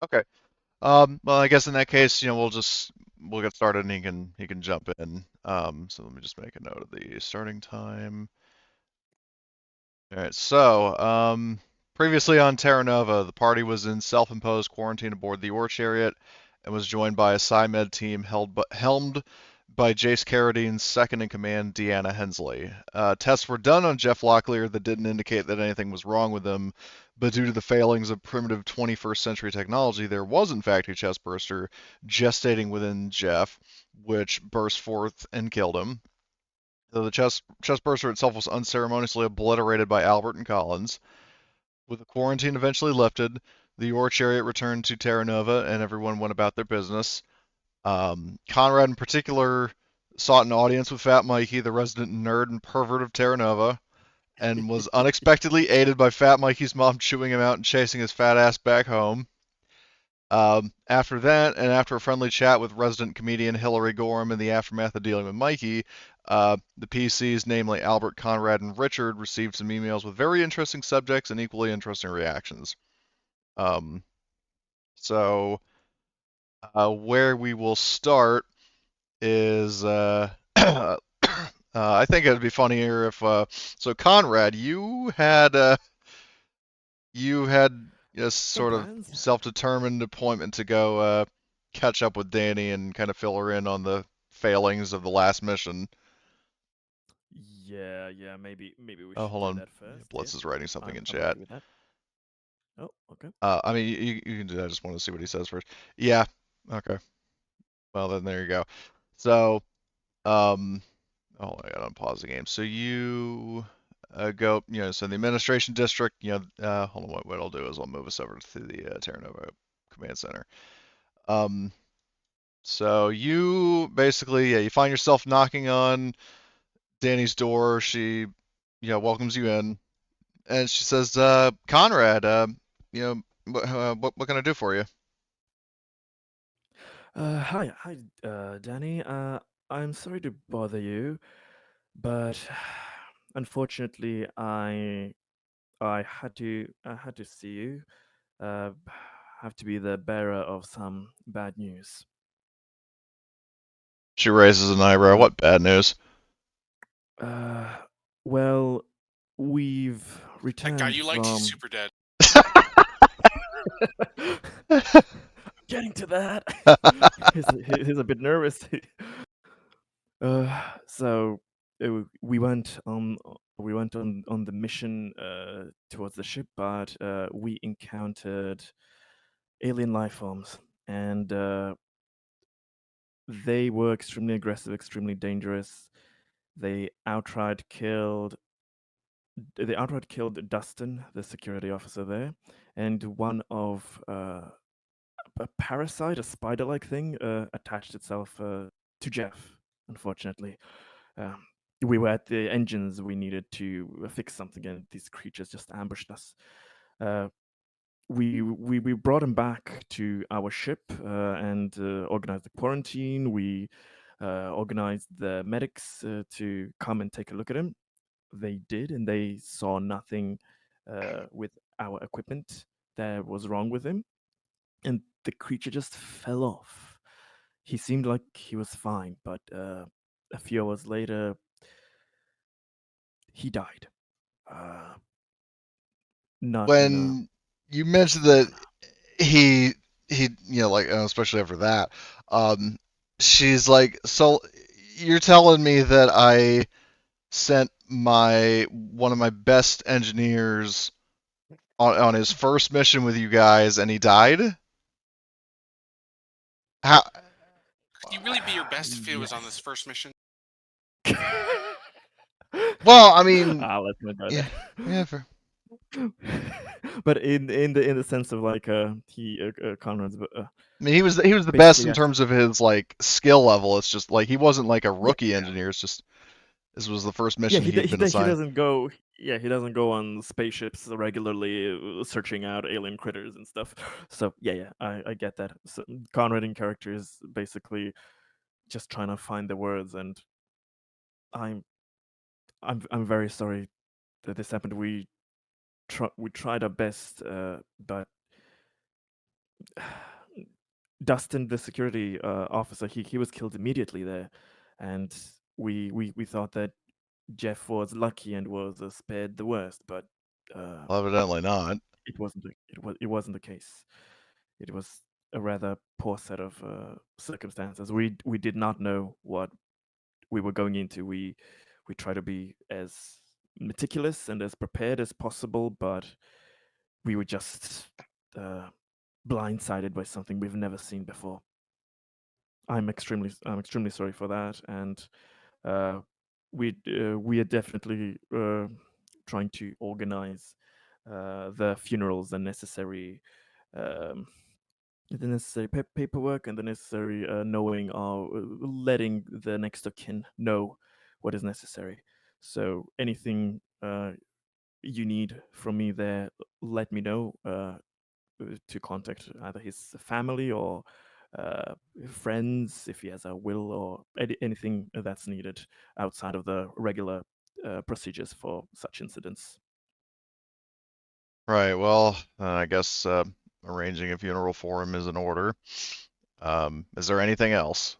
Okay. Well, I guess in that case, we'll get started and he can jump in. So let me just make a note of the starting time. All right. Previously on Terra Nova, the party was in self-imposed quarantine aboard the Ore Chariot and was joined by a PsyMed team helmed by Jase Carradine's second in command, Deanna Hensley. Tests were done on Jeff Locklear that didn't indicate that anything was wrong with him, but due to the failings of primitive 21st century technology, there was in fact a chest burster gestating within Jeff, which burst forth and killed him. Though the chest burster itself was unceremoniously obliterated by Albert and Collins. With the quarantine eventually lifted, the Ore Chariot returned to Terra Nova and everyone went about their business. Conrad, in particular, sought an audience with Fat Mikey, the resident nerd and pervert of Terra Nova, and was unexpectedly aided by Fat Mikey's mom chewing him out and chasing his fat ass back home. After that, and after a friendly chat with resident comedian Hillary Gorham in the aftermath of dealing with Mikey, the PCs, namely Albert, Conrad, and Richard, received some emails with very interesting subjects and equally interesting reactions. Um, so, where we will start is I think it'd be funnier if so Conrad, you had a Some sort of plans? self-determined appointment to go catch up with Danny and kind of fill her in on the failings of the last mission. Yeah, maybe we Oh, should hold do on. that first. Yeah, Blitz is writing something in I'm chat. okay with that. Oh, okay. I mean, you can do that. I just want to see what he says first. Yeah. Okay. Well, then there you go. So, um, oh, I gotta unpause the game. So you go, so the administration district, hold on. What I'll do is I'll move us over to the Terra Nova command center. Um, So you basically, yeah, you find yourself knocking on Danny's door. She, welcomes you in, and she says, "Conrad, what can I do for you?" Hi, Danny. I'm sorry to bother you, but unfortunately, I had to see you. Uh, have to be the bearer of some bad news. She raises an eyebrow. Uh, What bad news? uh, well, we've That guy returned you liked, he's from. super dead. Getting to that. He's a bit nervous. So we went on the mission towards the ship, but we encountered alien life forms, and they were extremely aggressive, extremely dangerous. They outright killed. They outright killed Dustin, the security officer there, and one of a parasite, a spider-like thing, attached itself to Jeff. Unfortunately, um, we were at the engines. We needed to fix something, and these creatures just ambushed us. Uh, we brought him back to our ship and organized the quarantine. We organized the medics to come and take a look at him. They did, and they saw nothing with our equipment that was wrong with him, and the creature just fell off. He seemed like he was fine, but a few hours later, he died. Uh, not in a When you mentioned peaceful that manner. he he, like especially after that, um, she's like, so you're telling me that I sent my one of my best engineers on his first mission with you guys, and he died? How? Could you really be your best if it was on this Yes. first mission? Well, I mean, Let's not go yeah, there. yeah. For, But in the sense of like he Conrad's I mean, he was the best basically in yes. terms of his like skill level. It's just like he wasn't like a Yeah, rookie engineer. It's just this was the first yeah. mission He d- he'd he been d- he assigned. doesn't go. Yeah, he doesn't go on spaceships regularly searching out alien critters and stuff. So yeah, I get that. So Conrad in character is basically just trying to find the words, and I'm I'm very sorry that this happened. We tried our best, but Dustin, the security officer, he was killed immediately there, and we thought that Jeff was lucky and was spared the worst, but Well, evidently not. it wasn't the case. It was a rather poor set of circumstances. We did not know what we were going into. We try to be as meticulous and as prepared as possible, but we were just blindsided by something we've never seen before. I'm extremely sorry for that, and we are definitely trying to organize the funerals and the necessary paperwork and the necessary knowing or letting the next of kin know what is necessary. So anything you need from me there, let me know to contact either his family or friends if he has a will or anything that's needed outside of the regular procedures for such incidents. Right. Well, I guess arranging a funeral for him is in order. Is there anything else?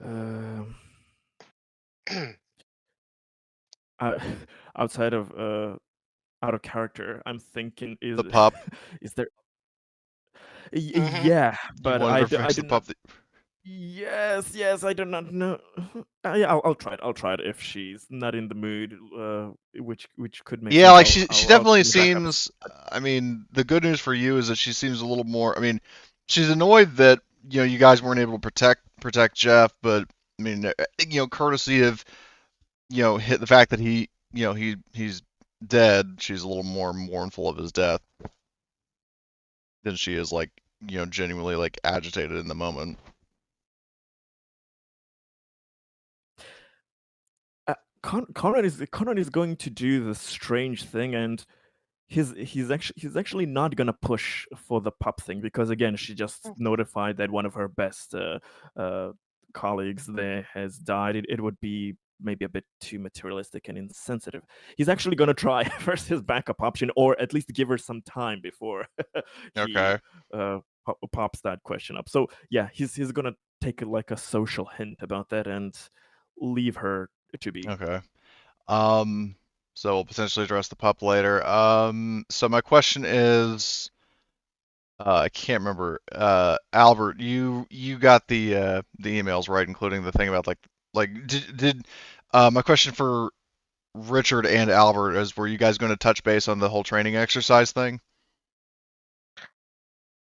Um, uh, outside of out of character, I'm thinking The pup. is there? Mm-hmm. Yeah, You but wanted to I fix the do not. pup. Yes, I do not know. Yeah, I'll try it. I'll try it if she's not in the mood, which could make Yeah, sense. like she I'll definitely bring the backups. seems. I mean, the good news for you is that she seems a little more. I mean, she's annoyed that you guys weren't able to protect Jeff, but I mean, courtesy of hit the fact that he's dead. She's a little more mournful of his death than she is like genuinely like agitated in the moment. Conrad is going to do the strange thing, and he's actually not gonna push for the pup thing because again, she just notified that one of her best uh, colleagues there has died. It would be maybe a bit too materialistic and insensitive. He's actually gonna try first his backup option, or at least give her some time before he Okay. pops that question up. So yeah, he's gonna take like a social hint about that and leave her to be. Okay. Um, so we'll potentially address the pup later. So my question is, I can't remember. Albert, you got the emails right, including the thing about like did my question for Richard and Albert is, were you guys going to touch base on the whole training exercise thing?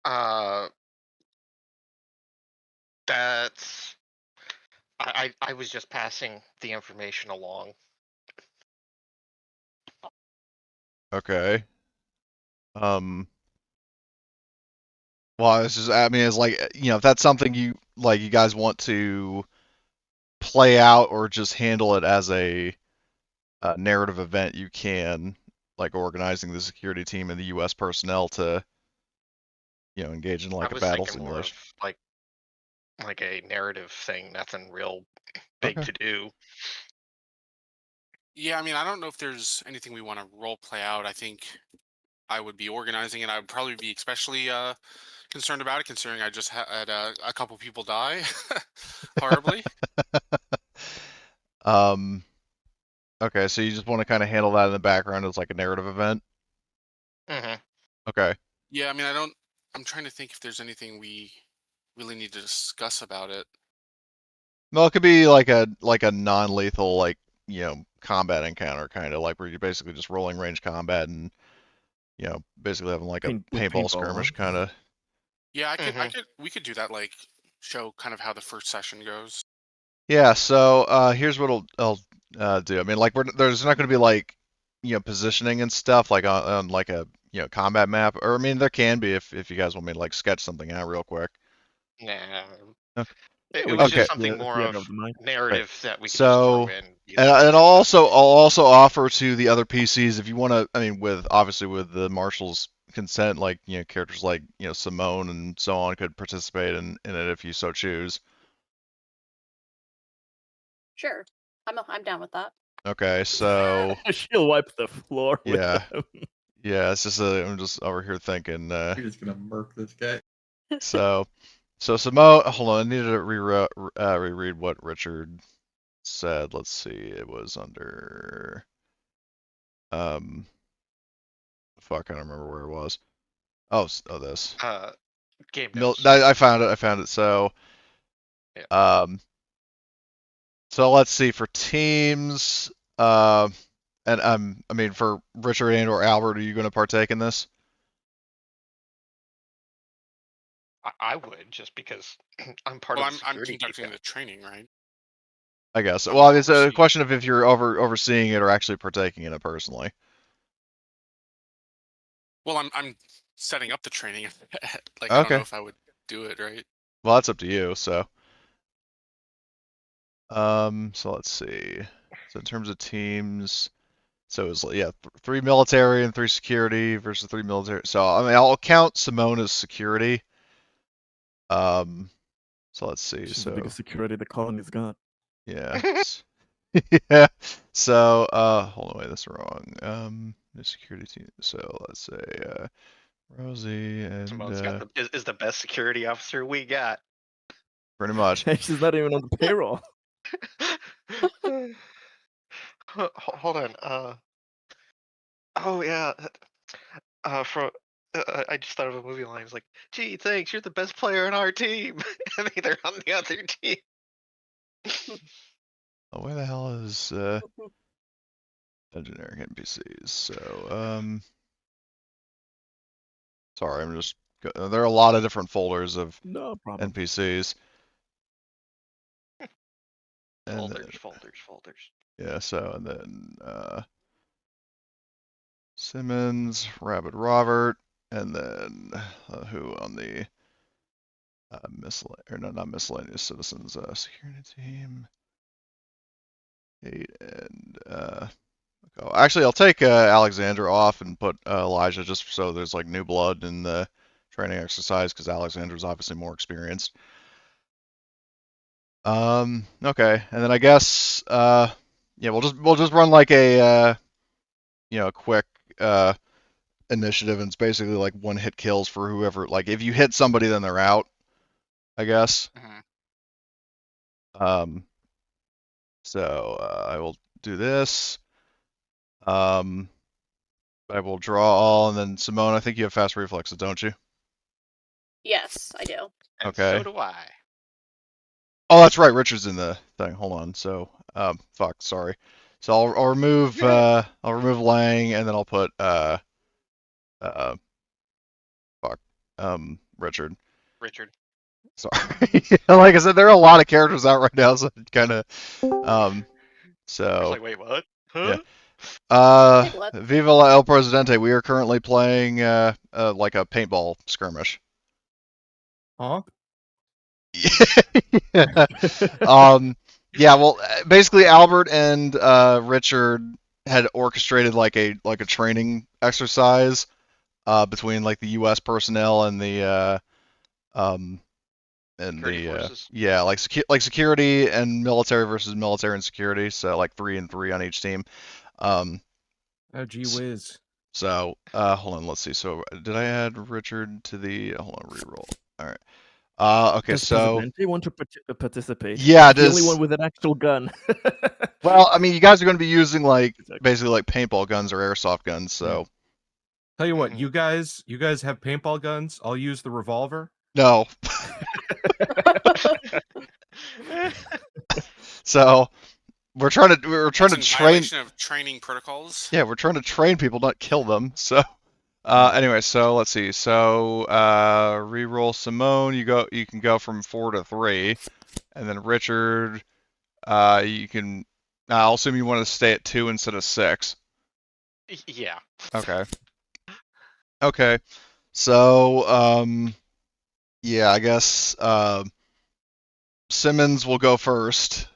Uh, that's I was just passing the information along. Okay. Um, well, I mean, it's like, if that's something you guys want to play out or just handle it as a narrative event, you can, like organizing the security team and the U.S. personnel to, engage in I like a was battle thinking more of simulation. like a narrative thing, nothing real big Okay. to do. Yeah, I mean, I don't know if there's anything we want to role play out. I think I would be organizing it. I would probably be especially concerned about it, considering I just had a couple people die horribly. Um, okay, so you just want to kind of handle that in the background as like a narrative event? Hmm. Okay. Yeah, I mean, I don't. I'm trying to think if there's anything we really need to discuss about it. Well, it could be like a non-lethal like, combat encounter kind of like where you're basically just rolling range combat and, basically having like a paintball Paintball, skirmish huh? kind of. Yeah, Hmm. we could do that. Like, show kind of how the first session goes. Yeah, so here's what I'll do. I mean, like there's not going to be like, positioning and stuff like on like a, combat map, or I mean there can be if you guys want me to like sketch something out real quick. Nah, Okay. Yeah, it we was can Okay. just do something a more theater of of the mind. Right. narrative that we could just throw So, in. and I'll also offer to the other PCs if you want to. I mean, obviously with the marshal's consent, like characters like Simone and so on could participate in it if you so choose. Sure. I'm down with that. Okay, so She'll wipe the floor with yeah, them. Yeah, it's just I'm just over here thinking. You're just gonna murk this guy. So Simone, hold on, I needed to reread what Richard said. Let's see, it was under fuck, I don't remember where it was. Oh, this. Game notes. I found it. I found it. So, Yeah. so let's see for teams. And I mean for Richard and or Albert, are you going to partake in this? I would, just because I'm part Well, of the I'm security conducting team. the training, right? I guess. I'm Well, not it's a overseeing. question of if you're overseeing it or actually partaking in it personally. Well, I'm setting up the training. Like, I don't know Okay. if I would do it, right? Well, that's up to you. So let's see. So in terms of teams, so it was yeah, 3 military and 3 security versus 3 military. So I mean, I'll count Simone as security. So let's see. She's the So biggest security the colony's got. yeah, yeah. So hold on, wait, that's wrong. The security team. So let's say Rosie and Simone's got is the best security officer we got. pretty much. She's not even on the payroll. Hold on. Oh yeah. From I just thought of a movie line. It's like, "Gee, thanks. You're the best player on our team." And they're on the other team. Oh, where the hell is generic NPCs? So sorry, I'm just there are a lot of different folders of No problem. NPCs. And Folders. yeah, so and then Simmons, Rabbit Robert, and then who on the not miscellaneous citizens security team. 8 and go. Actually, I'll take Alexander off and put Elijah just so there's like new blood in the training exercise because Alexander's obviously more experienced. Okay, and then I guess yeah, we'll just run like a quick initiative, and it's basically like one hit kills for whoever. Like if you hit somebody, then they're out, I guess. Mhm. So I will do this. I will draw all, and then Simone, I think you have fast reflexes, don't you? Yes, I do. And Okay. so do I. Oh, that's right. Richard's in the thing. Hold on. So, fuck. Sorry. So I'll remove Lang, and then I'll put fuck, Richard. Richard. Sorry. Like I said, there are a lot of characters out right now, so kind of I was so like, wait, what? Huh? yeah. Big what? Viva la El Presidente. We are currently playing like a paintball skirmish. Huh? Yeah. Yeah, well, basically Albert and Richard had orchestrated like a training exercise between like the U.S. personnel and the Security forces. yeah, like security and military versus military and security, so like 3 and 3 on each team. Um, Oh, gee whiz. so hold on, let's see. So did I add Richard to the hold on, reroll. All right. Okay, Does so Presidente want to participate? yeah, He's the only does one with an actual gun. well, I mean, you guys are going to be using like Exactly. basically like paintball guns or airsoft guns, so Tell you what, Mhm. you guys have paintball guns. I'll use the revolver. no. So we're trying to That's in train. violation of training protocols. Yeah, we're trying to train people, not kill them. So anyway, so let's see. So reroll Simone. You can go from 4 to 3, and then Richard. You can. I'll assume you want to stay at 2 instead of 6. Yeah. Okay. Okay. So yeah, I guess Simmons will go first,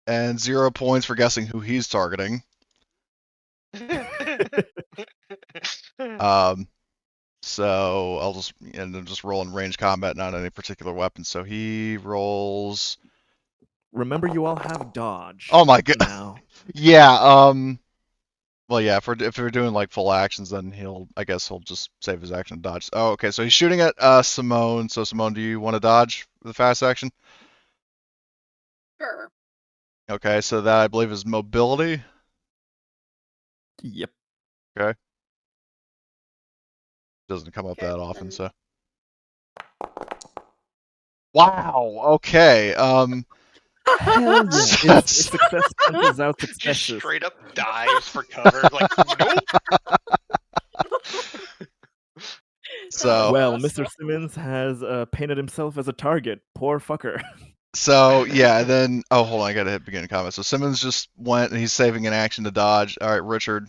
and 0 points for guessing who he's targeting. So I'll just roll in range combat, not any particular weapon. So he rolls. Remember, you all have dodge. Oh my god. Now. Yeah. Well, yeah, if we're doing like full actions, then I guess he'll just save his action and dodge. Oh, okay, so he's shooting at Simone. So Simone, do you want to dodge the fast action? Sure. Okay, so that I believe is mobility. Yep. Okay. Doesn't come up Okay, that often, then so. Wow. Okay. Hell yeah. It's That's- success cancels out Just successes. straight up dives for cover. Like, nope. So Well, awesome. Mr. Simmons has painted himself as a target. Poor fucker. So yeah, then hold on, I gotta hit begin combat. So Simmons just went and he's saving an action to dodge. All right, Richard.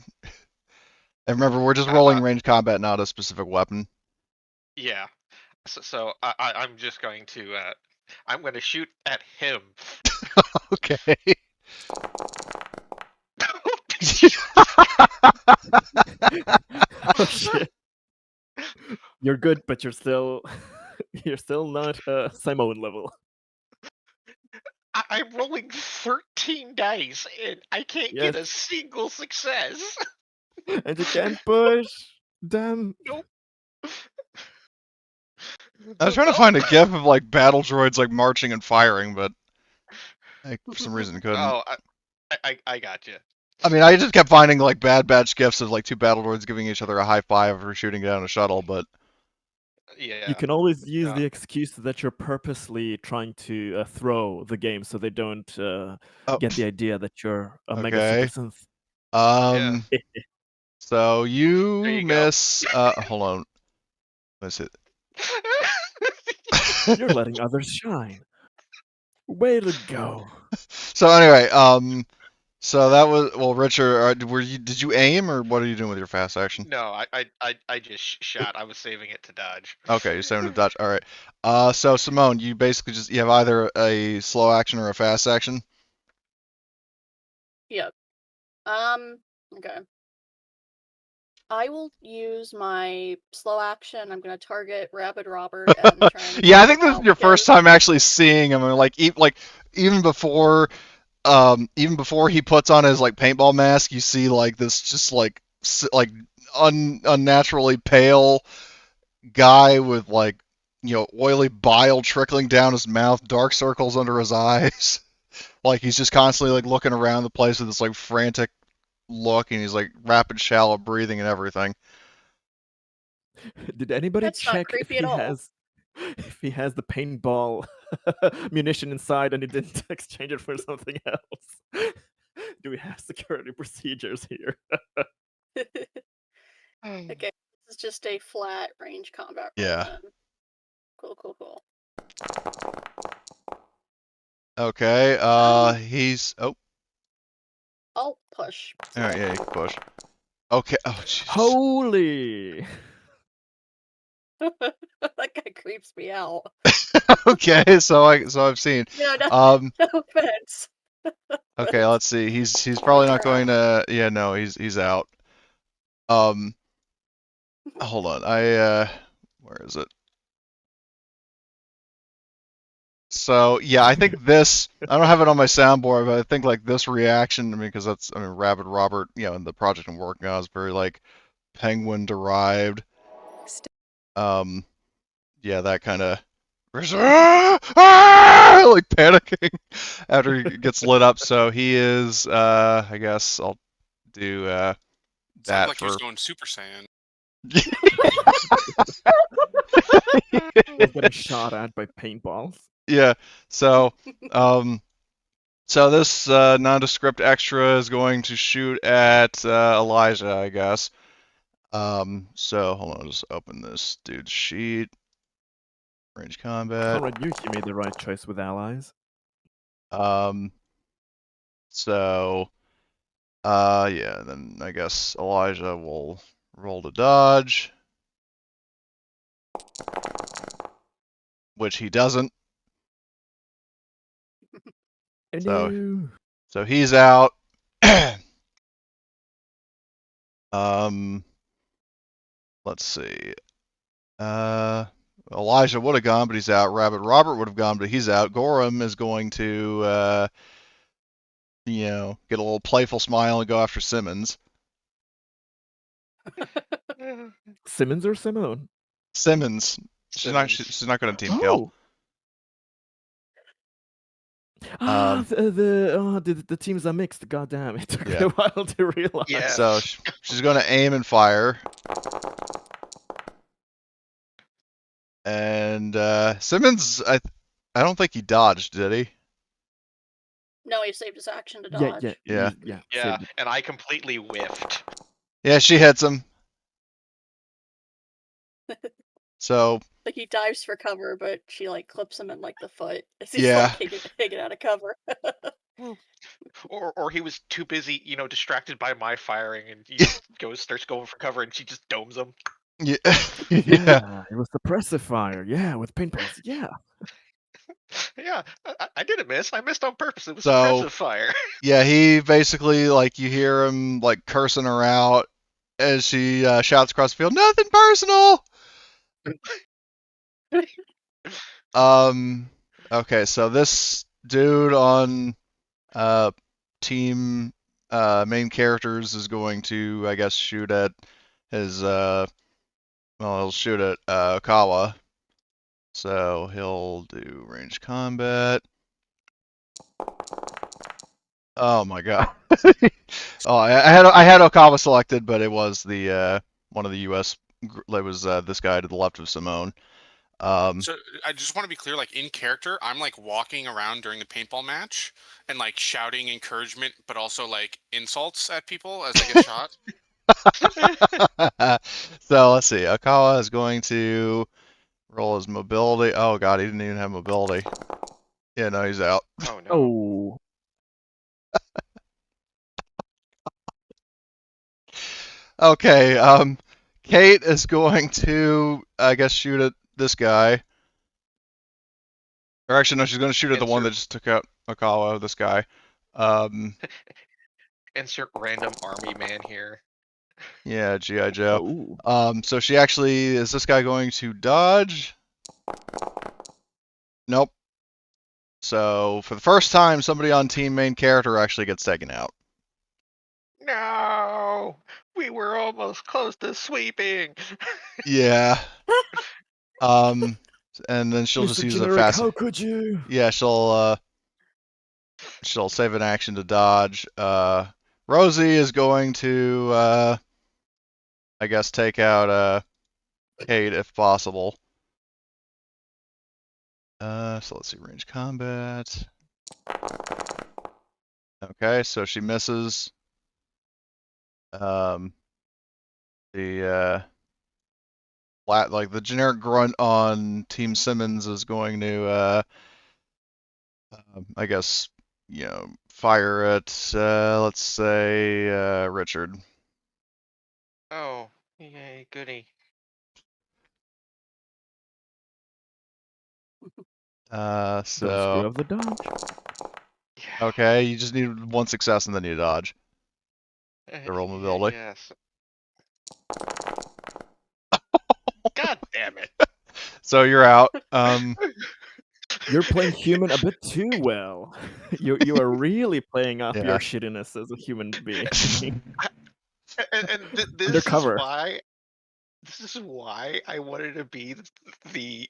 And remember, we're just rolling range combat, not a specific weapon. Yeah. So I'm just going to I'm going to shoot at him. Okay. Oh shit. You're good, but you're still not Simone level. I'm rolling 13 dice and I can't Yes. get a single success. And you can't push. Damn. Nope. I was trying to find a gif of like battle droids like marching and firing, but I, for some reason couldn't. Oh, I got you. I mean, I just kept finding like Bad Batch gifs of like two battle droids giving each other a high five for shooting down a shuttle, but Yeah. You can always use Yeah. the excuse that you're purposely trying to throw the game so they don't get the idea that you're a mega Okay. super synth. So There you you go. miss. Hold on. Let's hit. You're letting others shine. Way to go. So anyway, so that was Richard. Did you aim or what are you doing with your fast action? No, I just shot. I was saving it to dodge. Okay, you're saving to dodge. All right. So Simone, you basically you have either a slow action or a fast action. Yep. Okay. I will use my slow action. I'm gonna target Rabid Robert and try and Yeah, I take think him this is out your first because- time actually seeing him. And like even before he puts on his like paintball mask, you see like this just like unnaturally pale guy with like oily bile trickling down his mouth, dark circles under his eyes. Like he's just constantly like looking around the place with this like frantic look, and he's like rapid shallow breathing and everything. Did anybody That's not check if creepy he at all. has the paintball munition inside and he didn't exchange it for something else? Do we have security procedures here? Okay, this is just a flat range combat roll. Yeah. Then. Cool. Okay. He's I'll push. all right. Yeah, you can push. Okay. Oh, jeez. Holy! That guy creeps me out. Okay. So I've seen. No, Um. no offense. Okay. Let's see. He's probably not going to. Yeah. No. He's out. Hold on. Where is it? So yeah, I think this. I don't have it on my soundboard, but I think like this reaction. I mean, because Rabid Robert, and the project I'm working on is very like penguin derived. Yeah, that kind of like panicking after he gets lit up. So he is. I guess I'll do Sounded that like for. he was going Super Saiyan. He's getting shot at by paintballs. Yeah. So, so this nondescript extra is going to shoot at Elijah, I guess. So hold on, I'll just open this dude's sheet. Range combat. Conrad, you made the right choice with allies. So, yeah, then I guess Elijah will roll to dodge, which he doesn't. So, No. so he's out. Let's see. Elijah would have gone, but he's out. Rabid Robert would have gone, but he's out. Gorham is going to, get a little playful smile and go after Simmons. Simmons or Simone? Simmons. She's not. Simmons. She's not going to team kill. The teams are mixed. God damn, it took me Yeah. a while to realize. Yeah. So she's going to aim and fire. And Simmons, I don't think he dodged, did he? No, he saved his action to Yeah, dodge. Yeah. yeah. Yeah, saved it. and I completely whiffed. Yeah, she hits him. So Like he dives for cover, but she like clips him in like the foot as he's Yeah. like taking out of cover. Or he was too busy, distracted by my firing, and starts going for cover, and she just domes him. yeah, Yeah, it was suppressive fire. Yeah, with paintballs. Yeah. Yeah, I didn't miss. I missed on purpose. It was So- suppressive fire. yeah. He basically like you hear him like cursing her out as she shouts across the field, "Nothing personal." Okay, so this dude on team main characters is going to, I guess, shoot at his he'll shoot at Okawa. So he'll do range combat. Oh my god. Oh, I had Okawa selected, but it was the one of the US. It was this guy to the left of Simone. So I just want to be clear, like in character, I'm like walking around during the paintball match and like shouting encouragement, but also like insults at people as I get shot. So let's see. Okawa is going to roll his mobility. Oh god, he didn't even have mobility. Yeah, no, he's out. Oh no. Oh. Okay, Kate is going to, I guess, shoot at this guy. Or actually, no, she's going to shoot at the one that just took out Okawa, this guy. Insert random army man here. Yeah, G.I. Joe. Oh. So she actually, is this guy going to dodge? Nope. So for the first time, somebody on team main character actually gets taken out. No, we were almost close to sweeping. Yeah. And then she'll just Mr. use Generic, a fast. how could you? Yeah, she'll save an action to dodge. Rosie is going to I guess take out Kate if possible. So let's see, range combat. Okay, so she misses. The like the generic grunt on Team Simmons is going to I guess, fire at let's say Richard. Oh, yay, goody. Don't So screw up the dodge. Yeah. okay, you just need one success and then you dodge. The roll mobility. Yes. God damn it. So you're out. You're playing human a bit too well. You are really playing up Yeah. your shittiness as a human being. This Undercover. is why. This is why I wanted to be the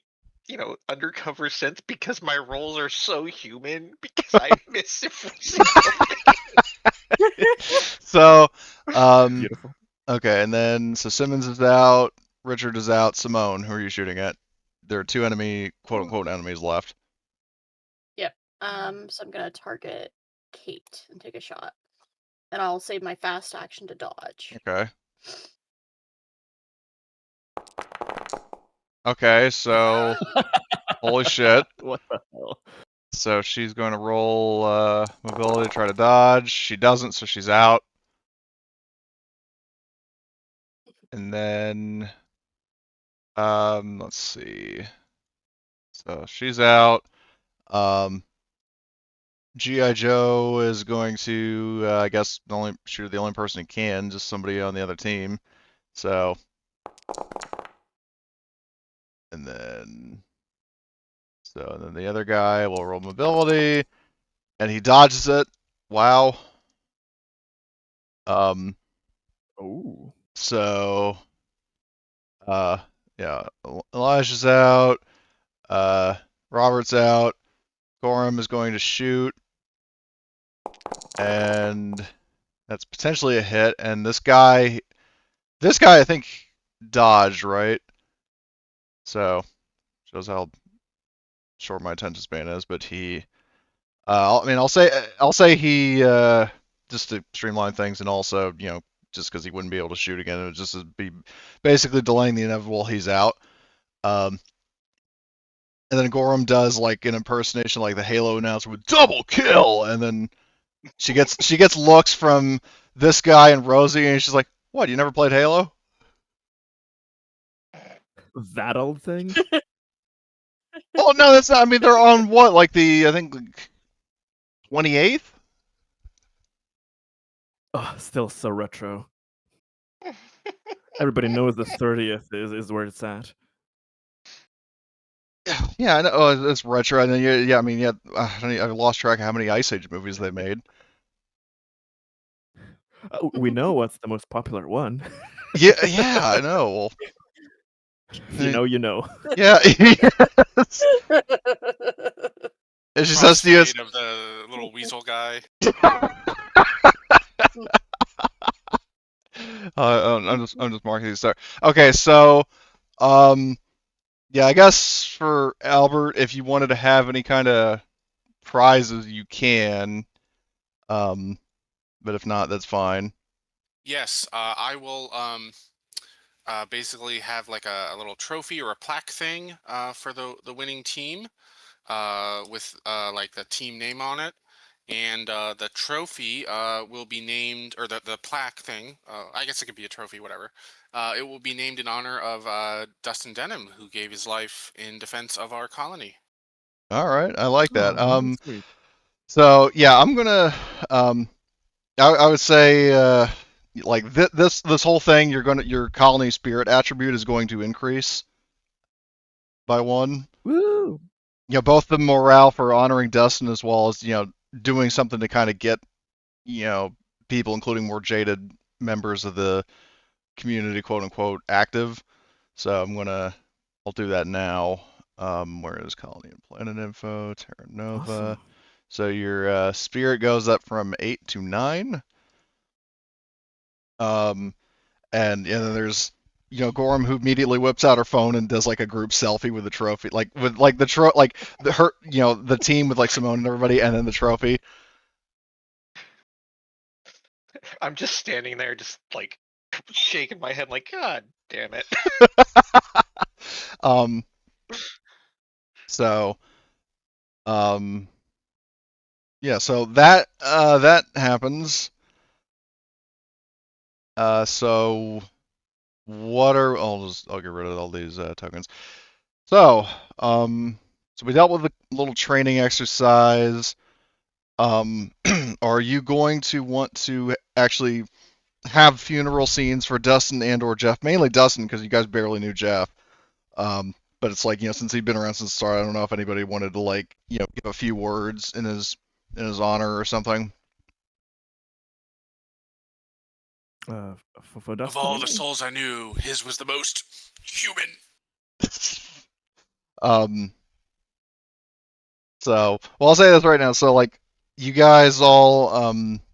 undercover sense, because my roles are so human, because I miss every single thing. So Beautiful. okay, and then so Simmons is out, Richard is out, Simone, who are you shooting at? There are two enemy, quote unquote, enemies left. So I'm gonna target Kate and take a shot, and I'll save my fast action to dodge. Okay. Okay, so holy shit. What the hell? So she's going to roll mobility to try to dodge. She doesn't, so she's out. And then let's see. So she's out. G.I. Joe is going to, I guess, shoot the only person he can, just somebody on the other team. So, and then the other guy will roll mobility, and he dodges it. Wow. Oh. So, yeah, Elijah's out. Robert's out. Gorham is going to shoot, and that's potentially a hit. And this guy, I think dodged, right? So shows how short my attention span is. But he, I mean, I'll say he, just to streamline things, and also, just because he wouldn't be able to shoot again, it would just be basically delaying the inevitable. He's out. Um, and then Gorham does like an impersonation, like the Halo announcer with double kill, and then she gets looks from this guy and Rosie, and she's like, "What? You never played Halo?" That old thing? Oh no, that's not. I mean, they're on what? Like I think 28th. Oh, still so retro. Everybody knows the 30th is where it's at. Yeah, I know. Oh, it's retro. And then yeah, I mean, yeah, I've lost track of how many Ice Age movies they made. We know what's the most popular one. Yeah, I know. Well, If you know, you know. yeah. Yes. And she says to you, Crossfade of the little weasel guy. I'm just marking these there. Okay, so, yeah, I guess for Albert, if you wanted to have any kind of prizes, you can. But if not, that's fine. Yes, I will basically have like a little trophy or a plaque thing for the winning team with like the team name on it. And the trophy will be named, or the plaque thing, I guess it could be a trophy, whatever. It will be named in honor of Dustin Denham, who gave his life in defense of our colony. All right, I like that. Oh, that's sweet. So yeah, I'm gonna, I would say, like this whole thing, your colony spirit attribute is going to increase by 1. Woo! Both the morale for honoring Dustin as well as, doing something to kind of get, people, including more jaded members of the community, quote unquote, active. So I'll do that now. Where is colony and planet info? Terra Nova. Awesome. So your spirit goes up from 8 to 9. And then there's, Gorham, who immediately whips out her phone and does like a group selfie with the trophy, like with like the team with like Simone and everybody, and then the trophy. I'm just standing there, just like shaking my head, like, God damn it. um. So. Yeah. So that happens. So I'll get rid of all these tokens. So, so we dealt with the little training exercise. Are you going to want to actually have funeral scenes for Dustin and or Jeff? Mainly Dustin, because you guys barely knew Jeff. But it's like, since he'd been around since the start, I don't know if anybody wanted to like, give a few words in his honor or something. For Dustin, Of all you the mean? souls I knew, his was the most human. So, well, I'll say this right now. So, like, you guys all,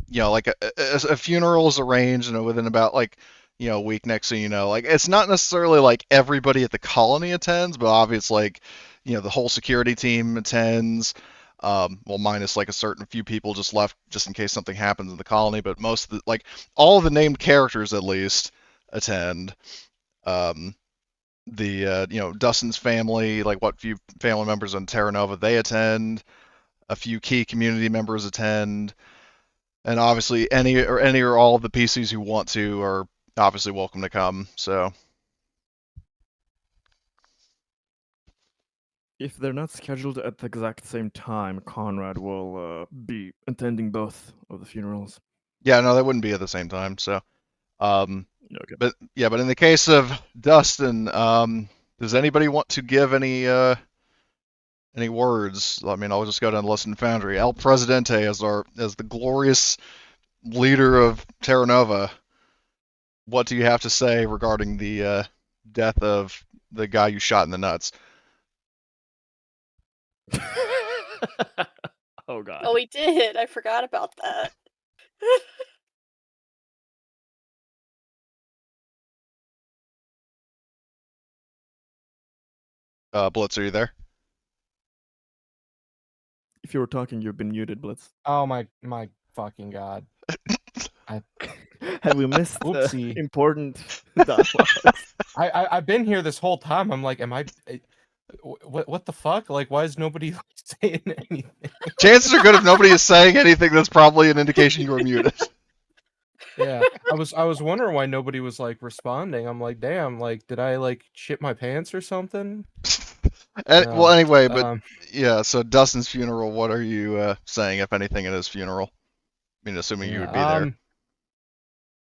like a funeral is arranged, and within about like, a week next thing you know, like, it's not necessarily like everybody at the colony attends, but obviously, like, the whole security team attends. Well, minus like a certain few people just left just in case something happens in the colony, but most of the, like, all of the named characters at least attend. Dustin's family, like what few family members on Terra Nova, they attend. A few key community members attend, and obviously any or all of the PCs who want to are obviously welcome to come. So If they're not scheduled at the exact same time, Conrad will be attending both of the funerals. yeah, no, that wouldn't be at the same time. So, Okay. but in the case of Dustin, does anybody want to give any words? I mean, I'll just go down the list in Foundry. El Presidente as the glorious leader of Terra Nova. what do you have to say regarding the death of the guy you shot in the nuts? Oh god. Oh, we did. I forgot about that. Blitz, are you there? If you were talking, you've been muted, Blitz. Oh my fucking god. Have we missed Oopsie. important dialogues? I've been here this whole time. I'm like, am I? What the fuck? Like, why is nobody saying anything? Chances are good if nobody is saying anything, that's probably an indication you were muted. Yeah, I was wondering why nobody was like responding. I'm like, damn, like, did I like shit my pants or something? Well, anyway, but Um, yeah. So Dustin's funeral. What are you saying, if anything, at his funeral? I mean, assuming you would be there.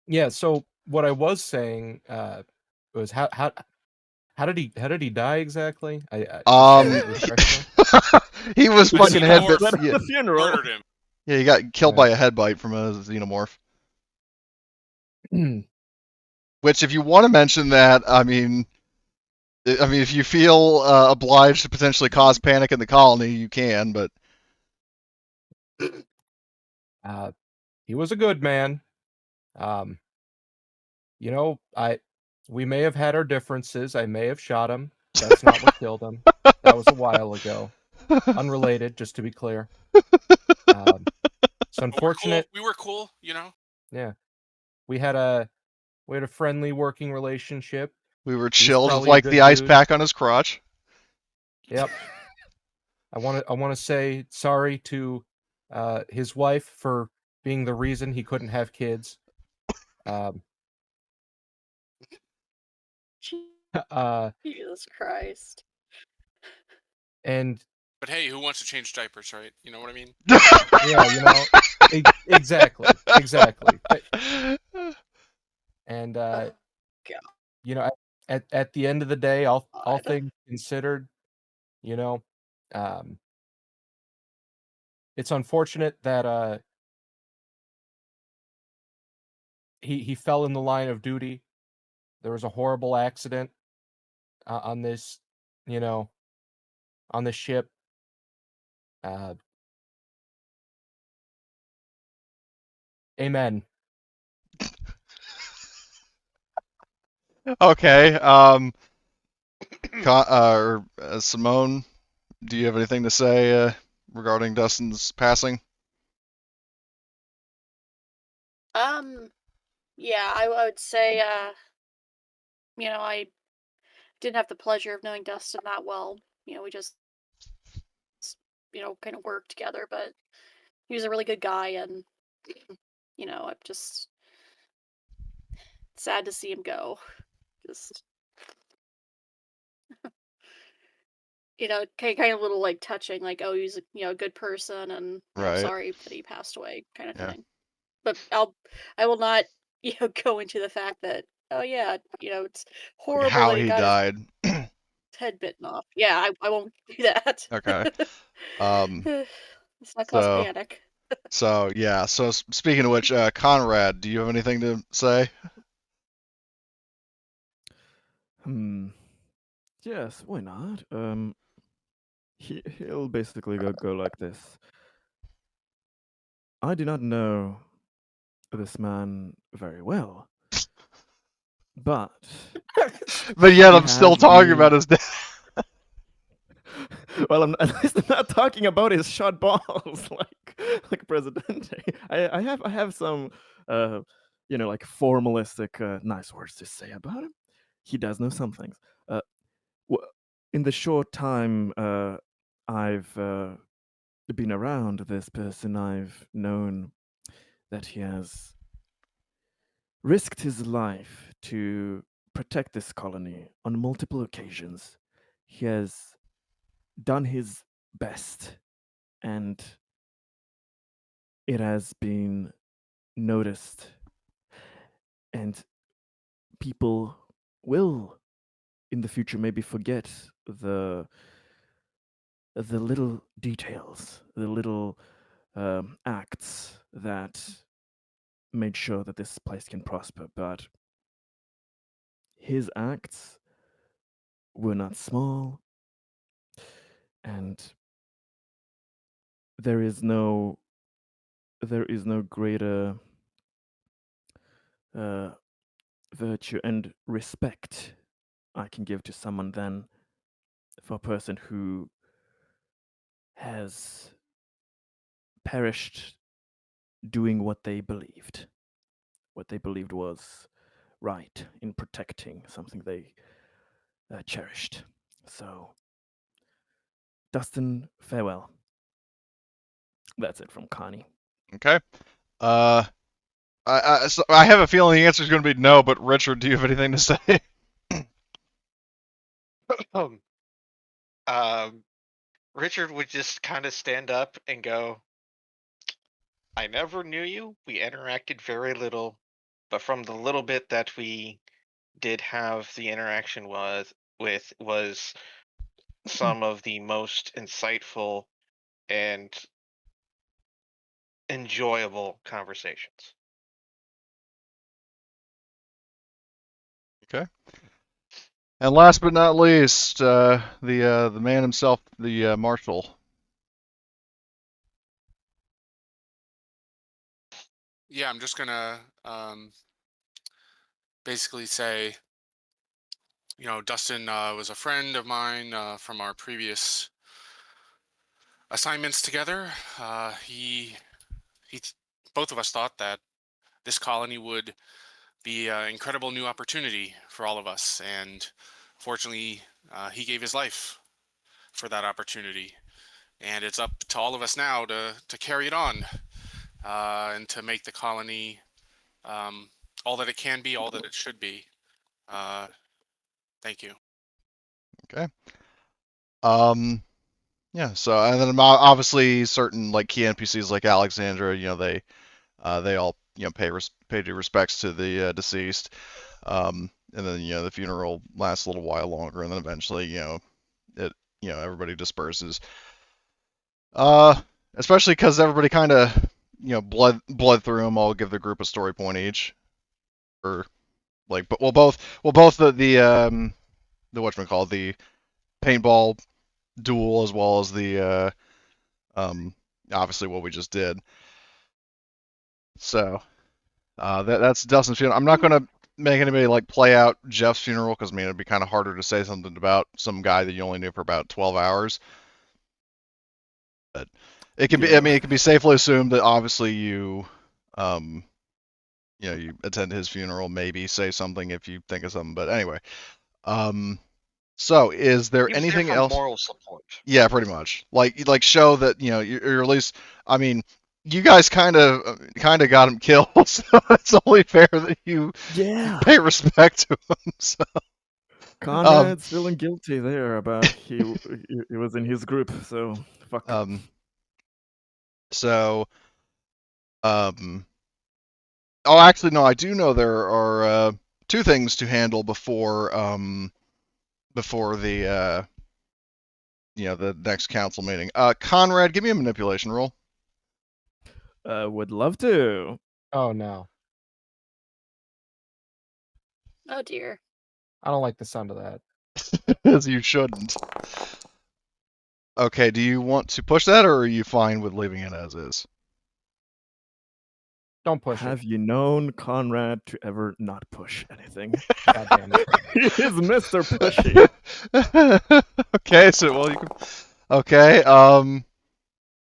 Yeah. So what I was saying was how did he die exactly? He was The fucking xenomorph headbit. Yeah, The funeral. Murdered him. yeah, he got killed by a head bite from a xenomorph. Which, if you want to mention that, I mean, if you feel obliged to potentially cause panic in the colony, you can. But he was a good man. You know, we may have had our differences. I may have shot him. That's not what killed him. That was a while ago. Unrelated, just to be clear. It's unfortunate. We were cool, you know. Yeah, we had a friendly working relationship. we were He was chilled with probably a like good the ice dude. pack on his crotch. Yep. I want to say sorry to his wife for being the reason he couldn't have kids. Jesus Christ. And But hey, who wants to change diapers, right? You know what I mean? yeah, you know, exactly. And God. you know, at the end of the day, all God. things considered, you know, it's unfortunate that he fell in the line of duty. There was a horrible accident on this, you know, on this ship. Amen. Okay. Simone, do you have anything to say regarding Dustin's passing? Yeah, I would say, you know, I didn't have the pleasure of knowing Dustin that well. You know, we just, you know, kind of worked together, but he was a really good guy, and, you know, I'm just sad to see him go. Just, you know, kind of a little like touching, like, oh, he's a, you know, a good person, and you know, Right. sorry that he passed away, kind of Yeah. thing. But I will not, you know, go into the fact that, oh yeah, you know, it's horrible How that he he got died. his head bitten off. Yeah, I won't do that. Okay. Let's not cause panic. So yeah. So speaking of which, Conrad, do you have anything to say? Yes, why not? He'll basically go like this. I do not know this man very well, but But yet he I'm still has talking been- about his death. Well, at least I'm not talking about his shot balls like Presidente. I have some you know, like formalistic nice words to say about him. He does know some things. In the short time I've been around this person, I've known that he has risked his life to protect this colony on multiple occasions. He has done his best, and it has been noticed. And people will, in the future, maybe forget the little details, the little acts that made sure that this place can prosper. But his acts were not small, and there is no greater virtue and respect I can give to someone than for a person who has perished doing what they believed was right in protecting something they cherished. So, Dustin, farewell. That's it from Connie. Okay. So I have a feeling the answer is going to be no, but Richard, do you have anything to say? Richard would just kind of stand up and go, I never knew you. We interacted very little, but from the little bit that we did have the interaction with was some of the most insightful and enjoyable conversations. Okay. And last but not least, the man himself, the marshal. Yeah, I'm just gonna basically say, Dustin was a friend of mine from our previous assignments together. He, both of us thought that this colony would be an incredible new opportunity for all of us, and fortunately, he gave his life for that opportunity, and it's up to all of us now to carry it on and to make the colony all that it can be, all that it should be. Thank you. Okay. Yeah. So, and then obviously certain like key NPCs like Alexandra, they all pay due respects to the deceased. And then the funeral lasts a little while longer, and then eventually it everybody disperses. Especially because everybody kind of bled through them. All give the group a story point each, or like, but both the whatchamacallit, the paintball duel as well as the obviously what we just did. So that's Dustin's funeral. I'm not gonna make anybody like play out Jeff's funeral because it'd be kind of harder to say something about some guy that you only knew for about 12 hours. But it can be. I mean, it can be safely assumed that obviously you attend his funeral, maybe say something if you think of something. But anyway, so is there He was anything there for else? moral support. Yeah, pretty much. Like show that you're at least. I mean, you guys kind of got him killed, so it's only fair that you pay respect to him. So. Conrad's feeling guilty there about he was in his group, so fuck. So, oh, actually, no, I do know there are two things to handle before the the next council meeting. Conrad, give me a manipulation roll. Would love to. Oh no. Oh dear. I don't like the sound of that. As you shouldn't. Okay, do you want to push that, or are you fine with leaving it as is? Don't push Have you known Conrad to ever not push anything? God damn it. He is Mr. Pushy. Okay, so well you can. Okay,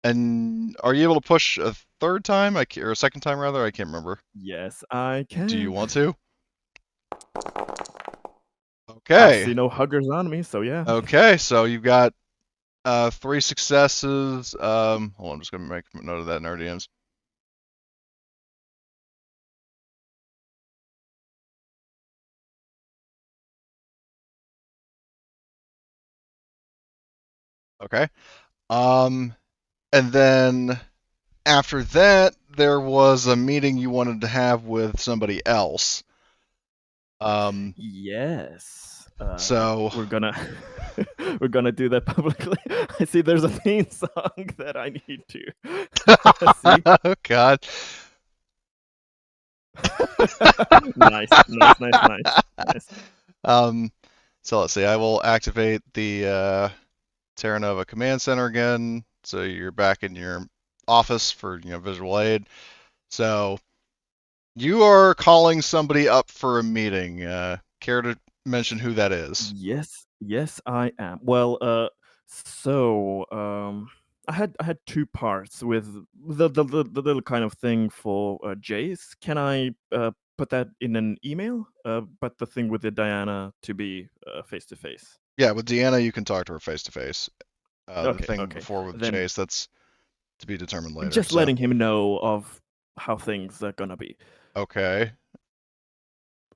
and are you able to push a third time? Or a second time rather? I can't remember. Yes, I can. Do you want to? Okay. I see no huggers on me, so yeah. Okay, so you've got 3 successes. Hold on, I'm just gonna make a note of that in our DMs. Okay. And then after that, there was a meeting you wanted to have with somebody else. Yes. So we're gonna do that publicly. I see there's a theme song that I need to see. Oh God. Nice. So let's see. I will activate the Terra Nova command center again. So you're back in your office for visual aid. So you are calling somebody up for a meeting. Care to mention who that is? Yes, I am. Well, so I had two parts with the little kind of thing for Jace. Can I put that in an email? But the thing with the Diana to be face to face. Yeah, with Deanna, you can talk to her face to face. The Okay, thing okay. before with Then Jase, that's to be determined later. just So letting him know of how things are gonna be. okay,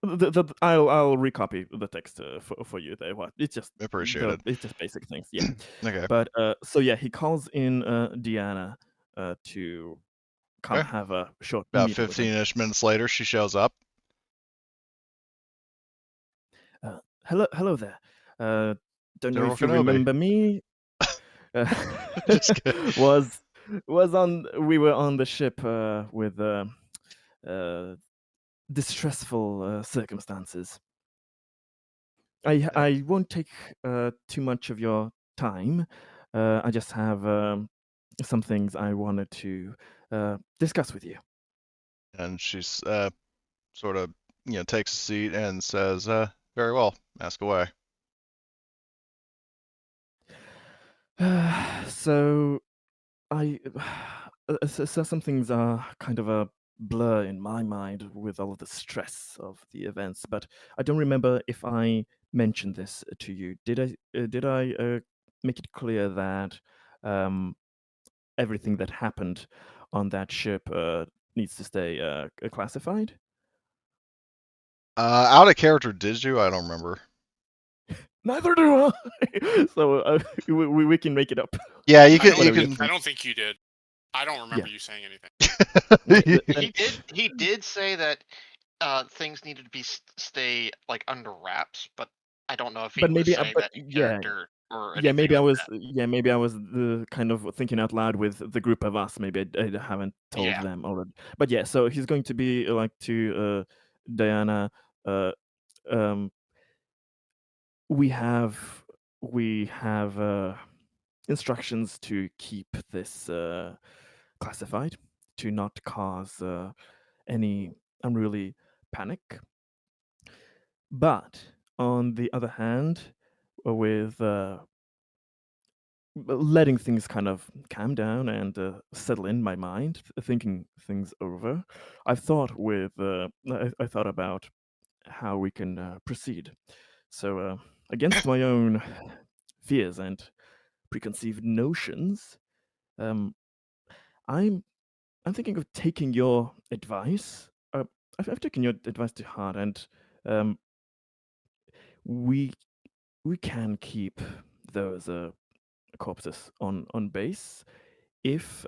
I'll recopy the text for you there. What it's just appreciated. it's just basic things. Yeah. Okay, But so yeah, he calls in Deanna to come okay. have a short About meeting with him. 15-ish minutes later, she shows up. Hello there. Don't know General if you Kenobi. remember me. Uh, Just kidding. we were on the ship with distressful circumstances. I won't take too much of your time. I just have some things I wanted to discuss with you. And she's sort of takes a seat and says, "Very well, ask away." So I so some things are kind of a blur in my mind with all of the stress of the events, but I don't remember if I mentioned this to you. Did I make it clear that um, everything that happened on that ship needs to stay classified? Out of character, did you? I don't remember. Neither do I. So we can make it up. Yeah, you I can. don't. You Whenever you can. I don't think you did. I don't remember Yeah. you saying anything. Okay. Then, He did say that things needed to be stay like under wraps, but I don't know if he but was maybe, saying but that in yeah, character or yeah, anything maybe I like was, that. maybe I was kind of thinking out loud with the group of us. Maybe I haven't told Yeah. them already. But yeah, so he's going to be like to Diana. Uh, um, we have we have instructions to keep this classified, to not cause any unruly panic. But on the other hand, with letting things kind of calm down and settle in my mind, thinking things over, I've thought with I thought about how we can proceed. So, against my own fears and preconceived notions, um, I'm I'm thinking of taking your advice. I've taken your advice to heart, and um, we we can keep those corpses on base if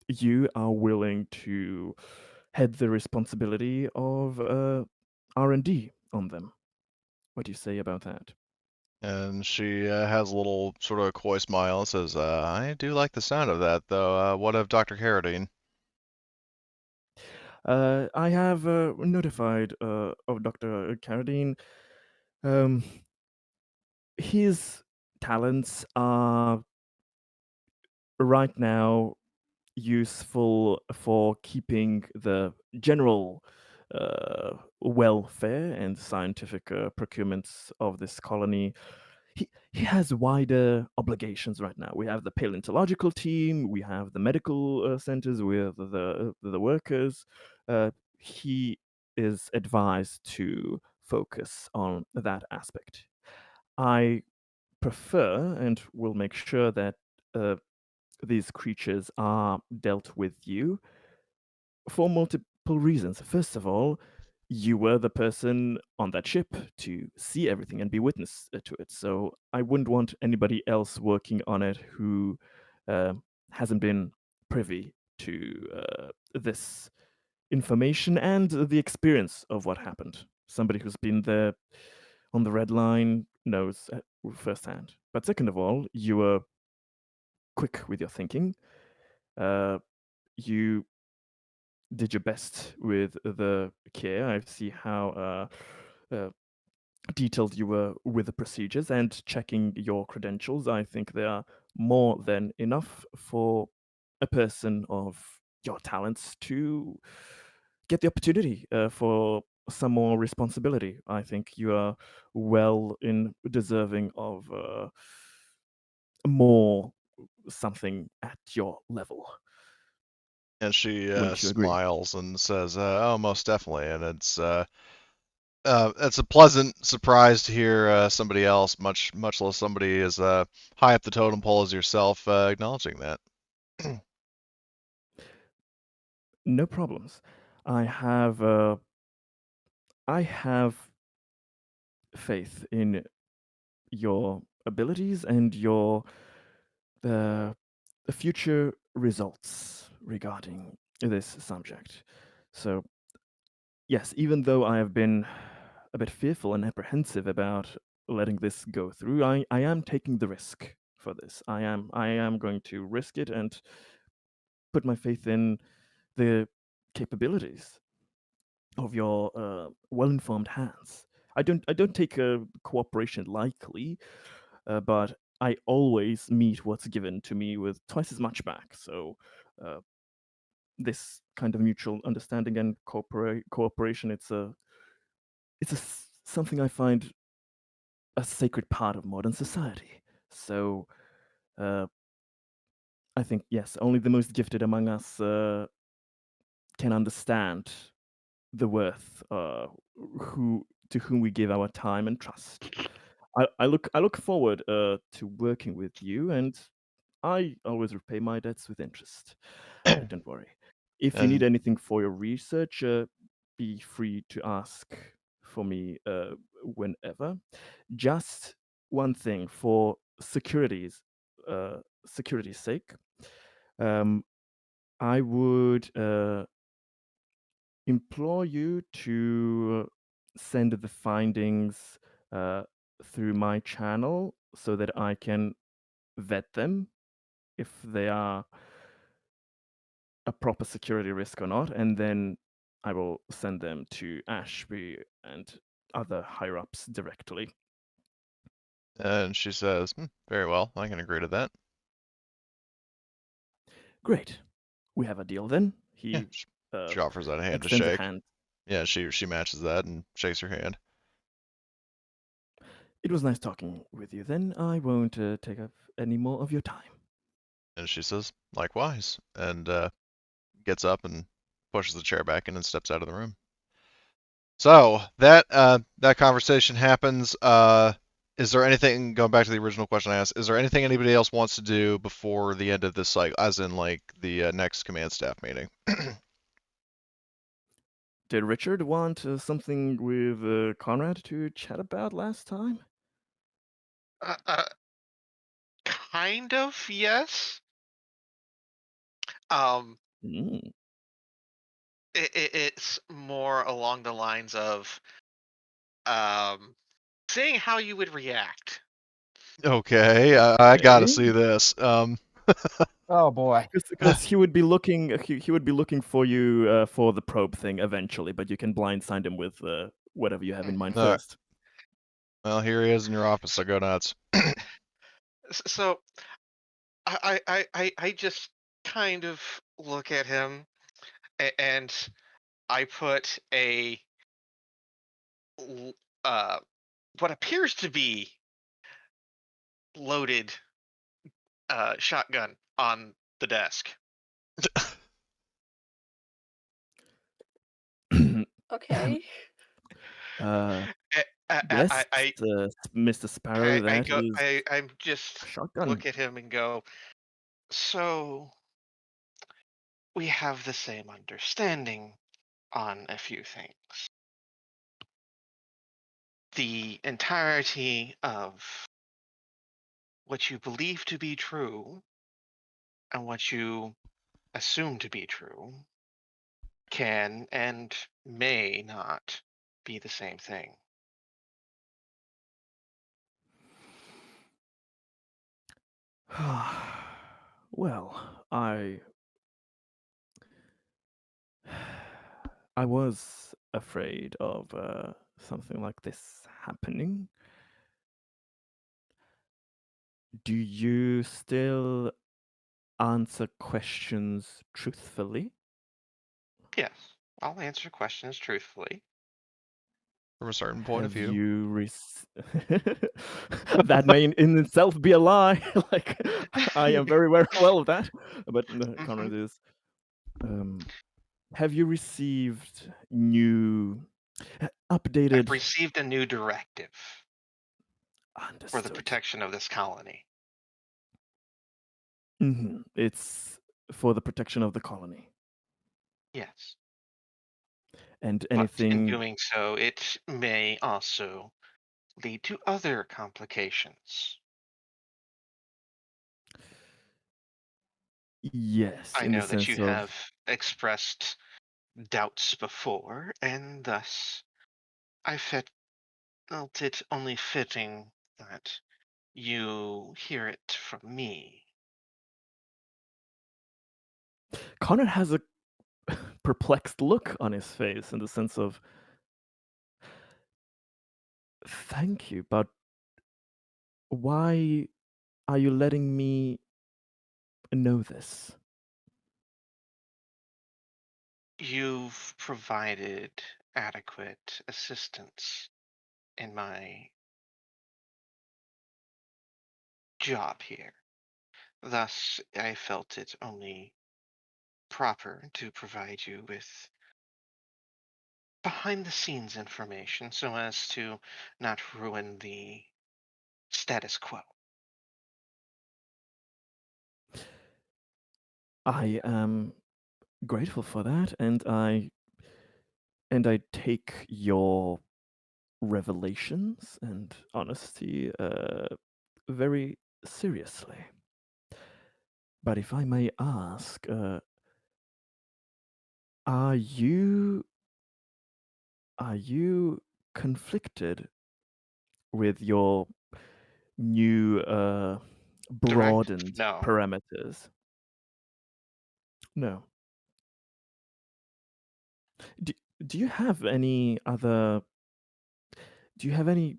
you are willing to head the responsibility of R&D on them. What do you say about that? And she has a little sort of coy smile and says, "I do like the sound of that, though. What of Dr. Carradine?" I have notified of Dr. Carradine. Um, his talents are right now useful for keeping the general welfare and scientific procurements of this colony. He has wider obligations right now. We have the paleontological team, we have the medical centers with the workers. He is advised to focus on that aspect. I prefer and will make sure that uh, these creatures are dealt with you for multiple reasons. First of all, you were the person on that ship to see everything and be witness to it. So I wouldn't want anybody else working on it who uh, hasn't been privy to this information and the experience of what happened. Somebody who's been there on the red line knows firsthand. But second of all, you were quick with your thinking. Uh, you did your best with the care. I see how detailed you were with the procedures and checking your credentials. I think they are more than enough for a person of your talents to get the opportunity for some more responsibility. I think you are well in deserving of more something at your level. And she Wouldn't you agree? smiles and says, "Oh, most definitely." And it's a pleasant surprise to hear somebody else, much less somebody as high up the totem pole as yourself, acknowledging that. No problems. I have faith in your abilities and your the future results regarding this subject. So, yes, even though I have been a bit fearful and apprehensive about letting this go through, I am taking the risk for this. I am going to risk it and put my faith in the capabilities of your well-informed hands. I don't take cooperation lightly, but I always meet what's given to me with twice as much back. So uh, this kind of mutual understanding and cooperation, something I find a sacred part of modern society. So uh, I think yes, only the most gifted among us can understand the worth who to whom we give our time and trust. I look forward to working with you, and I always repay my debts with interest. Don't worry. If you need And anything for your research, be free to ask for me whenever. Just one thing for security's sake. Um, I would implore you to send the findings uh, through my channel so that I can vet them if they are a proper security risk or not, and then I will send them to Ashby and other higher ups directly. she says, "Very well, I can agree to that." Great. We have a deal then. Yeah, He uh, she offers out a hand to extends a shake. hand. Yeah, she matches that and shakes her hand. It was nice talking with you then. I won't take up any more of your time. And she says, "Likewise," and gets up and pushes the chair back in and steps out of the room. So that conversation happens. Is there anything, going back to the original question I asked, is there anything anybody else wants to do before the end of this cycle, as in like the next command staff meeting? Did Richard want something with Conrad to chat about last time? Uh, uh, kind of, yes. Um, Mm. it's more along the lines of seeing how you would react. Okay, I gotta Okay. see this. Oh boy. Because he would be looking he would be looking for you for the probe thing eventually, but you can blindside him with whatever you have in mind All right. first. Well, here he is in your office, so go nuts. So I just kind of look at him and I put a uh what appears to be loaded shotgun on the desk. Okay. Yes, Mr. Sparrow, I that go is I'm just a shotgun. look at him and go, so we have the same understanding on a few things. The entirety of what you believe to be true and what you assume to be true can and may not be the same thing. Well, I was afraid of something like this happening. Do you still answer questions truthfully? Yes, I'll answer questions truthfully. From a certain point of Have view. you that may in itself be a lie. Like I am very well of that, but no, Conrad is. Have you received new, updated? I've received a new directive for the Understood. protection of this colony. It's for the protection of the colony. Yes. And But in anything. doing so, it may also lead to other complications. Yes, I in the know that you sense of. have expressed doubts before, and thus I felt it only fitting that you hear it from me. Connor has a perplexed look on his face in the sense of. Thank you, but why are you letting me know this? You've provided adequate assistance in my job here. Thus, I felt it only proper to provide you with behind the scenes information so as to not ruin the status quo. I am grateful for that, and I take your revelations and honesty very seriously. But if I may ask, are you conflicted with your new broadened No. parameters? No. Do you have any other? Do you have any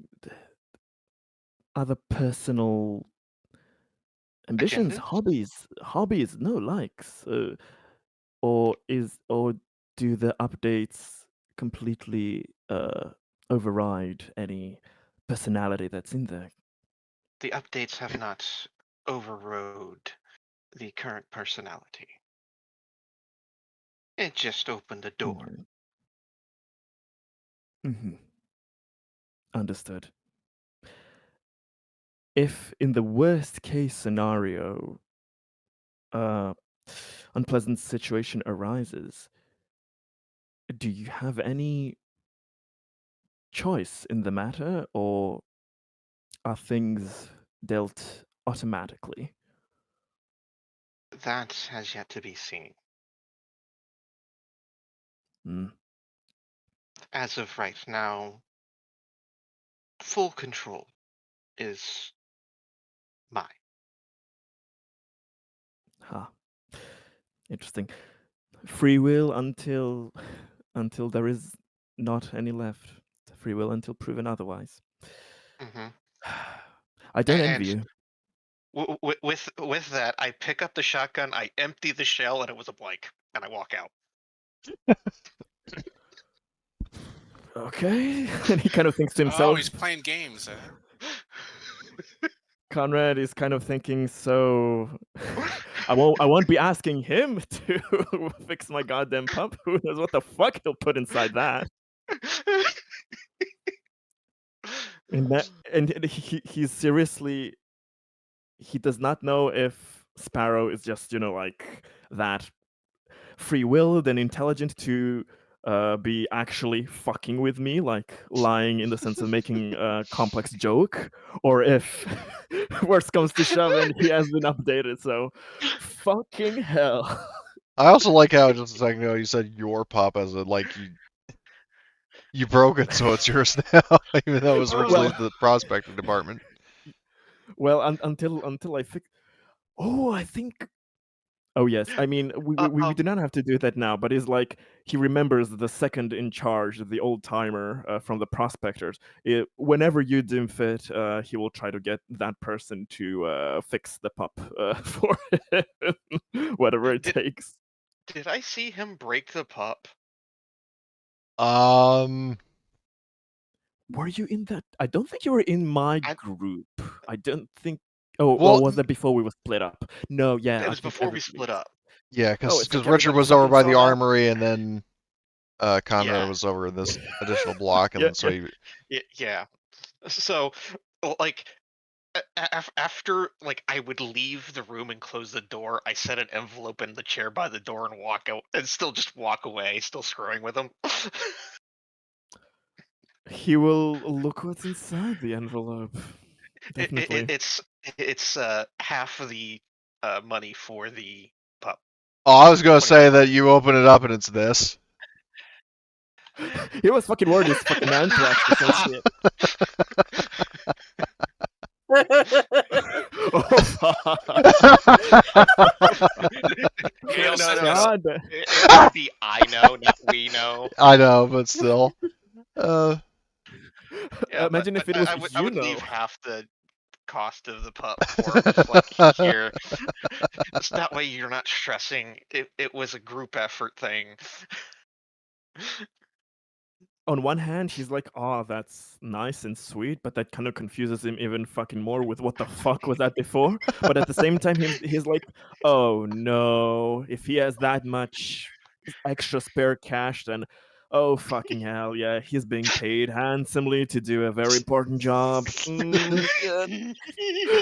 other personal ambitions, Agendas? hobbies? No, likes, or do the updates completely override any personality that's in there? The updates have not overrode the current personality. It just opened the door. Mm-hmm. Understood. If in the worst case scenario, unpleasant situation arises, do you have any choice in the matter, or are things dealt automatically? That has yet to be seen. As of right now, full control is mine. Huh. Interesting. Free will until there is not any left. Free will until proven otherwise. I don't envy you. With that, I pick up the shotgun, I empty the shell, and it was a blank, and I walk out. Okay. And he kind of thinks to Oh, himself. he's playing games, eh? Conrad is kind of thinking, so I won't be asking him to fix my goddamn pump. Who knows what the fuck he'll put inside that? And he's seriously, he does not know if Sparrow is just, like that free-willed and intelligent to be actually fucking with me, like lying in the sense of making a complex joke, or if worse comes to shove and he has been updated. So fucking hell. I also like how just a second ago you said your pop as a like you broke it, so it's yours now, even though it was originally the prospecting department. Well, until I think. Oh, I think Oh yes, I mean we do not have to do that now, but it's like he remembers the second in charge, the old timer from the prospectors. Whenever you deem fit, he will try to get that person to fix the pup for him, whatever it takes. Did I see him break the pup? Were you in that? I don't think you were in my group. I don't think. Oh, Well, was that before we were split up? No, yeah, It I was think before we everybody split was. up. yeah, Oh, because it's like Richard everybody was over fucking by the saw that? armory, and then Conrad Yeah. was over in this additional block, and Yeah, so he. Yeah. So, like, after like I would leave the room and close the door, I set an envelope in the chair by the door and walk out, and still just walk away, still screwing with him. He will look what's inside the envelope. Definitely. It's half of the money for the pup. Oh, I was gonna say 25. that you open it up and it's this. He was fucking worried it's fucking anthrax or some shit. Oh fuck. Kale said no. God. It would be I know, not we know. I know, but still. Yeah, Imagine if it was I you would know. leave half the cost of the pup for him. Just like here. It's that way you're not stressing. It was a group effort thing. On one hand, he's like, "Oh, that's nice and sweet," but that kind of confuses him even fucking more with what the fuck was that before. But at the same time, he's like, "Oh no, if he has that much extra spare cash, then oh fucking hell, yeah, he's being paid handsomely to do a very important job. Shit.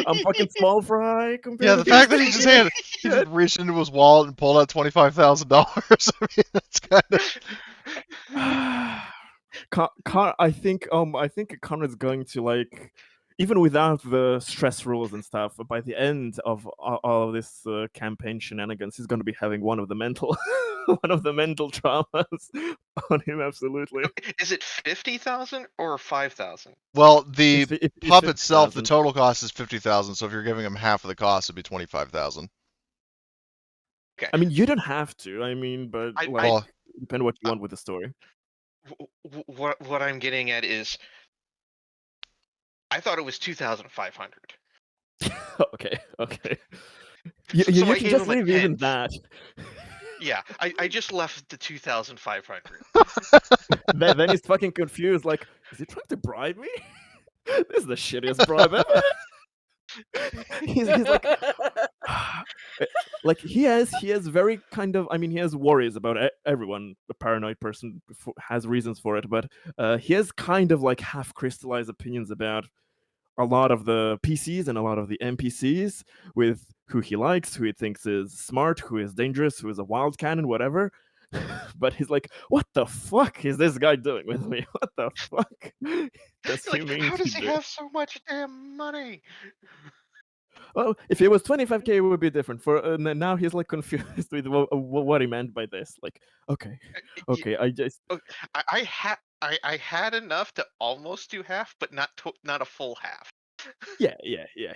I'm fucking small fry compared Yeah, to the these fact that he just things." he just reached into his wallet and pulled out $25,000. I mean, that's kind of. I think Conrad's going to like, even without the stress rules and stuff. By the end of all of this campaign shenanigans, he's going to be having one of the mental traumas on him. Absolutely. Is it 50,000 or 5,000? Well, the It's pup itself, the 50,000. total cost is 50,000. So if you're giving him half of the cost, it'd be 25,000. Okay. I mean, you don't have to. I mean, but like, Well, depend what you want with the story. What I'm getting at is, I thought it was 2,500. Okay. So You I can gave just him a leave even 10th. that. Yeah, I just left the 2,500. Then he's fucking confused. Like, is he trying to bribe me? This is the shittiest bribe ever. he's like, like he has very kind of. I mean, he has worries about everyone. A paranoid person has reasons for it, but he has kind of like half crystallized opinions about a lot of the PCs and a lot of the NPCs, with who he likes, who he thinks is smart, who is dangerous, who is a wild cannon, whatever. But he's like, what the fuck is this guy doing with me? What the fuck does he Like, mean how to does he do? have so much damn money? Well, if it was 25k, it would be different. For now, he's like confused with what he meant by this. Like, okay, I just I had enough to almost do half, but not a full half. yeah.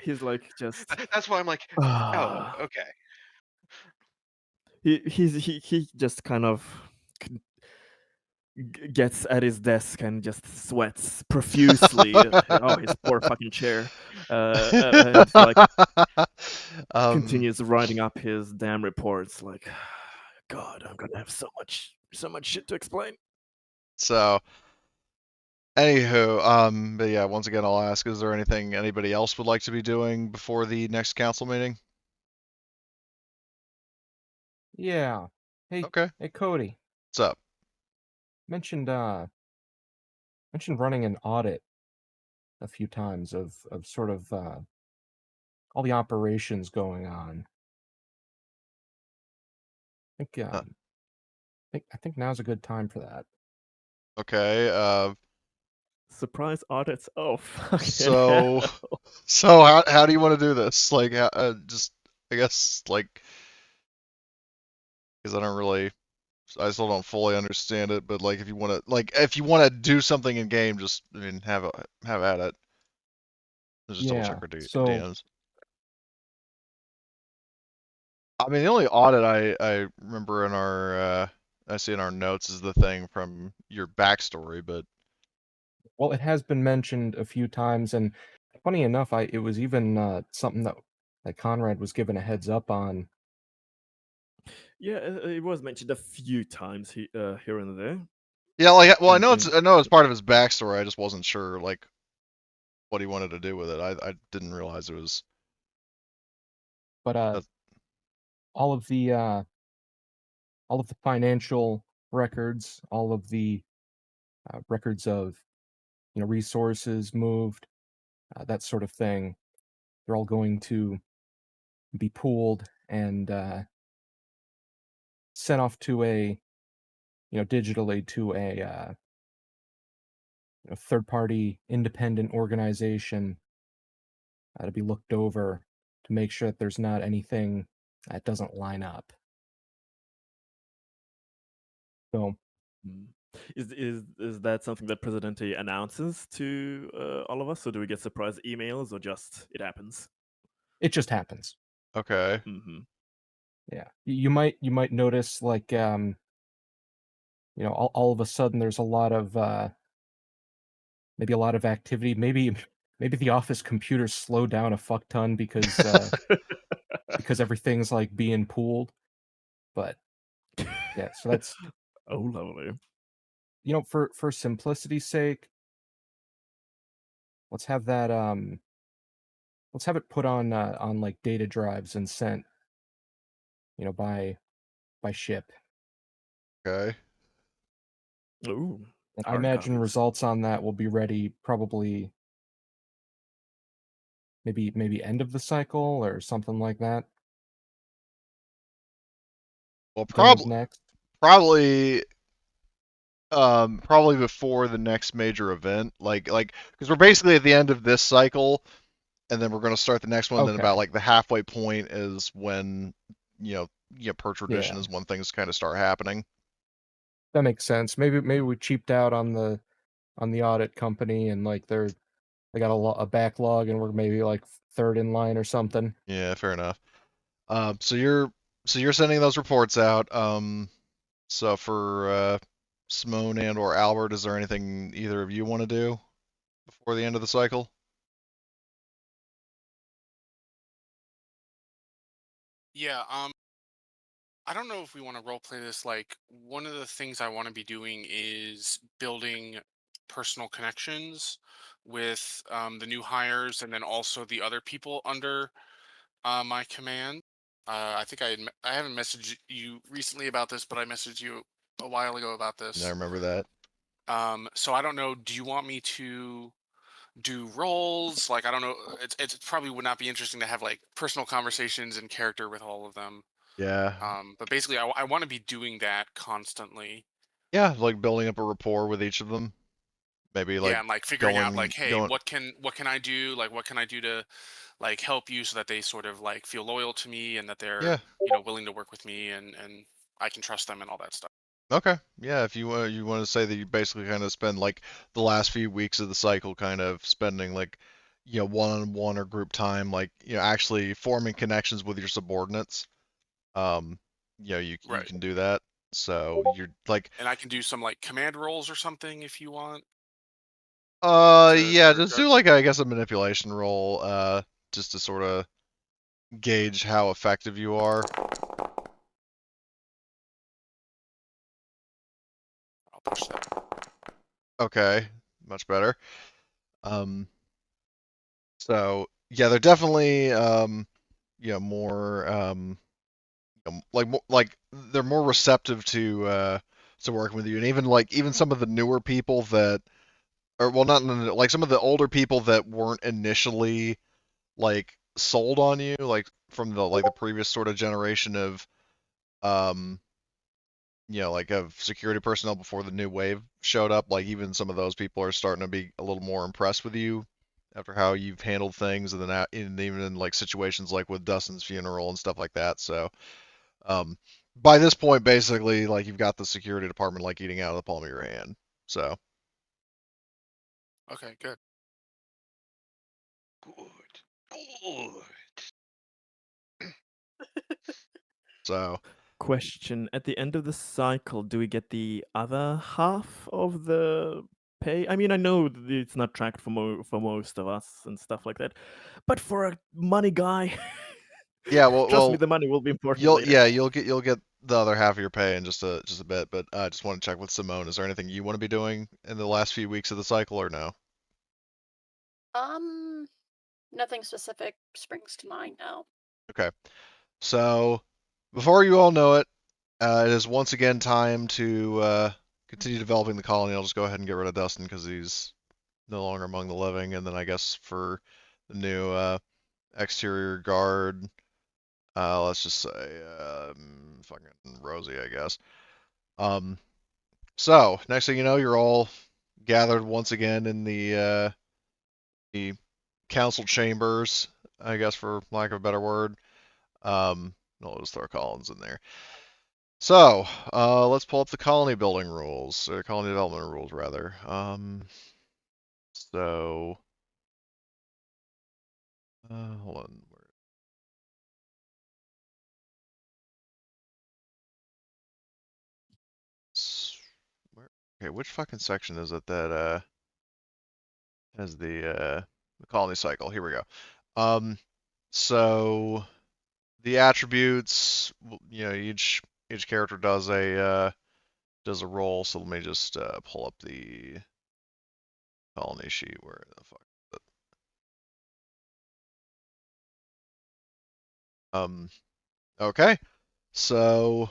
He's like just That's why I'm like, oh, okay. he just kind of gets at his desk and just sweats profusely. Oh, his poor fucking chair. And like continues writing up his damn reports. Like, God, I'm gonna have so much shit to explain. So, anywho, but yeah, once again, I'll ask: is there anything anybody else would like to be doing before the next council meeting? Yeah. Hey, Okay. hey, Cody. What's up? Mentioned running an audit a few times of sort of all the operations going on. I think now's a good time for that. Okay. Surprise audits. Oh, fucking So, hell. so how do you want to do this? Like, just I guess like because I still don't fully understand it. But like, if you want to do something in game, just I mean, have at it. Let's just double check our So DMs. I mean, the only audit I remember in our I see in our notes is the thing from your backstory, but Well, it has been mentioned a few times, and funny enough, it was even something that Conrad was given a heads up on. Yeah, it was mentioned a few times here and there. yeah, like, well, In- in- I know it's part of his backstory. I just wasn't sure like what he wanted to do with it. I didn't realize it was. But That's, all of the financial records, all of the records of resources moved, that sort of thing, they're all going to be pooled and sent off to a digitally to a third party independent organization to be looked over to make sure that there's not anything that doesn't line up. So Mm. Is that something that Presidente announces to all of us, or do we get surprise emails, or just it happens? it just happens. okay. Mm-hmm. Yeah, you might notice like all of a sudden there's a lot of maybe a lot of activity. Maybe the office computers slow down a fuck ton because everything's like being pooled. But yeah, so that's Oh, lovely. for simplicity's sake, let's have that let's have it put on like data drives and sent by ship. Okay. Ooh, And I hard imagine copies. results on that will be ready probably maybe end of the cycle or something like that. Well, Beginning of next. probably probably before the next major event, like because we're basically at the end of this cycle, and then we're going to start the next one. Then about Okay. like the halfway point is when per tradition Yeah. is when things kind of start happening. That makes sense. Maybe we cheaped out on the audit company and like they got a backlog and we're maybe like third in line or something. Yeah, fair enough. So you're sending those reports out. So for Simone and or Albert, is there anything either of you want to do before the end of the cycle? Yeah, I don't know if we want to role play this. Like, one of the things I want to be doing is building personal connections with the new hires and then also the other people under my command. I think I haven't messaged you recently about this, but I messaged you a while ago about I this. remember that. So I don't know. Do you want me to do roles? Like, I don't know. It's probably would not be interesting to have like personal conversations in character with all of them. Yeah. But basically, I want to be doing that constantly. Yeah, like building up a rapport with each of them. Maybe like Yeah, and like figuring out like, hey, going. what can I do? Like, what can I do to like help you so that they sort of like feel loyal to me and that they're Yeah. willing to work with me and I can trust them and all that stuff. Okay. Yeah, if you want to say that you basically kind of spend like the last few weeks of the cycle kind of spending like one-on-one or group time like actually forming connections with your subordinates. Um you Right. can do that. So you're like And I can do some like command roles or something if you want yeah, to just do like I guess a manipulation roll just to sort of gauge how effective you are. I'll push that. Okay, much better. Um so yeah, they're definitely more like they're more receptive to working with you, and even some of the newer people that or well not like some of the older people that weren't initially like sold on you like from the previous sort of generation of um like of security personnel before the new wave showed up, like even some of those people are starting to be a little more impressed with you after how you've handled things, and then even in like situations like with Dustin's funeral and stuff like that. So um, by this point, basically, like you've got the security department like eating out of the palm of your hand. So Okay, good. Good. Good. So Question: at the end of the cycle, do we get the other half of the pay? I mean, I know it's not tracked for most of us and stuff like that, but for a money guy, yeah, trust me, the money will be important later. you'll get the other half of your pay in just a bit. But I just want to check with Simone. Is there anything you want to be doing in the last few weeks of the cycle, or no? Nothing specific springs to mind now. Okay. So before you all know it, it is once again time to continue developing the colony. I'll just go ahead and get rid of Dustin because he's no longer among the living. And then I guess for the new exterior guard, let's just say fucking Rosie, I guess. So next thing you know, you're all gathered once again in the council chambers, I guess for lack of a better word. I'll just throw Collins in there. So, let's pull up the colony building rules, or colony development rules, rather. So, hold on. Okay, which fucking section is it that has the colony cycle? Here we go. So the attributes, you know, each character does a role. So let me just pull up the colony sheet. Where the fuck is it? Okay. So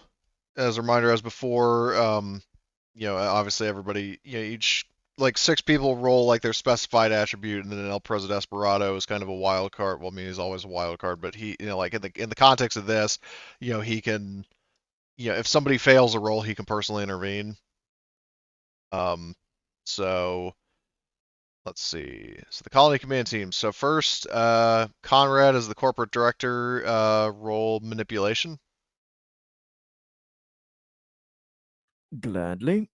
as a reminder, as before, you know, obviously everybody, you know, each like 6 people roll like their specified attribute, and then El Preso Desperado is kind of a wild card. Well, I mean, he's always a wild card, but he, you know, like in the context of this, you know, he can, you know, if somebody fails a roll, he can personally intervene. So let's see. So the colony command team. So first, Conrad is the corporate director. Roll manipulation. Gladly.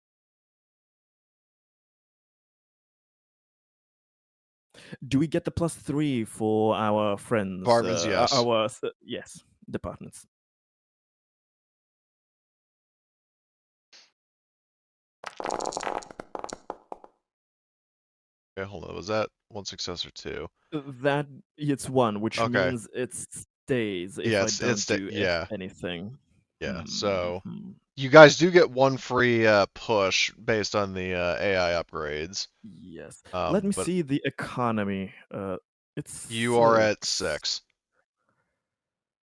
Do we get the +3 for our friends? Departments, yes. Yes, departments. Okay, hold on. Was that 1 success or 2? That it's 1, which Okay. means it stays if Yeah, I don't do yeah. anything. Yeah. So Mhm. you guys do get 1 free push based on the AI upgrades. Yes. Let me But see the economy. It's you are at 6.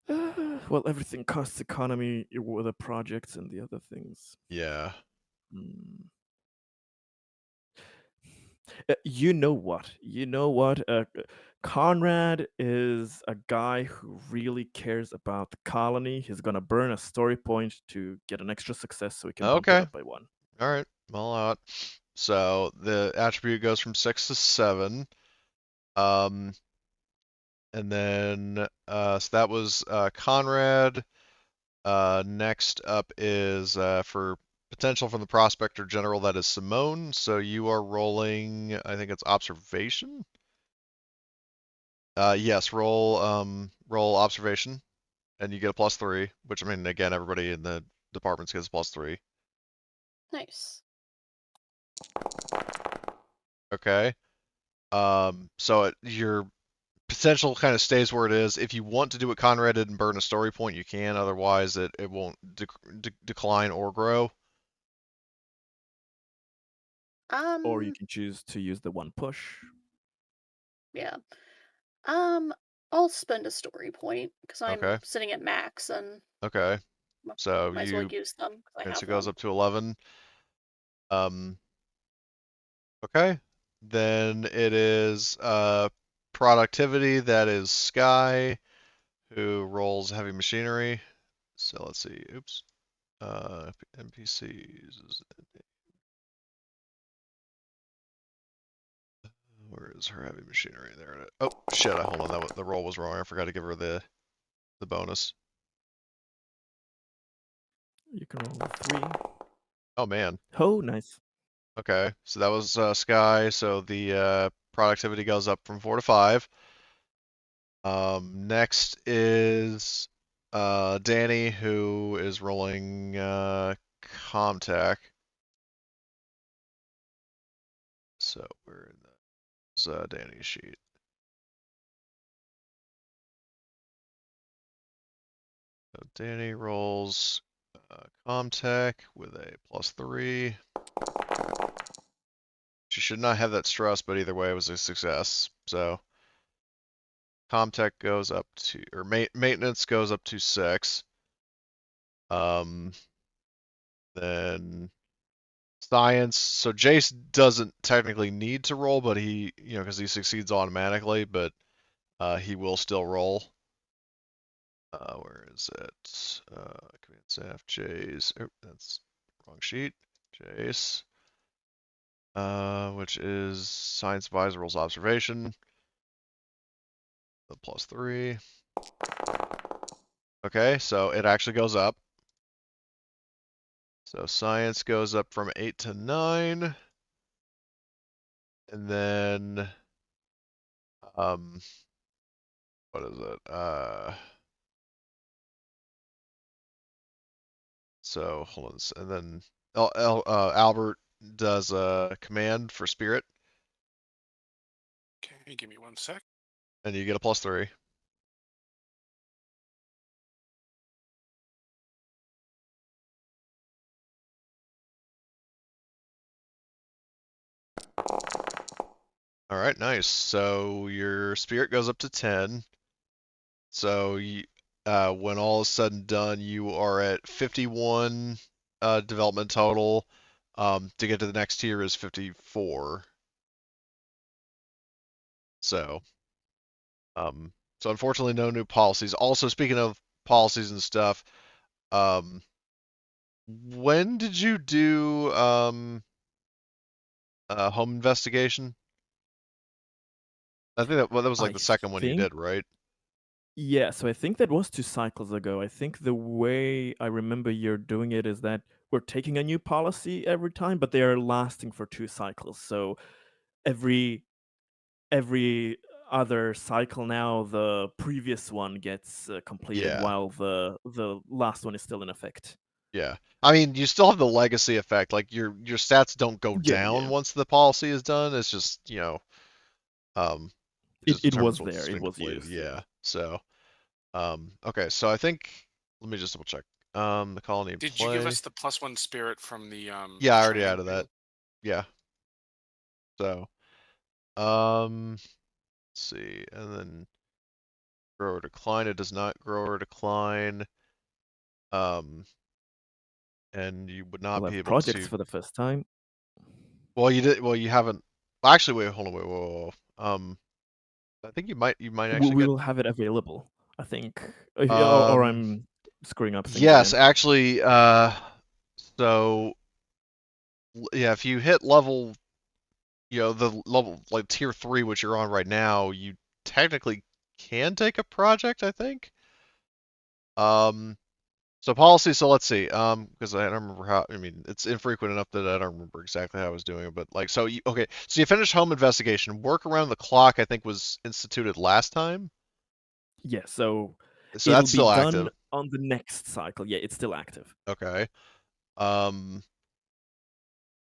6. Well, everything costs economy with the projects and the other things. Yeah. Hmm. You know what? You know what? Conrad is a guy who really cares about the colony. He's gonna burn a story point to get an extra success so he can bump it Okay. up by 1. All right. All out. So the attribute goes from 6 to 7. And then so that was Conrad. Next up is for potential from the prospector general, that is Simone. So you are rolling, I think it's observation. Yes, roll observation, and you get a +3. Which, I mean, again, everybody in the departments gets a +3. Nice. Okay. So your potential kind of stays where it is. If you want to do what Conrad did and burn a story point, you can. Otherwise, it won't decline or grow. Or you can choose to use the 1 push. Yeah. I'll spend a story point because I'm Okay. sitting at max and Okay. So might as well use them because I so have it goes them. up to 11. Okay. Then it is productivity. That is Sky, who rolls heavy machinery. So let's see. Oops. NPCs. Where is her heavy machinery? There it is. Oh shit! Hold on. The roll was wrong. I forgot to give her the bonus. You can roll 3. Oh man. Oh, nice. Okay. So that was Sky. So the productivity goes up from 4 to 5. Next is Danny, who is rolling Comtech. So we're in Danny's sheet. So Danny rolls Comtech with a +3. She should not have that stress, but either way, it was a success. So Comtech goes up to, or maintenance goes up to 6. Then science. So Jace doesn't technically need to roll, but he, because he succeeds automatically, but he will still roll. Where is it? Command staff, Jace. Oh, that's wrong sheet. Jace. Which is science advisor rolls observation. The +3. Okay, so it actually goes up. So science goes up from 8 to 9. And then, what is it? So hold on, and then Albert does a command for spirit, Okay, give me 1 sec. and you get a +3. All right, nice. So your spirit goes up to 10. So when all is said and done, you are at 51 development total. To get to the next tier is 54. So, so unfortunately, no new policies. Also, speaking of policies and stuff, when did you do home investigation? I think that was like I the second one you think, did, right? yeah, so I think that was 2 cycles ago. I think the way I remember you're doing it is that we're taking a new policy every time, but they are lasting for 2 cycles. So every other cycle now, the previous one gets completed Yeah, while the last one is still in effect. yeah. I mean, you still have the legacy effect. Like your stats don't go Yeah, down yeah. once the policy is done. It's just, it just It was determines what's there. It been was completed. used. Yeah. So, okay. So I think let me just double check. The colony in Did you give play. us the +1 spirit from the Yeah, I already training added thing? that. Yeah. So, let's see, and then grow or decline. It does not grow or decline. And you would not We'll be have able projects to. for the first time. Well, you did. Well, you haven't. Actually, wait. Hold on. Wait. Whoa. I think you might. You might actually We get. will have it available, I think. Or Um. I'm screwing up things Yes, again. actually. So yeah, if you hit level, the level like tier 3, which you're on right now, you technically can take a project, I think. So policy, so let's see, because I don't remember how, I mean, it's infrequent enough that I don't remember exactly how I was doing it, but like, so okay, so you finished home investigation. Work around the clock, I think, was instituted last time, Yeah, so so it'll that's be still done active. on the next cycle. Yeah, it's still active. Okay. Um,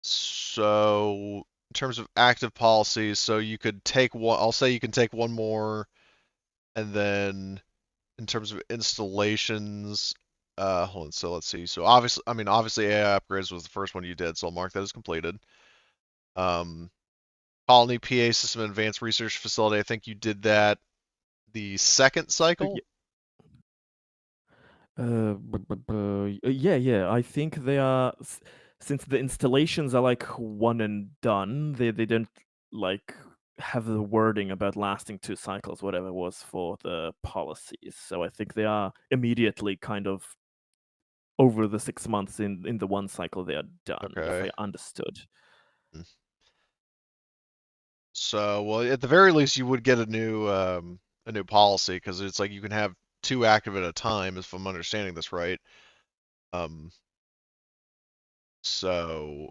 so in terms of active policies, so you could take one, I'll say you can take one more, and then in terms of installations, hold on, so let's see. So obviously AI upgrades was the first one you did, so I'll mark that as completed. Um, Colony PA System Advanced Research Facility, I think you did that the second cycle? Yeah, yeah. I think they are since the installations are like one and done. They don't like have the wording about lasting 2 cycles, whatever it was for the policies. So I think they are immediately kind of over the 6 months in the one cycle they are done, if I Okay. understood. So, well, at the very least, you would get a new policy because it's like you can have 2 active at a time, if I'm understanding this right. Um, so,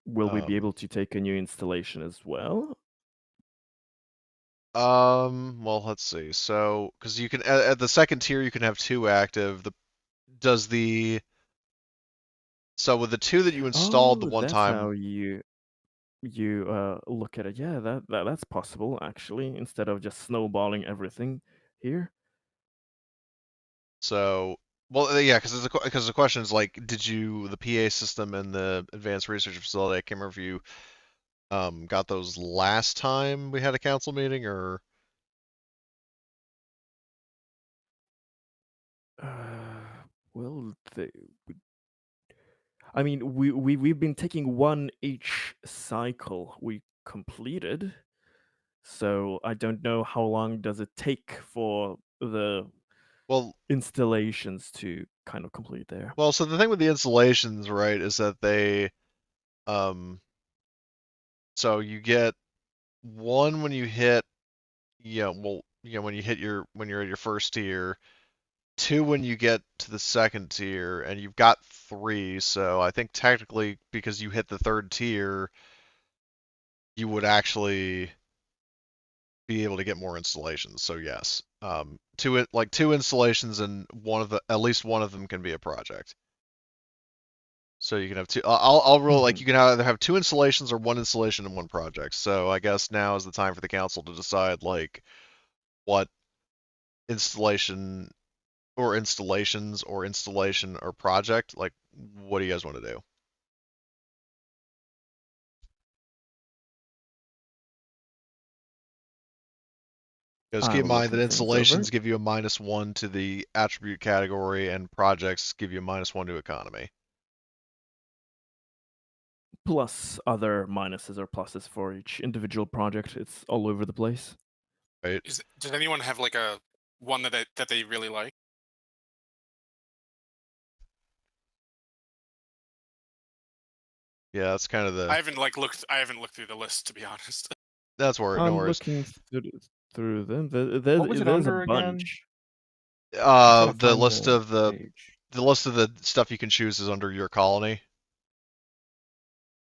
Will we be able to take a new installation as well? Well, let's see. So, because you can at the second tier you can have 2 active. Does the so with the 2 that you installed the Oh, one that's time, how you look at it. Yeah, that's possible actually. Instead of just snowballing everything here. so well, yeah, because the question is like, did you the PA system and the advanced research facility? I can't remember if you got those last time we had a council meeting or. Well, I mean, we've been taking one each cycle we completed, so I don't know how long does it take for the Well, installations to kind of complete there. well, so the thing with the installations, right, is that they, um, so you get one when you hit, when you hit when you're at your first tier, 2 when you get to the second tier, and you've got 3. So I think technically, because you hit the third tier, you would actually be able to get more installations. So yes, two installations, and at least one of them can be a project. So you can have 2. I'll rule like you can either have 2 installations or 1 installation and 1 project. So I guess now is the time for the council to decide like what installation or installations or installation or project. Like, what do you guys want to do? Just I keep in will mind look that things over. installations give you a -1 to the attribute category, and projects give you a -1 to economy. Plus other minuses or pluses for each individual project. It's all over the place. Right? Does anyone have like a one that they really like? Yeah, that's kind of I the. haven't looked through the list, to be honest. That's where no I'm worries. looking through them. What was it There's a under again? bunch. I'm trying to The find list of the page. list of the stuff you can choose is under your colony.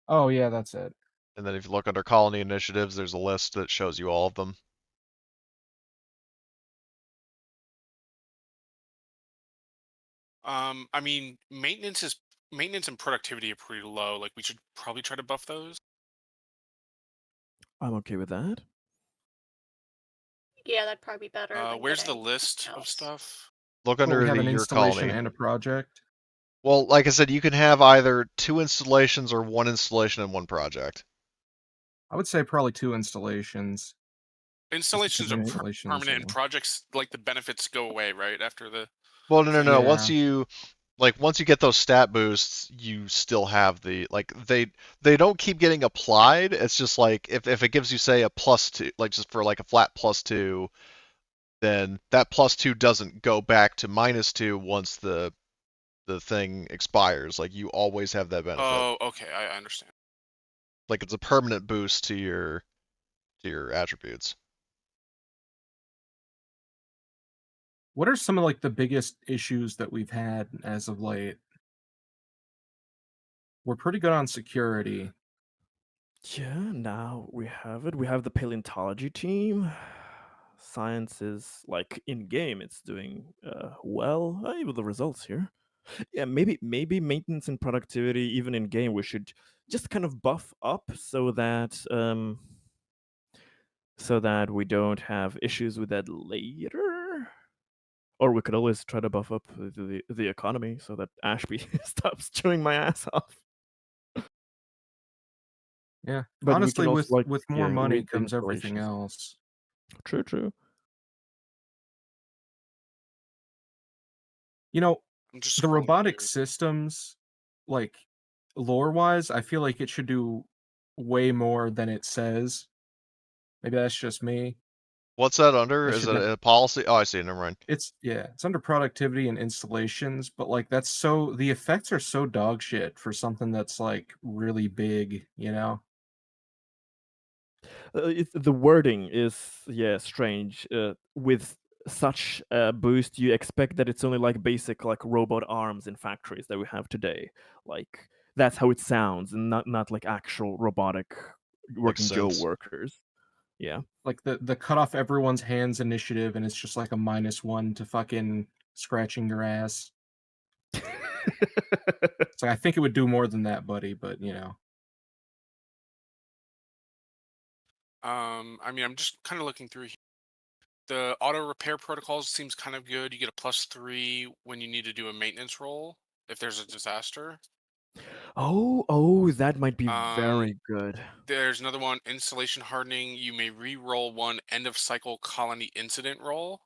Oh yeah, that's it. And then if you look under colony initiatives, there's a list that shows you all of them. I mean, maintenance and productivity are pretty low. Like, we should probably try to buff those. I'm okay with that. Yeah, that'd probably be better than Where's the getting list of else. stuff? Look Well, we under have the an your installation colony. and a project. Well, like I said, you can have either 2 installations or 1 installation and 1 project. I would say probably 2 installations. Installations are because installations permanent, and are- projects, like, the benefits go away right after the. Well, no. Yeah. Once you get those stat boosts, you still have the they don't keep getting applied. It's just like if it gives you say a +2, like just for like a flat +2, then that +2 doesn't go back to -2 once the thing expires. Like you always have that benefit. Oh, okay, I understand. Like it's a permanent boost to your attributes. What are some of like the biggest issues that we've had as of late? We're pretty good on security. Yeah, now we have it. We have the paleontology team. Science is like in game. It's doing well. Even the results here. Yeah, maybe maintenance and productivity even in game we should just kind of buff up so that we don't have issues with that later. Or we could always try to buff up the economy so that Ashby stops chewing my ass off. Yeah. But we Honestly, can also like with more money read the comes everything installations. else. True. You know, I'm just the scrolling robotic through. systems, like lore-wise, I feel like it should do way more than it says. Maybe that's just me. What's that under? That Is should it a policy? Oh, I see. Never mind. It's under productivity and installations, but like the effects are so dog shit for something that's like really big, you know? The wording is strange. With such a boost, you expect that it's only like basic like robot arms in factories that we have today. Like that's how it sounds, and not like actual robotic Like working Joe synths. workers. Yeah. Like the cut off everyone's hands initiative, and it's just like a -1 to fucking scratching your ass. So I think it would do more than that, buddy. But you know, I mean, I'm just kind of looking through here. The auto repair protocols seems kind of good. You get a +3 when you need to do a maintenance roll if there's a disaster. Oh, that might be Um, very good. There's another one, installation hardening. You may re-roll one end of cycle colony incident roll.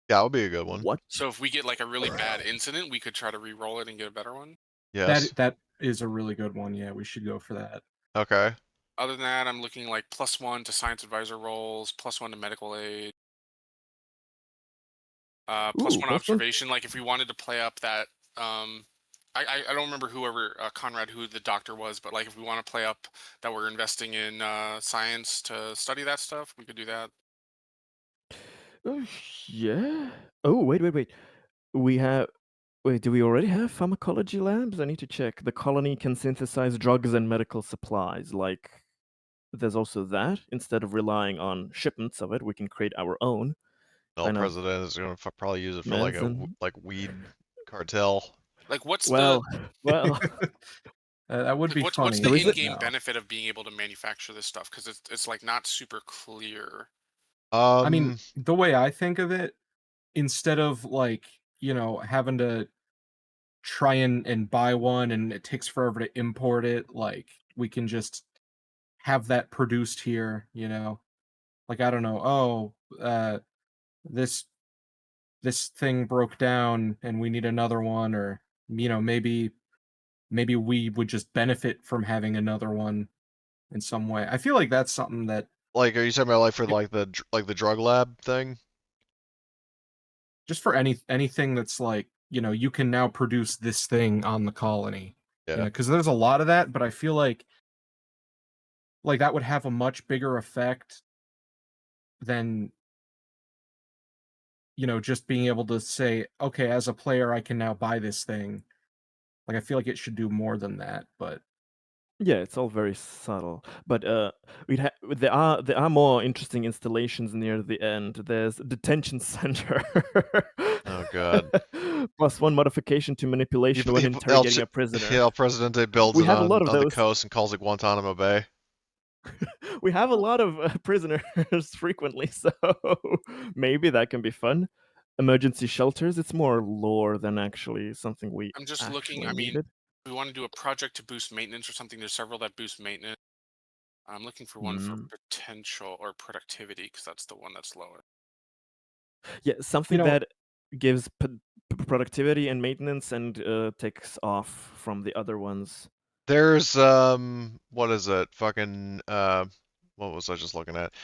Yeah, that would be a good one. What? So if we get like a really bad incident, we could try to re-roll it and get a better one. Yes. that is a really good one. Yeah, we should go for that. Okay. Other than that, I'm looking like +1 to science advisor rolls, +1 to medical aid, Ooh, +1 plus one. observation. Like if we wanted to play up that, I don't remember whoever Conrad who the doctor was, but like if we want to play up that we're investing in science to study that stuff, we could do that. Oh, yeah. Oh, wait. We have. Wait, do we already have pharmacology labs? I need to check. The colony can synthesize drugs and medical supplies. Like, there's also that. Instead of relying on shipments of it, we can create our own No kind of president is going to probably use it for like a medicine. like weed cartel. Like what's the Well, That would like be what's funny. the there is it. in-game No. benefit of being able to manufacture this stuff? Because it's like not super clear. I mean, Um, the way I think of it, instead of like, you know, having to try and buy one and it takes forever to import it, like we can just have that produced here, you know. Like I don't know, this this thing broke down and we need another one, or you know, maybe we would just benefit from having another one in some way. I feel like that's something that like, are you talking about like for it- like the drug lab thing? just for anything that's like, you know, you can now produce this thing on the colony. You Yeah. know, because there's a lot of that, but I feel like that would have a much bigger effect than, you know, just being able to say, okay, as a player, I can now buy this thing. Like I feel like it should do more than that, but Yeah, it's all very subtle. But there are more interesting installations near the end. There's detention center. Oh God. +1 modification to manipulation when interrogating a prisoner. El Presidente builds We it have a lot of on the those. coast and calls it Guantanamo Bay. We have a lot of prisoners frequently, so maybe that can be fun. Emergency shelters, it's more lore than actually something we I'm just looking. actually I mean, needed. we want to do a project to boost maintenance or something. There's several that boost maintenance. I'm looking for one for Mm. potential or productivity because that's the one that's lower. Yeah, you something know, that gives productivity and maintenance and takes off from the other ones. There's what is it? Fucking what was I just looking at?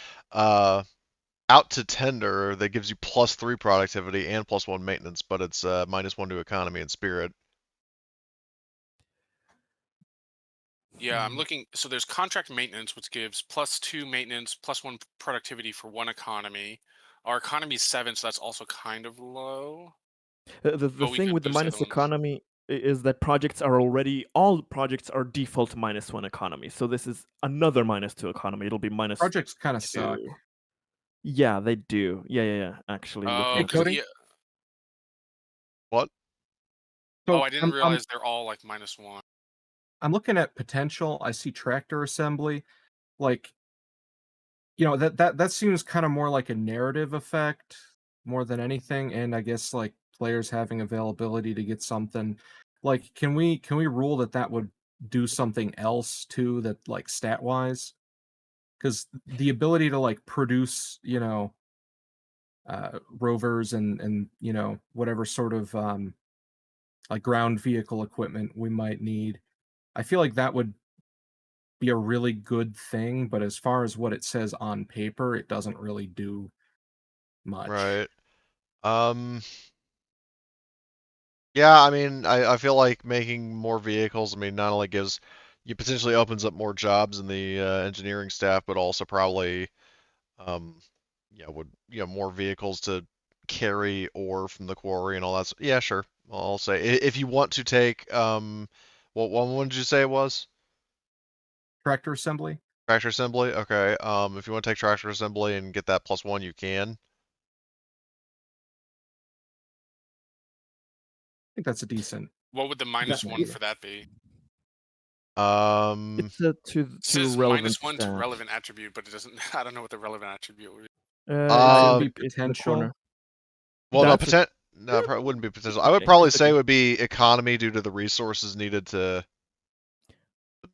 Out to tender that gives you +3 productivity and +1 maintenance, but it's -1 to economy and spirit. Yeah, I'm Hmm. looking. So there's contract maintenance, which gives +2 maintenance, +1 productivity for 1 economy. Our economy is 7, so that's also kind of low. The But we thing could with the boost the other minus ones. economy is that all projects are default -1 economy. So this is another -2 economy. It'll be projects kind of suck. -2. Yeah, they do. Yeah. Actually, Oh, Hey, looking at because it. Cody. yeah. What? Oh, So I didn't realize they're all like -1. I'm looking at potential. I see tractor assembly. Like, you know, that seems kind of more like a narrative effect more than anything, and I guess like players having availability to get something. Like, can we rule that that would do something else too, that like stat wise? Because the ability to like produce, you know, rovers and you know whatever sort of like ground vehicle equipment we might need. I feel like that would be a really good thing, but as far as what it says on paper, it doesn't really do much. Right. Yeah, I mean, I feel like making more vehicles, I mean, not only gives you potentially opens up more jobs in the engineering staff, but also probably um yeah, would more vehicles to carry ore from the quarry and all that. Yeah, sure. I'll say if you want to take what one did you say it was? Tractor assembly? Tractor assembly? Okay. If you want to take tractor assembly and get that +1, you can. I think that's a decent. What would the -1 idea. for that be? It's It to says relevant -1 to stat. relevant attribute, but it doesn't. I don't know what the relevant attribute would be. It'll be it's in the potential. corner. well, no, That's a, no, probably wouldn't be potential. I would okay, probably it's say okay. it would be economy due to the resources needed to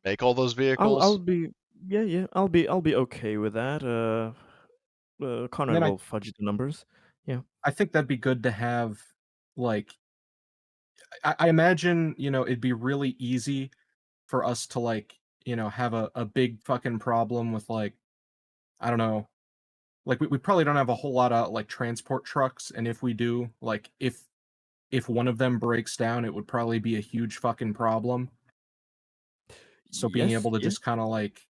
make all those I'll vehicles. be yeah I'll be okay with that. Conrad then will fudge the numbers. Yeah. I think that'd be good to have, like, I imagine, it'd be really easy for us to, like, have a big fucking problem with, like, I don't know, like, we probably don't have a whole lot of, like, transport trucks, and if we do, like, if one of them breaks down, it would probably be a huge fucking problem. So being Yes. able to Yeah. just kind of, like,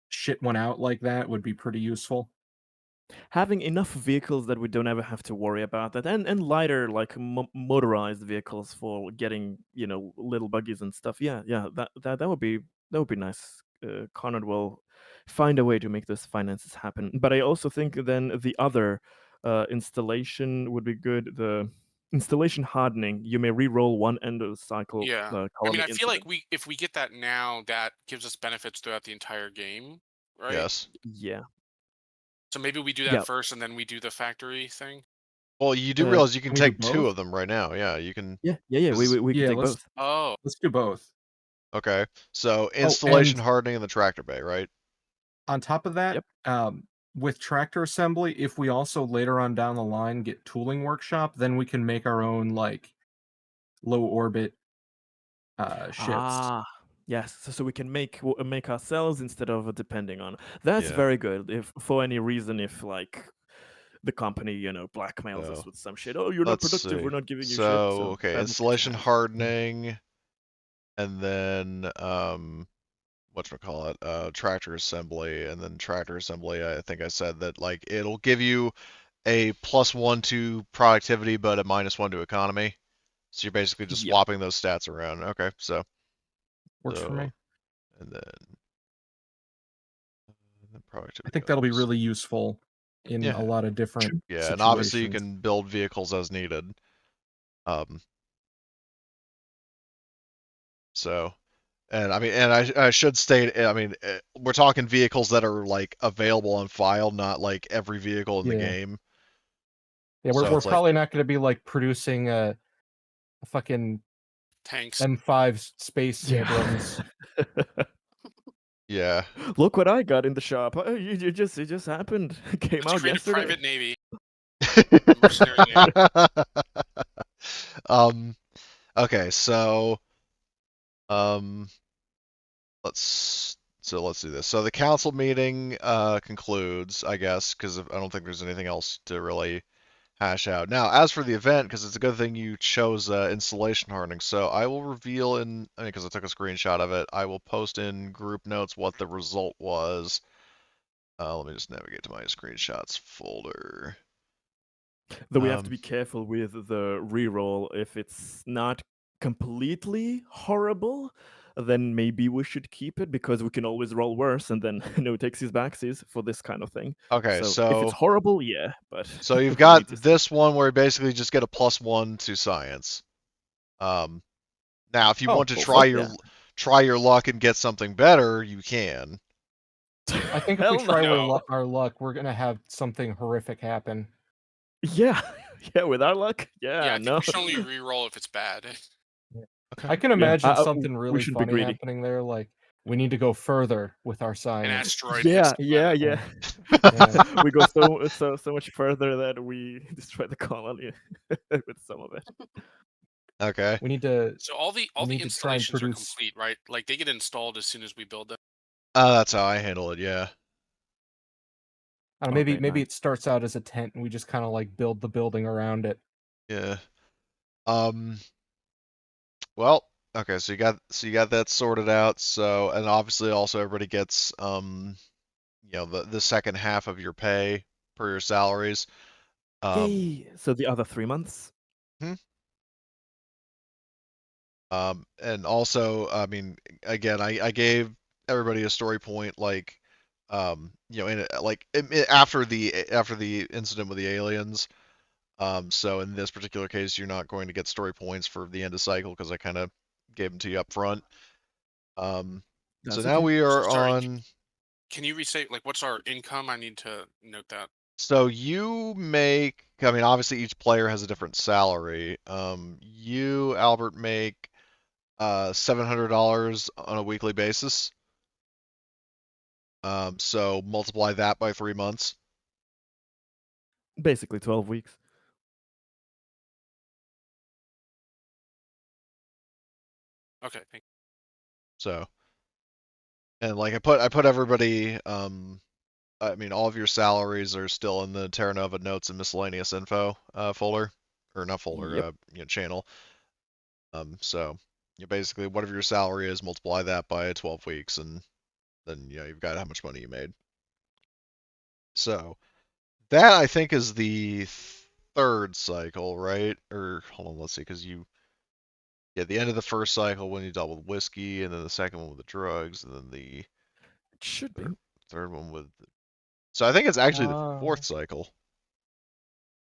shit one out like that would be pretty useful. Having enough vehicles that we don't ever have to worry about that, and lighter, like motorized vehicles for getting little buggies and stuff. Yeah, that would be nice. Conrad will find a way to make those finances happen. But I also think then the other installation would be good. The installation hardening. You may re-roll one end of the cycle Yeah. I mean, colony I feel like incident. if we get that now, that gives us benefits throughout the entire game, right? Yes. Yeah. So maybe we do that Yeah. first, and then we do the factory thing. Well, you do Uh, realize you can Can we do take 2 both? of them right now. Yeah, you can. yeah. We 'Cause- we can Yeah, take let's both. Oh, let's do both. Okay. So Oh, installation and hardening in the tractor bay, right? on top of that, Yep. with tractor assembly, if we also later on down the line get tooling workshop, then we can make our own, like, low orbit ships. Ah, yes. So we can make ourselves instead of depending on. That's Yeah. very good. If for any reason, if like the company, blackmails us So with some shit. Oh, you're not let's productive. see. We're not giving you shit. So So okay, that needs to installation happen. hardening, and then whatchamacallit, tractor assembly, and then tractor assembly. I think I said that like it'll give you a +1 to productivity, but a -1 to economy. So you're basically just Yep. swapping those stats around. Okay, Works for me. and then I productivity think that'll be goes. really useful in a Yeah, lot of different yeah, and obviously you situations. can build vehicles as needed. So, and I mean, and I should state, I mean, we're talking vehicles that are like available on file, not like every vehicle in the Yeah. game. Yeah, So we're it's like, probably not going to be, like, producing a fucking tanks. M5 Space Yeah. Abrams. yeah. Look what I got in the shop. It just happened. Came Let's out create a yesterday. private navy. Mercenary navy. Okay, so, um, let's do this. So the council meeting concludes, I guess, because I don't think there's anything else to really hash out. Now, as for the event, because it's a good thing you chose installation hardening, so I will reveal because I took a screenshot of it, I will post in group notes what the result was. Let me just navigate to my screenshots folder. Though we have to be careful with the reroll. If it's not completely horrible, then maybe we should keep it because we can always roll worse and then no takesies backsies for this kind of thing. Okay, So if so it's horrible, yeah, but so you've we got need to see. this one where you basically just get a +1 to science. Now if you want to well, fuck that. try your luck and get something better, you can. I think if we Hell try no. our luck, we're going to have something horrific happen. Yeah, yeah. With our luck, Yeah, I think no. we should only re-roll if it's bad. Okay. I can imagine something we really shouldn't be funny greedy. happening there, like we need to go further with our An science. asteroid Yeah, hits the planet. yeah. Yeah. We go so much further that we destroy the colony with some of it. Okay. We need to So all the we need to try and installations are produce. complete, right? Like they get installed as soon as we build them. That's how I handle it, yeah. I don't know, Okay, maybe nice. it starts out as a tent and we just kind of like build the building around it. Yeah. Well, okay, so you got that sorted out. So, and obviously also everybody gets the second half of your pay per your salaries. Yay! So the other 3 months. Hmm. And also, I mean, again, I gave everybody a story point, like, after the incident with the aliens. So in this particular case, you're not going to get story points for the end of cycle because I kind of gave them to you up front. So That's now okay. we are Sorry, on. can you restate, like, what's our income? I need to note that. So you make. I mean, obviously each player has a different salary. You, Albert, make $700 on a weekly basis. So multiply that by 3 months. Basically 12 weeks. Okay, thank you. So, and like I put everybody. I mean, all of your salaries are still in the Terra Nova notes and miscellaneous info folder, or not folder, Yep. channel. So basically, whatever your salary is, multiply that by 12 weeks, and then you've got how much money you made. So that I think is the third cycle, right? Or hold on, let's see, because the end of the first cycle when you dealt with whiskey, and then the second one with the drugs, and then the It should be. third one with. So I think it's actually the Uh, fourth cycle.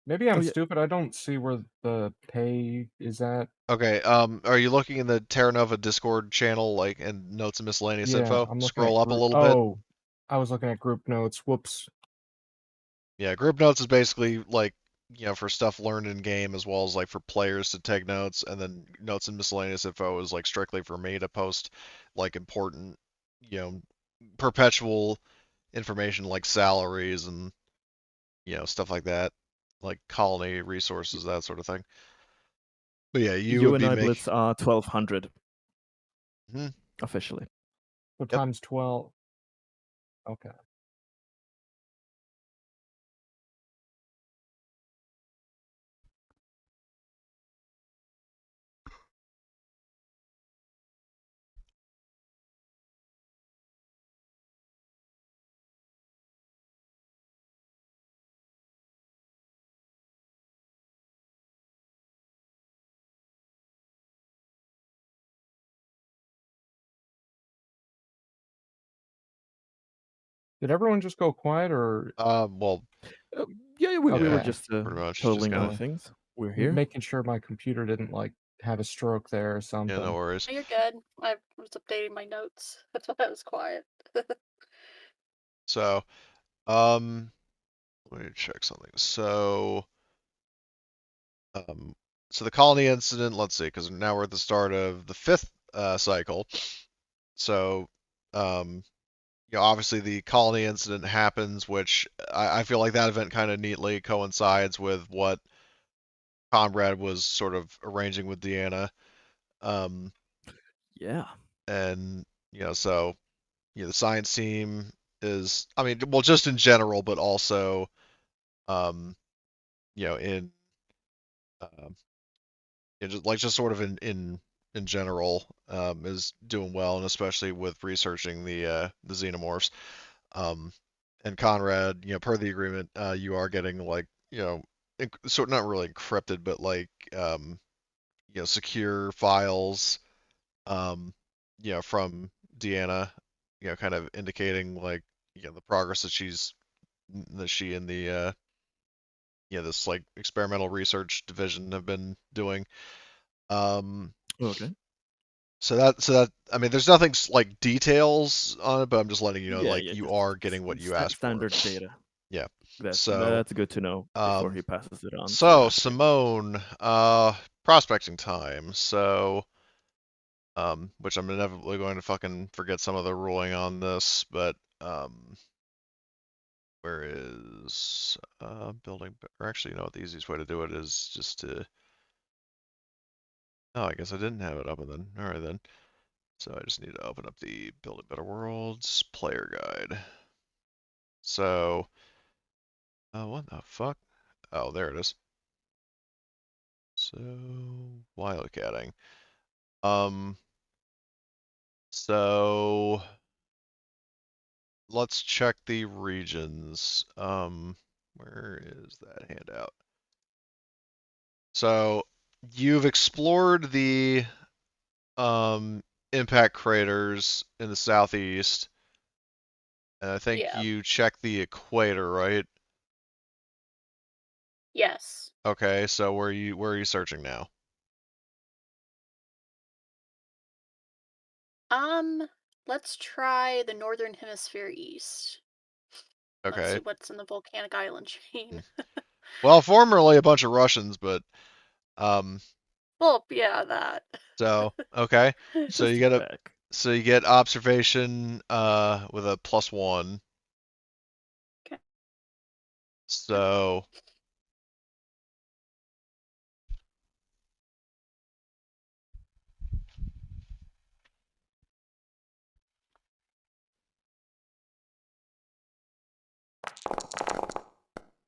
Maybe I'm Oh, yeah. stupid. I don't see where the pay is at. Okay, are you looking in the Terra Nova Discord channel, like, and notes and miscellaneous Yeah, info? I'm looking at Scroll up a group. little bit. Oh, I was looking at group notes. Whoops. Yeah, group notes is basically like, for stuff learned in game as well as like for players to take notes, and then notes and miscellaneous info is like strictly for me to post like important, you know, perpetual information like salaries and stuff like that, like colony resources, that sort of thing. But yeah, you You would and be I making. Blitz are 1200 Mhm. officially. So Yep. times 12. Okay. Did everyone just go quiet or Well, Yeah, we were okay? just pretty much just totaling kind our of. things. We're here. Making sure my computer didn't like have a stroke there or Yeah, something. no worries. You're good. I was updating my notes. That's why I was quiet. So, let me check something. Um, so the colony incident, let's see, because now we're at the start of the fifth cycle. So, um, obviously the colony incident happens, which I feel like that event kind of neatly coincides with what Comrade was sort of arranging with Deanna. Um, Yeah. and, so, the science team is, I mean, well, just in general, but also, um, in, um, just sort of in general, is doing well, and especially with researching the xenomorphs. Um, and Conrad, per the agreement, you are getting like, sort of not really encrypted, but like, secure files, um, from Deanna, kind of indicating like, the progress that she and the this like experimental research division have been doing. Um, Okay. so that I mean, there's nothing like details on it, but I'm just letting you know, Yeah, like, yeah, you just are getting what you asked for. standard data. Yeah. So, That's good to know before he passes it on to so Ashley. Simone, prospecting time. So, which I'm inevitably going to fucking forget some of the ruling on this, but where is building? Or actually, what the easiest way to do it is just to. Oh, I guess I didn't have it open then. All right then. So I just need to open up the Building Better Worlds player guide. So, what the fuck? Oh, there it is. So, wildcatting. So let's check the regions. Where is that handout? So you've explored the impact craters in the southeast. And I think Yeah. you check the equator, right? Yes. Okay, so where are you searching now? Let's try the northern hemisphere east. Let's Okay. see what's in the volcanic island chain. Well, formerly a bunch of Russians, but Well, yeah, that. so okay. So Just you get check. so you get observation with a +1. Okay. So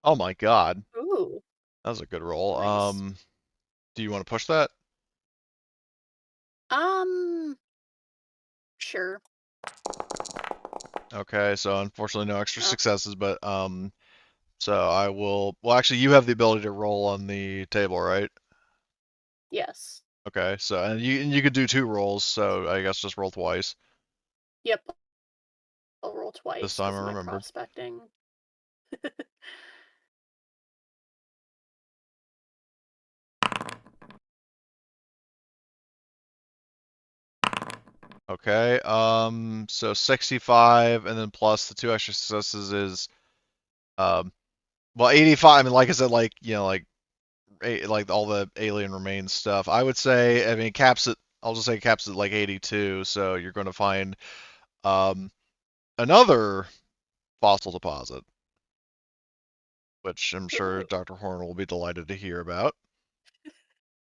oh my God. Ooh. That was a good roll. Nice. Do you want to push that? Sure. Okay, so unfortunately no extra Oh. successes, but so I will well actually you have the ability to roll on the table, right? Yes. Okay, so and you could do 2 rolls, so I guess just roll twice. Yep. I'll roll This twice time because I of my remembered. prospecting. Okay, so 65 and then plus the 2 extra successes is well 85. I mean, like I said, like like all the alien remains stuff. I would say, I mean, caps it. I'll just say caps it like 82. So you're going to find another fossil deposit, which I'm sure Ooh. Dr. Horn will be delighted to hear about.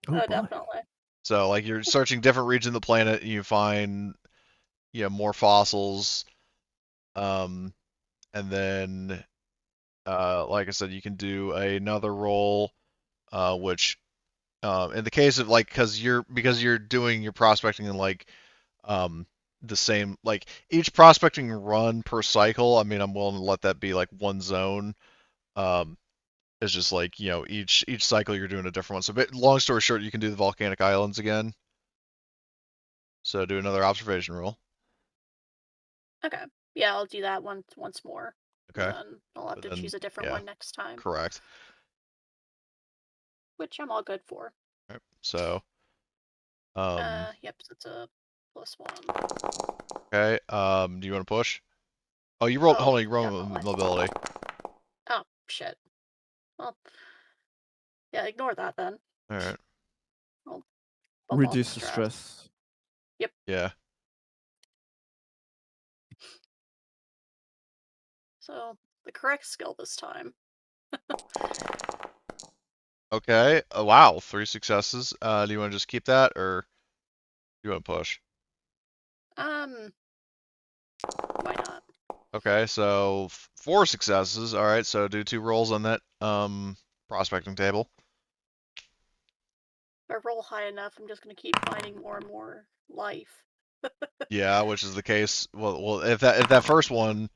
Oh, boy. Definitely. So like you're searching different regions of the planet, and you find more fossils, and then like I said, you can do another roll, which in the case of like because you're doing your prospecting in like the same like each prospecting run per cycle. I mean, I'm willing to let that be like one zone. Um, it's just like each cycle you're doing a different one. So, but long story short, you can do the volcanic islands again. So do another observation roll. Okay. Yeah, I'll do that once more. Okay. And then I'll have But to then choose a different yeah, one next time. correct. Which I'm all good for. All right. So Yep, so it's a +1. okay. Do you want to push? Oh, you rolled. Oh, Hold on. You rolled definitely. mobility. Oh, shit. Well, yeah, ignore that then. All right. I'll bump off Reduce the stress. stress. Yeah. So, the correct skill this time. Okay. Wow. 3 successes. Do you want to just keep that or do you want to push? Why not? Okay, so 4 successes. All right, so do 2 rolls on that prospecting table. If I roll high enough, I'm just gonna keep finding more and more life. Yeah, which is the case. Well, if that first one,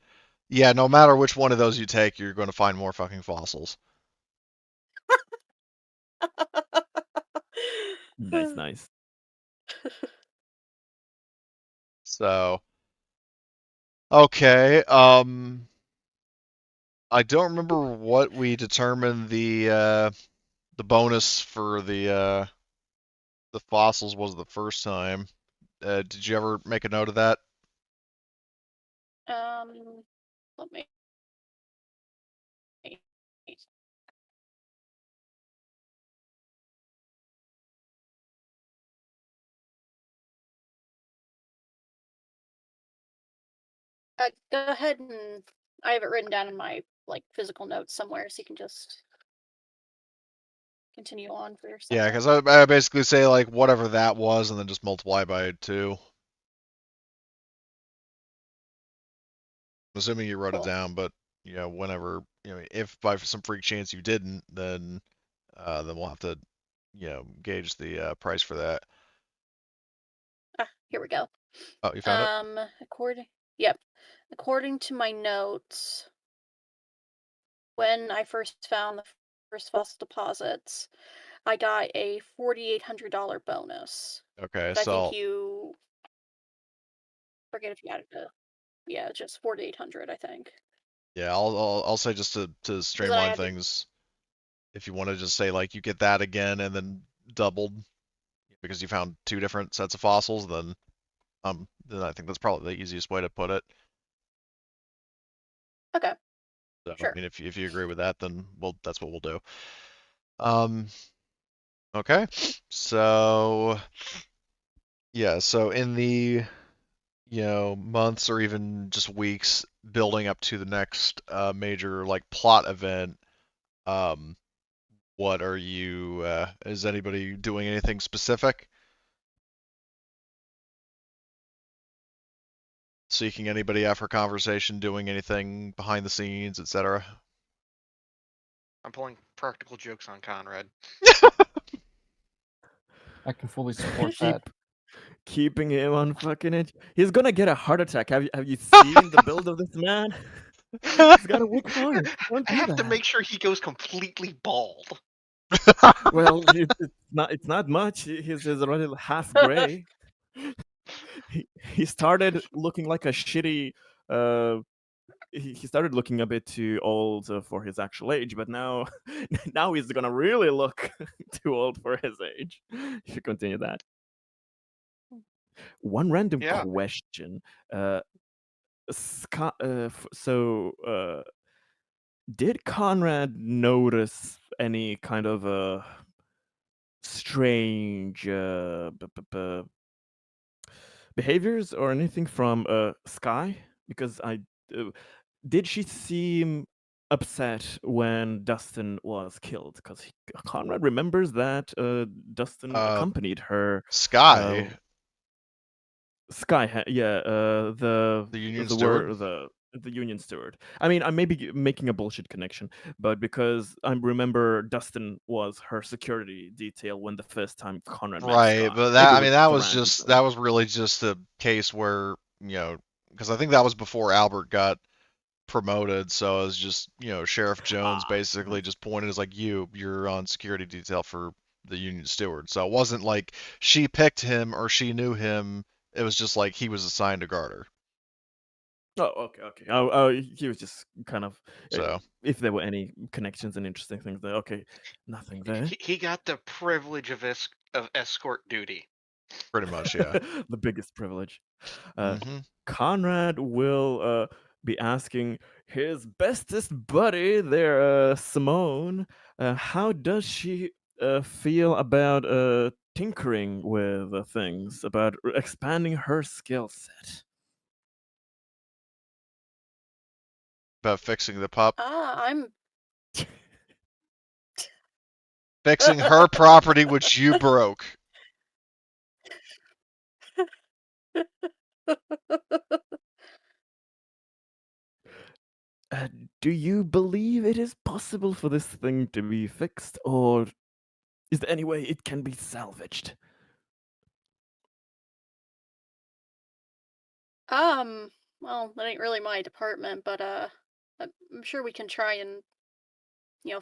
yeah, no matter which one of those you take, you're going to find more fucking fossils. Nice, nice. So, okay, I don't remember what we determined the bonus for the fossils was the first time. Did you ever make a note of that? Let me. Go ahead and I have it written down in my physical notes somewhere, so you can just continue on for your Yeah, second. because I basically say like whatever that was, and then just multiply by 2. I'm assuming you wrote it Cool. down, but whenever if by some freak chance you didn't, then we'll have to gauge the price for that. Here we go. Oh, you found it? Yep. According to my notes, when I first found the first fossil deposits, I got a $4,800 bonus. Okay, But I think so you forget if you added the. Yeah, just 4,800, I think. Yeah, I'll say just to 'Cause then I streamline had to- things, if you want to just say like you get that again and then doubled because you found 2 different sets of fossils, then I think that's probably the easiest way to put it. Okay. So Sure. I mean, if you agree with that, then that's what we'll do. Okay, so yeah, so in the months or even just weeks building up to the next major like plot event, what are you? Is anybody doing anything specific? Seeking anybody out for conversation, doing anything behind the scenes, etc. I'm pulling practical jokes on Conrad. I can fully support Keep that. keeping him on fucking edge. He's gonna get a heart attack. Have you seen the build of this man? He's got a weak heart. Don't I do have to that. make sure he goes completely bald. Well, it's not much. He's already half gray. He started looking like a shitty. He started looking a bit too old for his actual age, but now now he's gonna really look too old for his age. If you continue that. One random Yeah. question. Did Conrad notice any kind of strange behaviors or anything from Sky? Because did she seem upset when Dustin was killed? Because Conrad remembers that Dustin accompanied her. Sky, Sky, yeah, the Union Steward. The Union Steward. I mean, I may be making a bullshit connection, but because I remember Dustin was her security detail when the first time Conrad met Right, Sky. but Maybe that it I mean was that a was random just thing. that was really just a case where because I think that was before Albert got promoted, so it was just Sheriff Jones basically just pointed as like you're on security detail for the Union Steward. So it wasn't like she picked him or she knew him. It was just like he was assigned to guard her. Oh, okay. Oh, he was just kind of. So If there were any connections and interesting things there, okay, nothing there. He got the privilege of escort duty. pretty much, yeah. The biggest privilege. hmm Conrad will be asking his bestest buddy there, Simone, how does she feel about tinkering with things, about expanding her skill set? About fixing the pup, I'm. fixing her property which you broke. Do you believe it is possible for this thing to be fixed, or is there any way it can be salvaged? Well, that ain't really my department, but I'm sure we can try and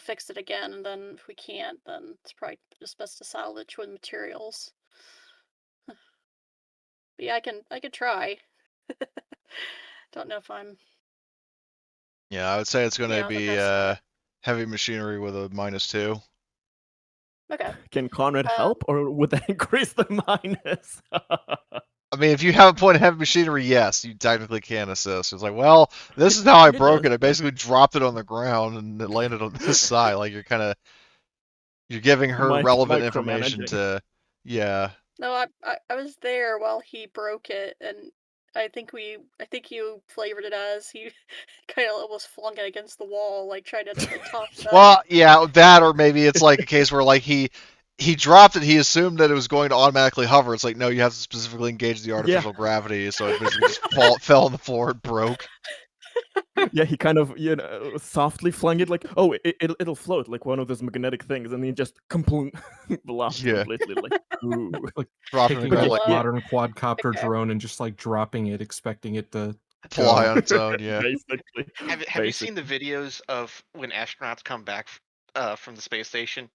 fix it again. And then if we can't, then it's probably just best to salvage with materials. But yeah, I could try. Don't know if I'm. Yeah, I would say it's going to The be best at it. heavy machinery with a -2. Okay. Can Conrad help, or would that increase the minus? I mean, if you have a point of heavy machinery, yes, you technically can assist. It's like, well, this is how I broke it. I basically dropped it on the ground and it landed on this side. Like you're giving her relevant information Micromanaging. to, yeah. No, I was there while he broke it, and I think you flavored it as he kind of almost flung it against the wall, like trying to toss it up. Well, yeah, that or maybe it's like a case where like he dropped it. He assumed that it was going to automatically hover. It's like no, you have to specifically engage the artificial gravity. So it basically just fell on the floor and broke. Yeah, he kind of softly flung it like, oh, it'll float like one of those magnetic things, and he just lost completely. Like, ooh. Like Dropping taking the a ground like like modern quadcopter Okay. drone and just like dropping it, expecting it to fly go. on its own. Yeah. Basically. Have you seen the videos of when astronauts come back from the space station?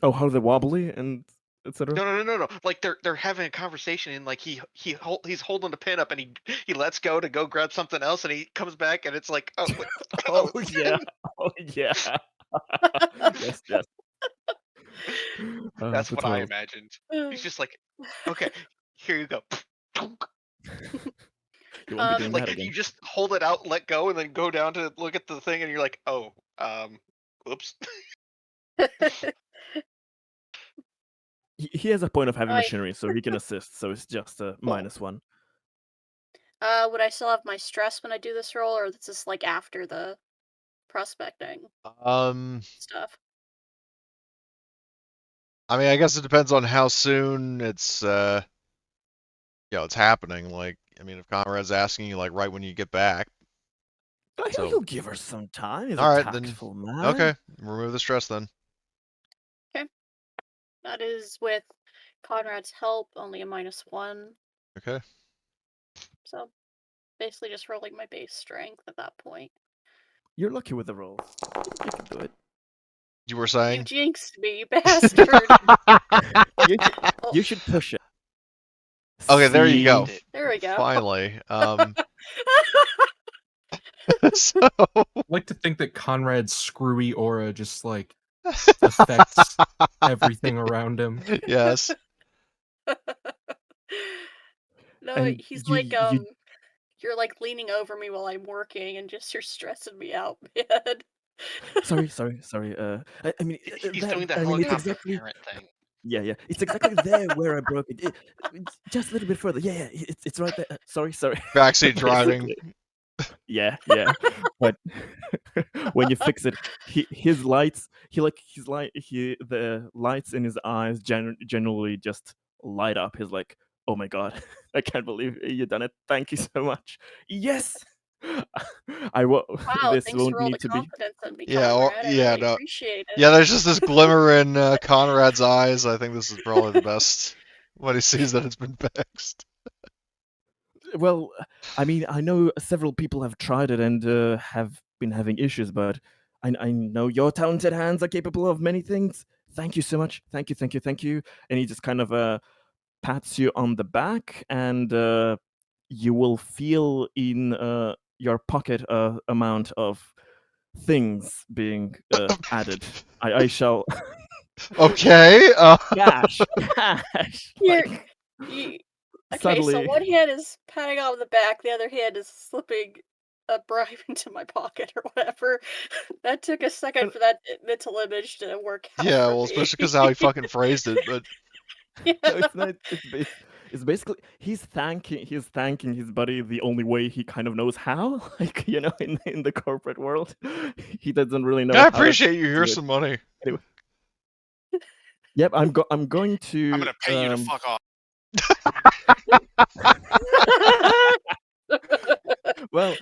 Oh, how they're wobbly and etc. No. Like they're having a conversation and like he's holding the pin up and he lets go to go grab something else and he comes back and it's like wait, Oh it's- yeah, oh yeah. Yes, yes. That's The what I thrills. imagined. He's just like, okay, here you go. You won't be doing Like that again. you just hold it out, let go, and then go down to look at the thing, and you're like, oh, oops. He has a point of heavy Alright. machinery, so he can assist. So it's just a -1. Would I still have my stress when I do this roll, or is this like after the prospecting stuff? I mean, I guess it depends on how soon it's it's happening. Like, I mean, if Conrad's asking you like right when you get back. Oh, So- he'll give her some time. He's All a right, then. tactful man. Okay, remove the stress then. That is with Conrad's help, only a -1. Okay. So basically just rolling my base strength at that point. You're lucky with the rolls. You can do it. You were You saying? jinxed me, you bastard. You should push it. Okay, there you go. See? There we go. Finally. So I like to think that Conrad's screwy aura just like affects everything around him. yes. No, And he's you- like, you- you're like leaning over me while I'm working and just you're stressing me out, man. Sorry. I mean, He's that, doing the I mean, it's helicopter exactly. parent thing. Yeah. It's exactly there where I broke it. It's just a little bit further. Yeah. It's right there. Sorry. Backseat driving. Yeah. But when you fix it, the lights in his eyes generally just light up. He's like, oh my god, I can't believe you done it. Thank you so much. Yes. Wow, This thanks won't for all need the to be. confidence in me, Yeah, Conrad. I really no. appreciate it. Yeah, there's just this glimmer in Conrad's eyes. I think this is probably the best when he sees that it's been fixed. Well, I mean, I know several people have tried it and have been having issues, but I know your talented hands are capable of many things. Thank you so much. Thank you. And he just kind of pats you on the back, and you will feel in your pocket a amount of things being added. I shall Okay. cash. Here, Like, okay, suddenly, so one hand is patting on the back, the other hand is slipping a bribe into my pocket or whatever. That took a second for that mental image to work out. Yeah, for well, me. especially because how he fucking phrased it, but Yeah. no, it's not. It's basically he's thanking his buddy the only way he kind of knows how. Like, in the corporate world, he doesn't really know. I how to appreciate you. do Here's it. some money. Anyway. Yep, I'm going to. I'm gonna pay you to fuck off. Well,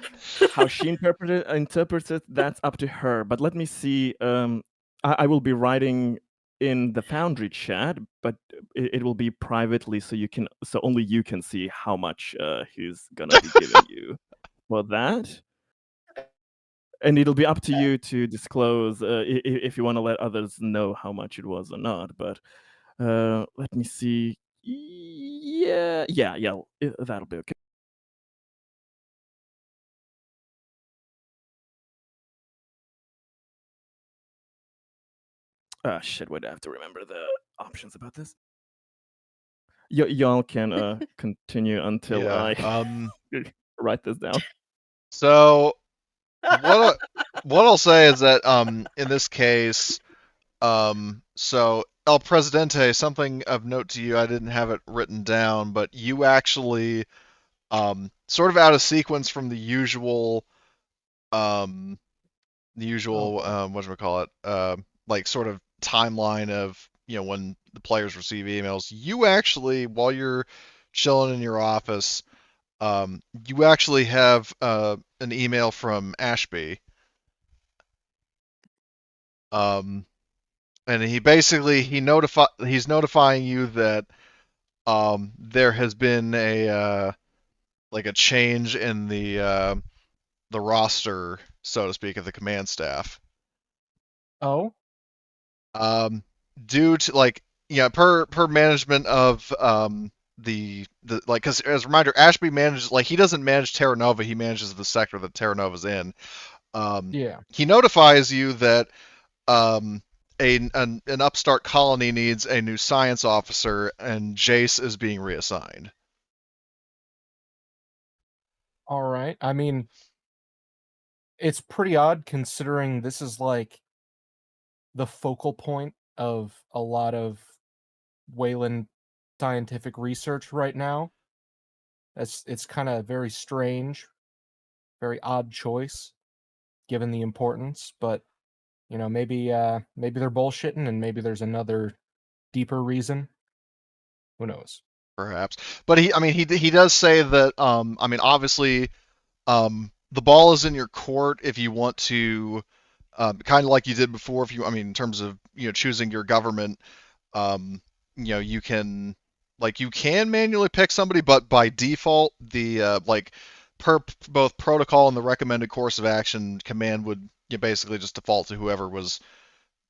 how she interprets it, that's up to her. But let me see. I will be writing in the Foundry chat, but it will be privately, so only you can see how much he's gonna be giving you for that. And it'll be up to you to disclose if you want to let others know how much it was or not. But let me see. Yeah, that'll be okay. Shit, wait, I have to remember the options about this. Y'all can continue until Yeah. I write this down. So what I'll say is that in this case, so El Presidente, something of note to you, I didn't have it written down, but you actually sort of out of sequence from the usual whatchamacallit, like sort of timeline of when the players receive emails, you actually, while you're chilling in your office, you actually have an email from Ashby. And he's notifying you that there has been a like a change in the roster, so to speak, of the command staff. Oh, Due to like yeah, per management of the like, because as a reminder, Ashby manages, like, he doesn't manage Terra Nova, he manages the sector that Terra Nova's in. Yeah. He notifies you that um an upstart colony needs a new science officer, and Jase is being reassigned. All right. I mean, it's pretty odd considering this is like the focal point of a lot of Wayland scientific research right now. It's kind of very strange, very odd choice given the importance, but maybe they're bullshitting and maybe there's another deeper reason. Who knows? Perhaps, but he does say that obviously the ball is in your court if you want to, kind of like you did before. If you, in terms of choosing your government, you can, like, you can manually pick somebody, but by default, the like, per both protocol and the recommended course of action, command would basically just default to whoever was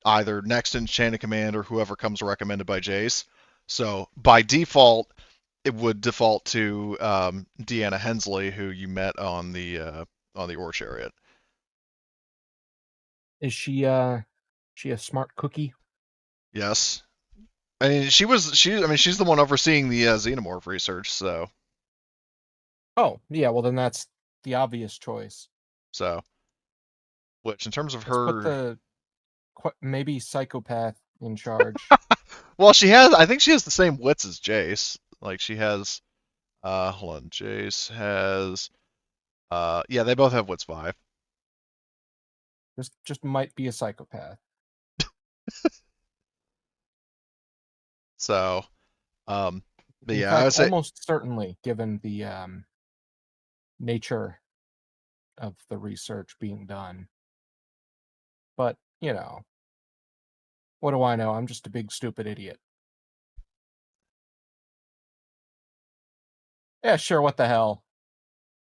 either next in chain of command or whoever comes recommended by Jace. So by default, it would default to Deanna Hensley, who you met on the ore chariot. Is she a smart cookie? Yes. She's the one overseeing the xenomorph research, so. Oh, yeah, well then that's the obvious choice. So, which in terms of Let's put her, the maybe psychopath in charge. well, I think she has the same wits as Jace. Like, she has, hold on, Jace has, yeah, they both have wits 5. Just might be a psychopath. So, but In yeah, I fact, would say, almost certainly, given the nature of the research being done. But, what do I know? I'm just a big stupid idiot. Yeah, sure, what the hell?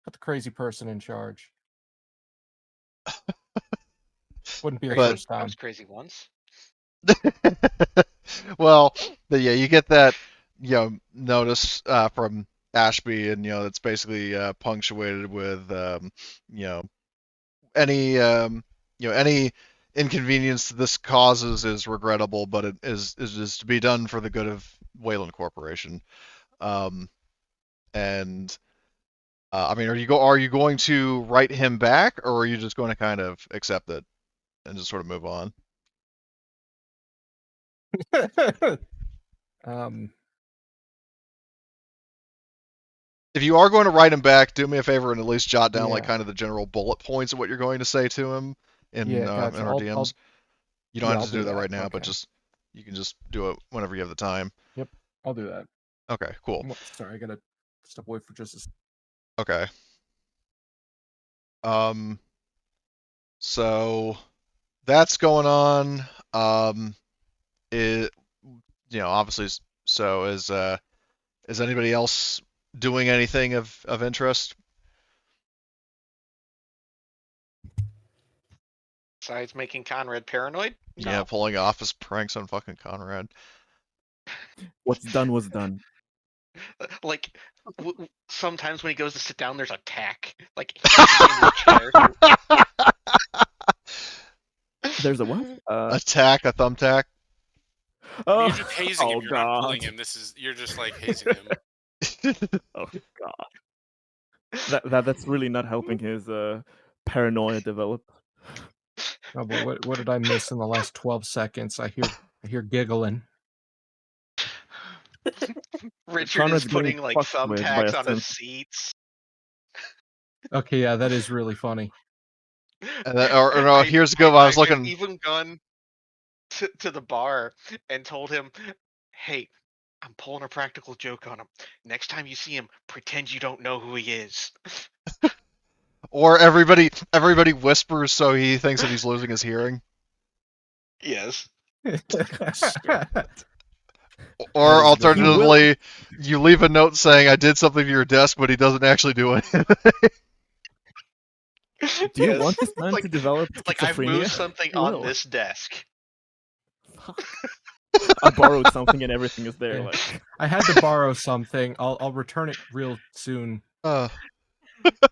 Put the crazy person in charge. Wouldn't be the Crazy. first I time. was crazy once. well, but yeah, you get that, notice from Ashby, and it's basically punctuated with, any, any inconvenience this causes is regrettable, but it is to be done for the good of Wayland Corporation. And are you going to write him back, or are you just going to kind of accept it and just sort of move on? um, If you are going to write him back, do me a favor and at least jot down like Yeah. kind of the general bullet points of what you're going to say to him in Yeah, gotcha. in our DMs. You don't yeah, have I'll to do do that that. right now, but Okay. you can just do it whenever you have the time. Yep, I'll do that. Okay, cool. Sorry, I gotta step away for just a second. Okay. So that's going on. It, obviously. So is anybody else doing anything of interest? Besides making Conrad paranoid? No. Yeah, pulling office pranks on fucking Conrad. What's done was done. Like, sometimes when he goes to sit down, there's a tack. Like, he's in his chair. There's a what? A thumbtack. Oh, You're just hazing him. oh You're not pulling God. him. You're just like hazing him. Oh God. That's really not helping his paranoia develop. Oh boy, what did I miss in the last 12 seconds? I hear giggling. Richard Conrad's is getting putting like fucked with by a thumbtacks on his sense. seats. Okay, yeah, that is really funny. And no, here's a good one. I was I've looking. even gone to the bar and told him, "Hey, I'm pulling a practical joke on him. Next time you see him, pretend you don't know who he is." Or everybody whispers so he thinks that he's losing his hearing. Yes. Or That is good. alternatively, you leave a note saying I did something to your desk, but he doesn't actually do anything. Do you Yes. want this man Like- to develop Like, I've schizophrenia? moved something He on will. this desk. Fuck. I borrowed something and everything is there. Yeah. Like, I had to borrow something. I'll return it real soon Uh,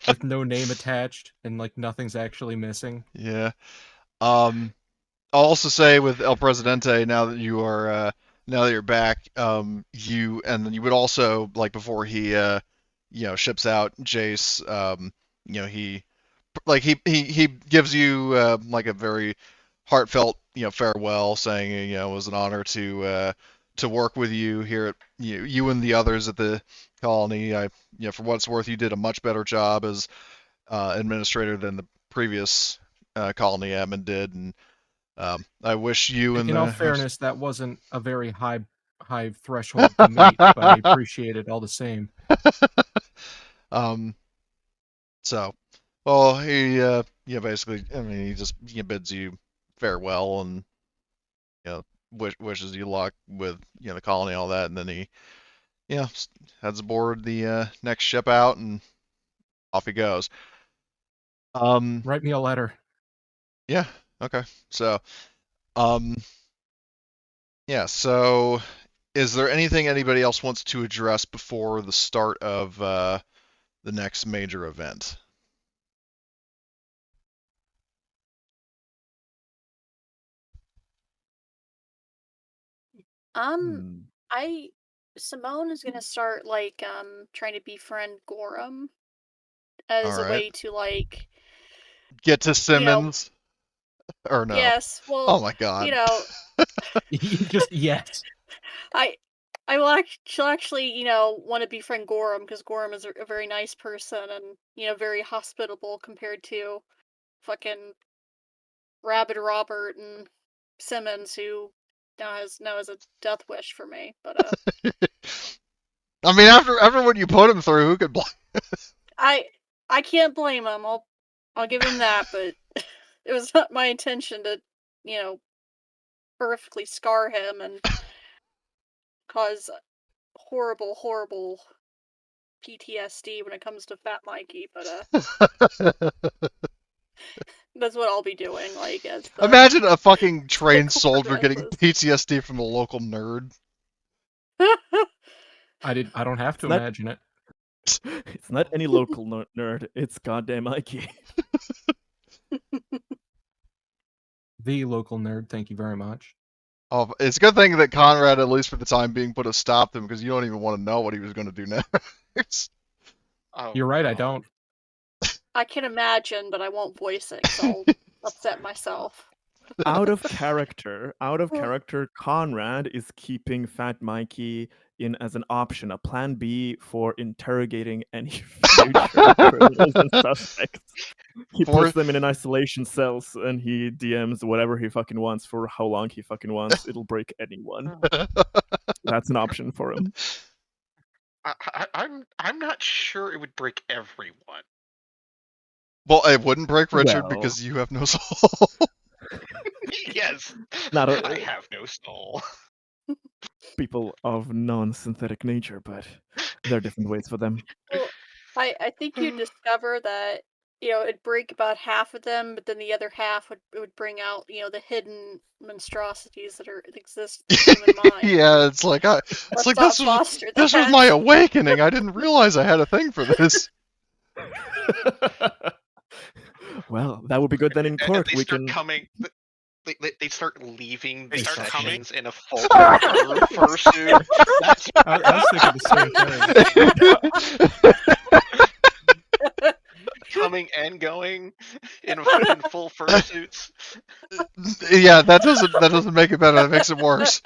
with no name attached and like nothing's actually missing. yeah. I'll also say with El Presidente, now that you are now that you're back, you and then you would also like before he ships out Jace, he gives you like a very heartfelt farewell, saying it was an honor to work with you here at you and the others at the colony. For what it's worth, you did a much better job as administrator than the previous colony admin did, and I wish you and In all the fairness, that wasn't a very high threshold to meet, but I appreciate it all the same. um, so, well, he basically, I mean, he just bids you farewell and wishes you luck with the colony and all that, and then he heads aboard the next ship out and off he goes. Write me a letter. Yeah, okay. So, um, yeah, so is there anything anybody else wants to address before the start of the next major event? hmm. Simone is gonna start like trying to befriend Gorham as All a right. way to like Get to Simmons or no? yes, Oh well, my God. Just yes. I will actually want to befriend Gorham because Gorham is a very nice person and very hospitable compared to fucking Rabid Robert and Simmons, who now has a death wish for me. But I mean, after what you put him through, who could blame? I can't blame him. I'll give him that, but it was not my intention to horrifically scar him and cause horrible PTSD when it comes to Fat Mikey. But that's what I'll be doing. Like as the Imagine a fucking trained typical soldier getting progresses. PTSD from the local nerd. I don't have to It's not- imagine it. It's not any local nerd. It's goddamn Mikey. The local nerd, thank you very much. Oh, it's a good thing that Conrad, at least for the time being, put a stop to him because you don't even want to know what he was going to do next. Oh, You're right, I God. don't. I can imagine, but I won't voice it because I'll upset myself. Out of character, Conrad is keeping Fat Mikey in as an option, a plan B for interrogating any future criminals and suspects. He puts them in an isolation cells and he DMs whatever he fucking wants for how long he fucking wants. It'll break anyone. That's an option for him. I'm not sure it would break everyone. Well, it wouldn't break Richard Well. because you have no soul. Yes, Not I have no soul. people of non-synthetic nature, but there are different ways for them. Well, I think you discover that it'd break about half of them, but then the other half would bring out the hidden monstrosities that exist in the human mind. Yeah, it's like Let's not foster this was that. my awakening. I didn't realize I had a thing for this. Well, that would be good then in And court. they We start can. coming. They start leaving They the start coming? sessions in a full fursuit. That's I was thinking the same thing. coming and going in full fursuits. Yeah, that doesn't make it better. That makes it worse.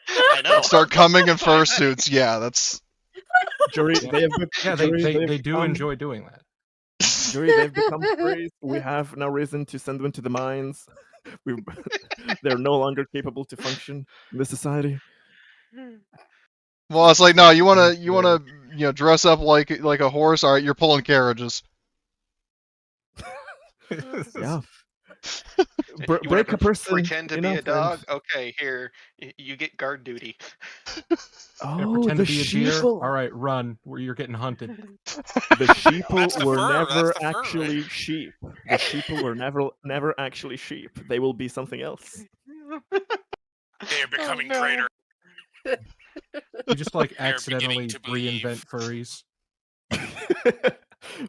I know. Start coming in fursuits. Yeah, that's. Jury, they have Yeah, they do enjoy doing that. Jury, they've become free. We have no reason to send them to the mines. They're no longer capable to function in this society. Well, it's like no, you wanna dress up like a horse. All right, you're pulling carriages. Yeah. You Break wanna a person. pretend to be enough, a dog? and- Okay, here you get guard duty. Gonna Oh, pretend the to be a deer. sheeple. All right, run. Where you're getting hunted. The sheeple That's the were fur, never that's the fur, actually right? sheep. The sheeple were never actually sheep. They will be something else. They are becoming no. traitor. You just like They're beginning accidentally to believe. reinvent furries.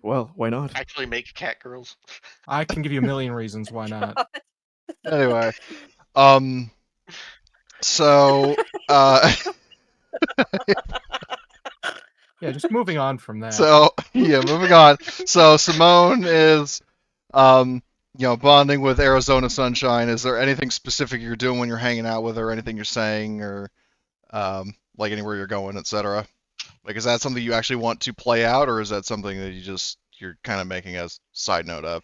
Well, why not? Actually make cat girls. I can give you a million reasons why not. Anyway, so Yeah, just moving on from that. so yeah, moving on. So Simone is bonding with Arizona Sunshine. Is there anything specific you're doing when you're hanging out with her? Anything you're saying, or like anywhere you're going, etc.? Like, is that something you actually want to play out, or is that something that you're kind of making as side note of?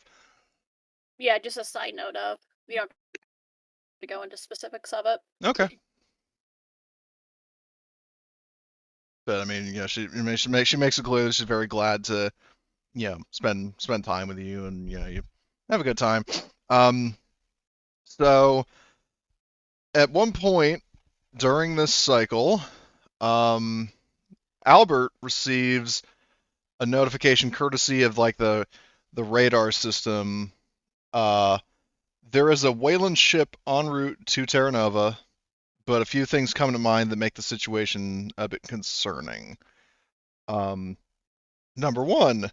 Yeah, just a side note of. We don't have to go into specifics of it. Okay. But I mean, she makes it clear that she's very glad to, spend time with you, and you have a good time. So at one point during this cycle, Albert receives a notification courtesy of like the radar system. There is a Wayland ship en route to Terra Nova, but a few things come to mind that make the situation a bit concerning. Number one,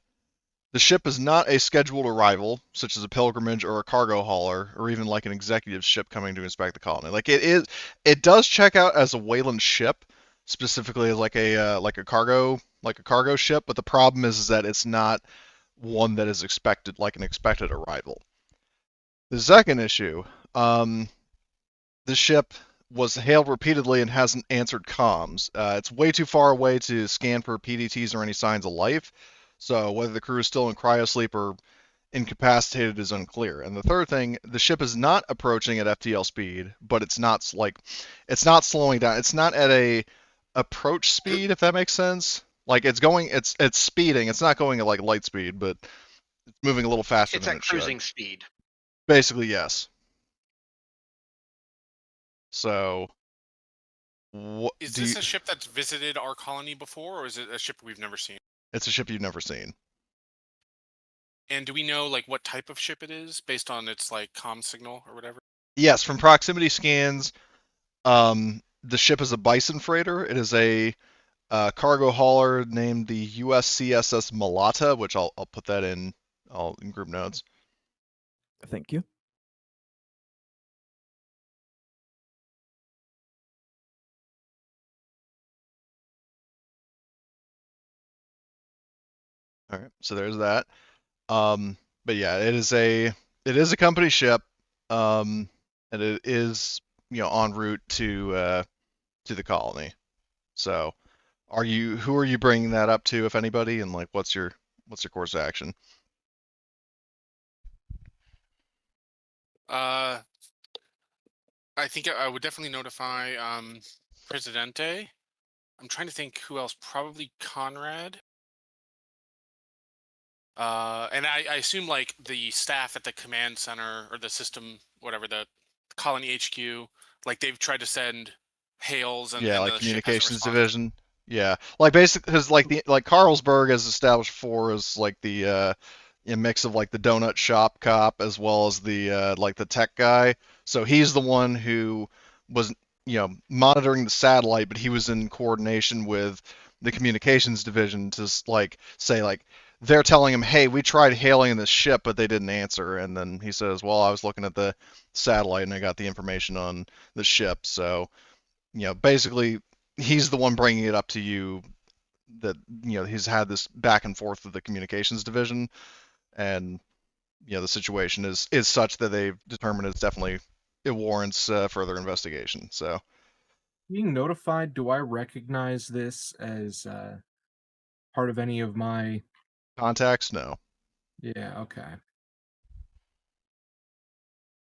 the ship is not a scheduled arrival, such as a pilgrimage or a cargo hauler, or even like an executive ship coming to inspect the colony. Like it does check out as a Wayland ship, specifically as like a cargo ship. But the problem is that it's not one that is expected like an expected arrival. The second issue, the ship was hailed repeatedly and hasn't answered comms. It's way too far away to scan for PDTs or any signs of life. So whether the crew is still in cryosleep or incapacitated is unclear. And the third thing, the ship is not approaching at FTL speed, but it's not slowing down. It's not at a approach speed, if that makes sense. Like it's speeding. It's not going at like light speed, but it's moving a little faster It's than at it should. cruising speed. Basically, yes. So, Is this a ship that's visited our colony before, or is it a ship we've never seen? It's a ship you've never seen. And do we know like what type of ship it is based on its like comm signal or whatever? Yes, from proximity scans, the ship is a Bison freighter. It is a cargo hauler named the USCSS Malata, which I'll put that in group notes. Thank you. All right, so there's that. But yeah, it is a company ship, and it is en route to the colony. So, who are you bringing that up to, if anybody, and like what's your course of action? I think I would definitely notify Presidente. I'm trying to think who else. Probably Conrad. And I assume like the staff at the command center or the system, whatever, the colony HQ, like they've tried to send hails and, Yeah, and like the ship hasn't communications responded. division. Yeah, like basically, because like Carlsberg is established for as like the a mix of like the donut shop cop as well as the like the tech guy. So he's the one who was monitoring the satellite, but he was in coordination with the communications division to like say like they're telling him, hey, we tried hailing this ship, but they didn't answer. And then he says, well, I was looking at the satellite and I got the information on the ship. So basically he's the one bringing it up to you that he's had this back and forth with the communications division, and the situation is such that they've determined it warrants further investigation. So Being notified, do I recognize this as part of any of my contacts, no. Yeah, okay.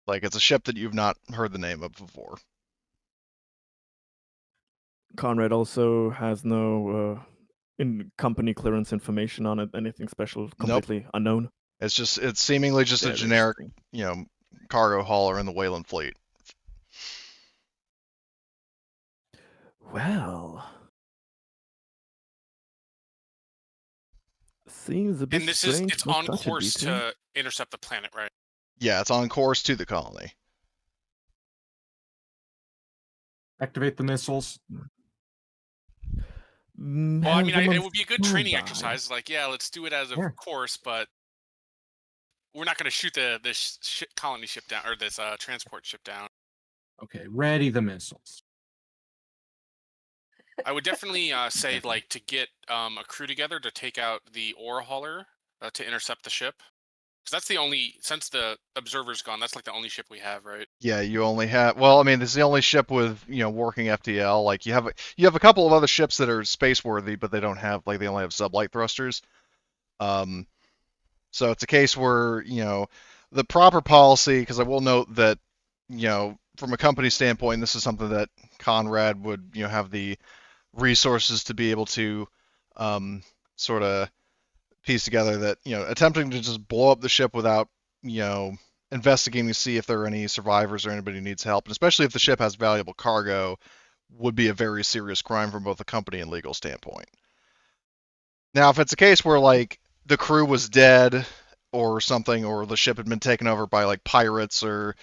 Like it's a ship that you've not heard the name of before. Conrad also has no in company clearance information on it. Anything special, completely unknown. It's seemingly just a Very generic, interesting. cargo hauler in the Wayland fleet. Well, seems a bit And this is strange. it's Not on such a course detail. to intercept the planet, right? Yeah, it's on course to the colony. Activate the missiles. Well, I mean, Have them it on would be a good training standby. exercise. Like, yeah, let's do it as a Yeah. course, but we're not going to shoot this colony ship down, or this transport ship down. Okay, ready the missiles. I would definitely say, like, to get a crew together to take out the ore hauler to intercept the ship. Because that's the only, since the observer's gone, that's like the only ship we have, right? Yeah, you only have. Well, I mean, this is the only ship with working FTL. Like you have a couple of other ships that are space worthy, but they don't have they only have sublight thrusters. Um, so it's a case where the proper policy. Because I will note that from a company standpoint, this is something that Conrad would have the resources to be able to sort of piece together that attempting to just blow up the ship without investigating to see if there are any survivors or anybody who needs help, and especially if the ship has valuable cargo, would be a very serious crime from both a company and legal standpoint. Now, if it's a case where the crew was dead or something, or the ship had been taken over by pirates, or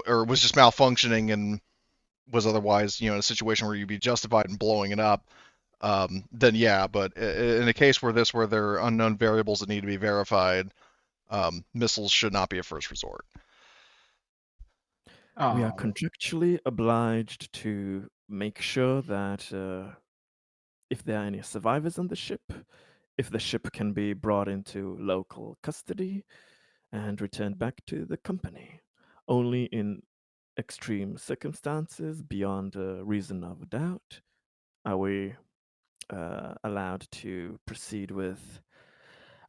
or was just malfunctioning and was otherwise in a situation where you'd be justified in blowing it up, then yeah. But in a case where there are unknown variables that need to be verified, missiles should not be a first resort. We are Oh, contractually obliged to make sure that if there are any survivors on the ship, if the ship can be brought into local custody and returned back to the company, only in extreme circumstances, beyond a reason of doubt, are we allowed to proceed with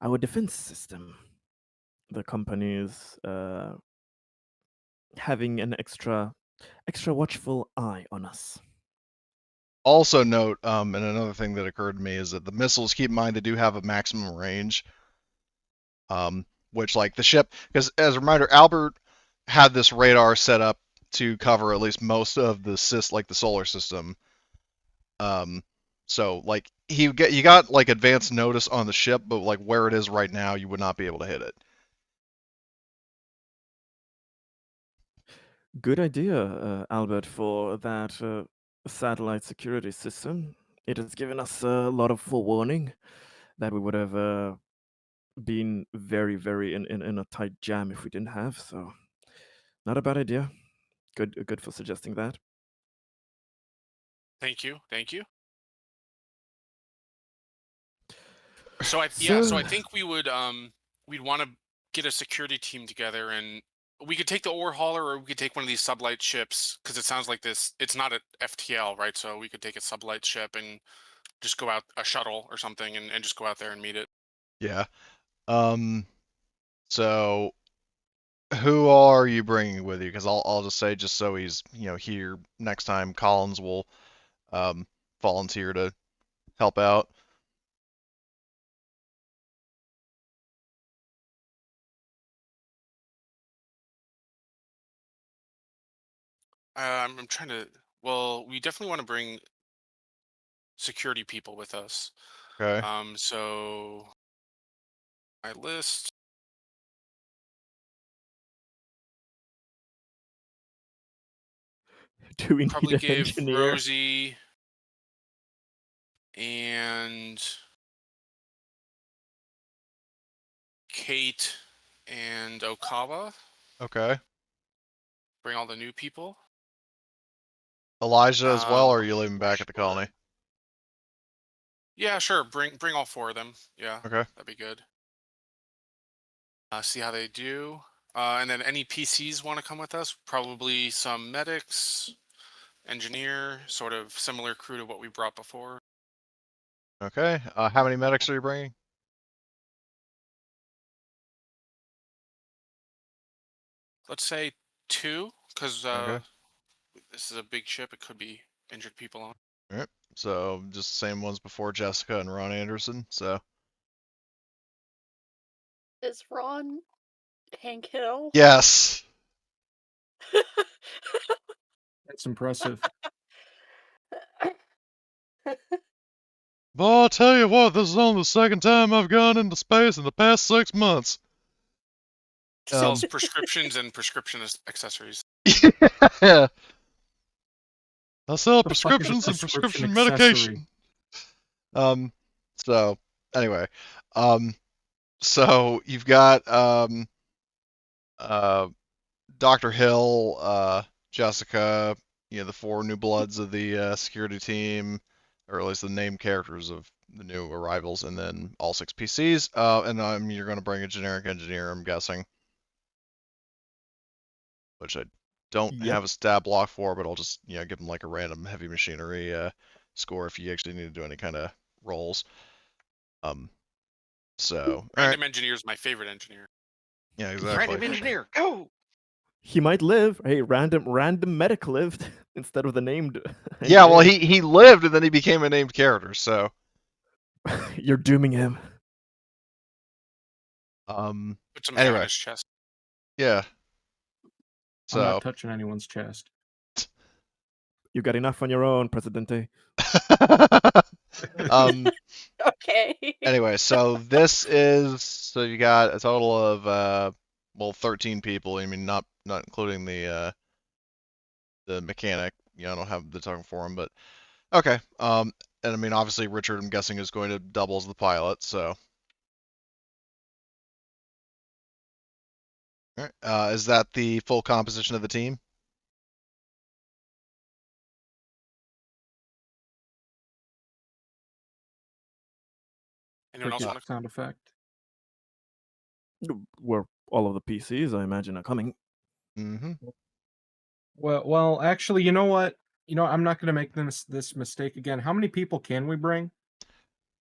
our defense system. The company is having an extra watchful eye on us. Also note, and another thing that occurred to me is that the missiles, keep in mind, they do have a maximum range, which the ship, because as a reminder, Albert had this radar set up to cover at least most of the the solar system. So you got advance notice on the ship, but where it is right now, you would not be able to hit it. Good idea, Albert, for that satellite security system. It has given us a lot of forewarning that we would have been very, very in a tight jam if we didn't have. So, not a bad idea. Good for suggesting that. Thank you. So I So, think we would we'd want to get a security team together, and we could take the ore hauler, or we could take one of these sublight ships, because it sounds like it's not a FTL, right? So we could take a sublight ship and just go out, a shuttle or something, and just go out there and meet it. Yeah. So who are you bringing with you? Because I'll just say, just so he's here next time, Collins will volunteer to help out. I'm trying to. Well, we definitely want to bring security people with us. Okay. So my list. do we need Probably an give engineer? Rosie and Kate and Okawa. Okay. Bring all the new people. Elijah as well, or are Um, you leaving back at the colony? Yeah, sure. Bring all four of them. Yeah, Okay. that'd be good. See how they do. And then any PCs want to come with us? Probably some medics, engineer, sort of similar crew to what we brought before. Okay. How many medics are you bringing? Let's say 2, because Okay. this is a big ship. It could be injured people on. All right. So just the same ones before, Jessica and Ron Anderson. So Is Ron Hank Hill? yes. that's impressive. Well, I'll tell you what, this is only the second time I've gone into space in the past 6 months. Sells prescriptions and prescription accessories. Yeah. I'll sell The fuck is a prescriptions and prescription prescription accessory? medication. So anyway, so you've got Dr. Hill, Jessica, the 4 new bloods of the security team, or at least the named characters of the new arrivals, and then all 6 PCs. And you're going to bring a generic engineer, I'm guessing, which I don't Yep. have a stat block for, but I'll just give them like a random heavy machinery score if you actually need to do any kind of rolls. So all right, Random engineer is my favorite engineer. yeah, exactly. Random engineer, go! He might live. Hey, random medic lived instead of the named. Yeah, well, engineer. he lived and then he became a named character. So You're dooming him. Put some hair on anyway, his chest. yeah. I'm not So touching anyone's chest. You got enough on your own, Presidente. Okay. anyway, so you got a total of 13 people. I mean, not including the mechanic. I don't have the token for him, but okay. And I mean, obviously Richard, I'm guessing, is going to double as the pilot. So, all right. Is that the full composition of the team? Anyone else Cricket want to? sound effect. Where all of the PCs, I imagine, are coming. Mm-hmm. Well, actually, you know what? I'm not going to make this mistake again. How many people can we bring?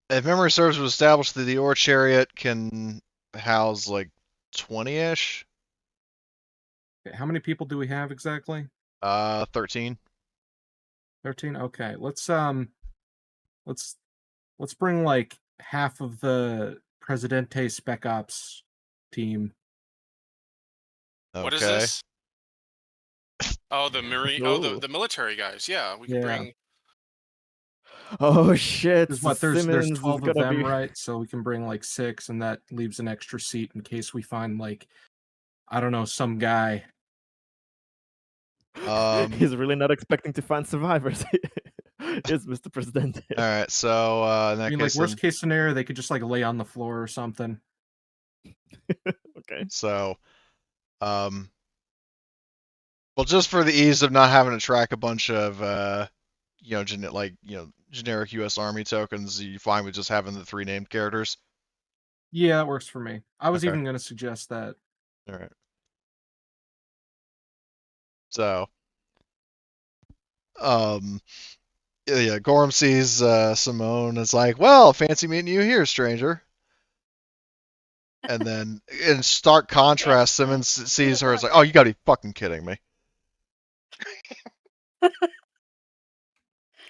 If memory serves, it was established that the ore chariot can house like 20-ish. Okay, how many people do we have exactly? 13. 13. Okay, let's bring like half of the Presidente Spec Ops team. Okay. What is this? Oh, the marine. Oh, Ooh. the military guys. Yeah, we can Yeah. bring. Oh shit! There's Simmons is 12 of gonna them, be... right? So we can bring like 6, and that leaves an extra seat in case we find like, I don't know, some guy. He's really not expecting to find survivors. Is Mr. Presidente. All right. So in that I mean, case, like worst case scenario, they could just like lay on the floor or something. Okay. So, well, just for the ease of not having to track a bunch of generic U.S. Army tokens, you fine with just having the 3 named characters? Yeah, that works for me. I was Okay. even going to suggest that. All right. So, yeah, Gorham sees Simone. It's like, well, fancy meeting you here, stranger. And then, in stark contrast, Simmons sees her. It's like, oh, you gotta be fucking kidding me.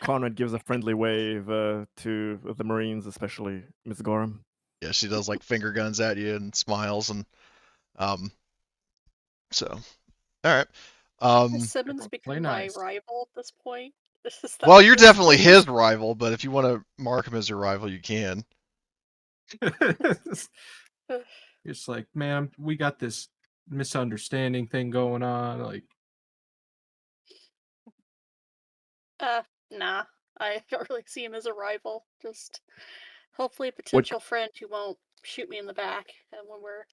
Conrad gives a friendly wave to the Marines, especially Miss Gorham. Yeah, she does like finger guns at you and smiles and so all right. Has Simmons Play become nice. my rival at this point? Is that Well, what you're this definitely is? his rival, but if you want to mark him as your rival, you can. It's like, man, we got this misunderstanding thing going on. Like, Nah. I don't really see him as a rival. Just hopefully a potential friend who won't shoot me in the back when we're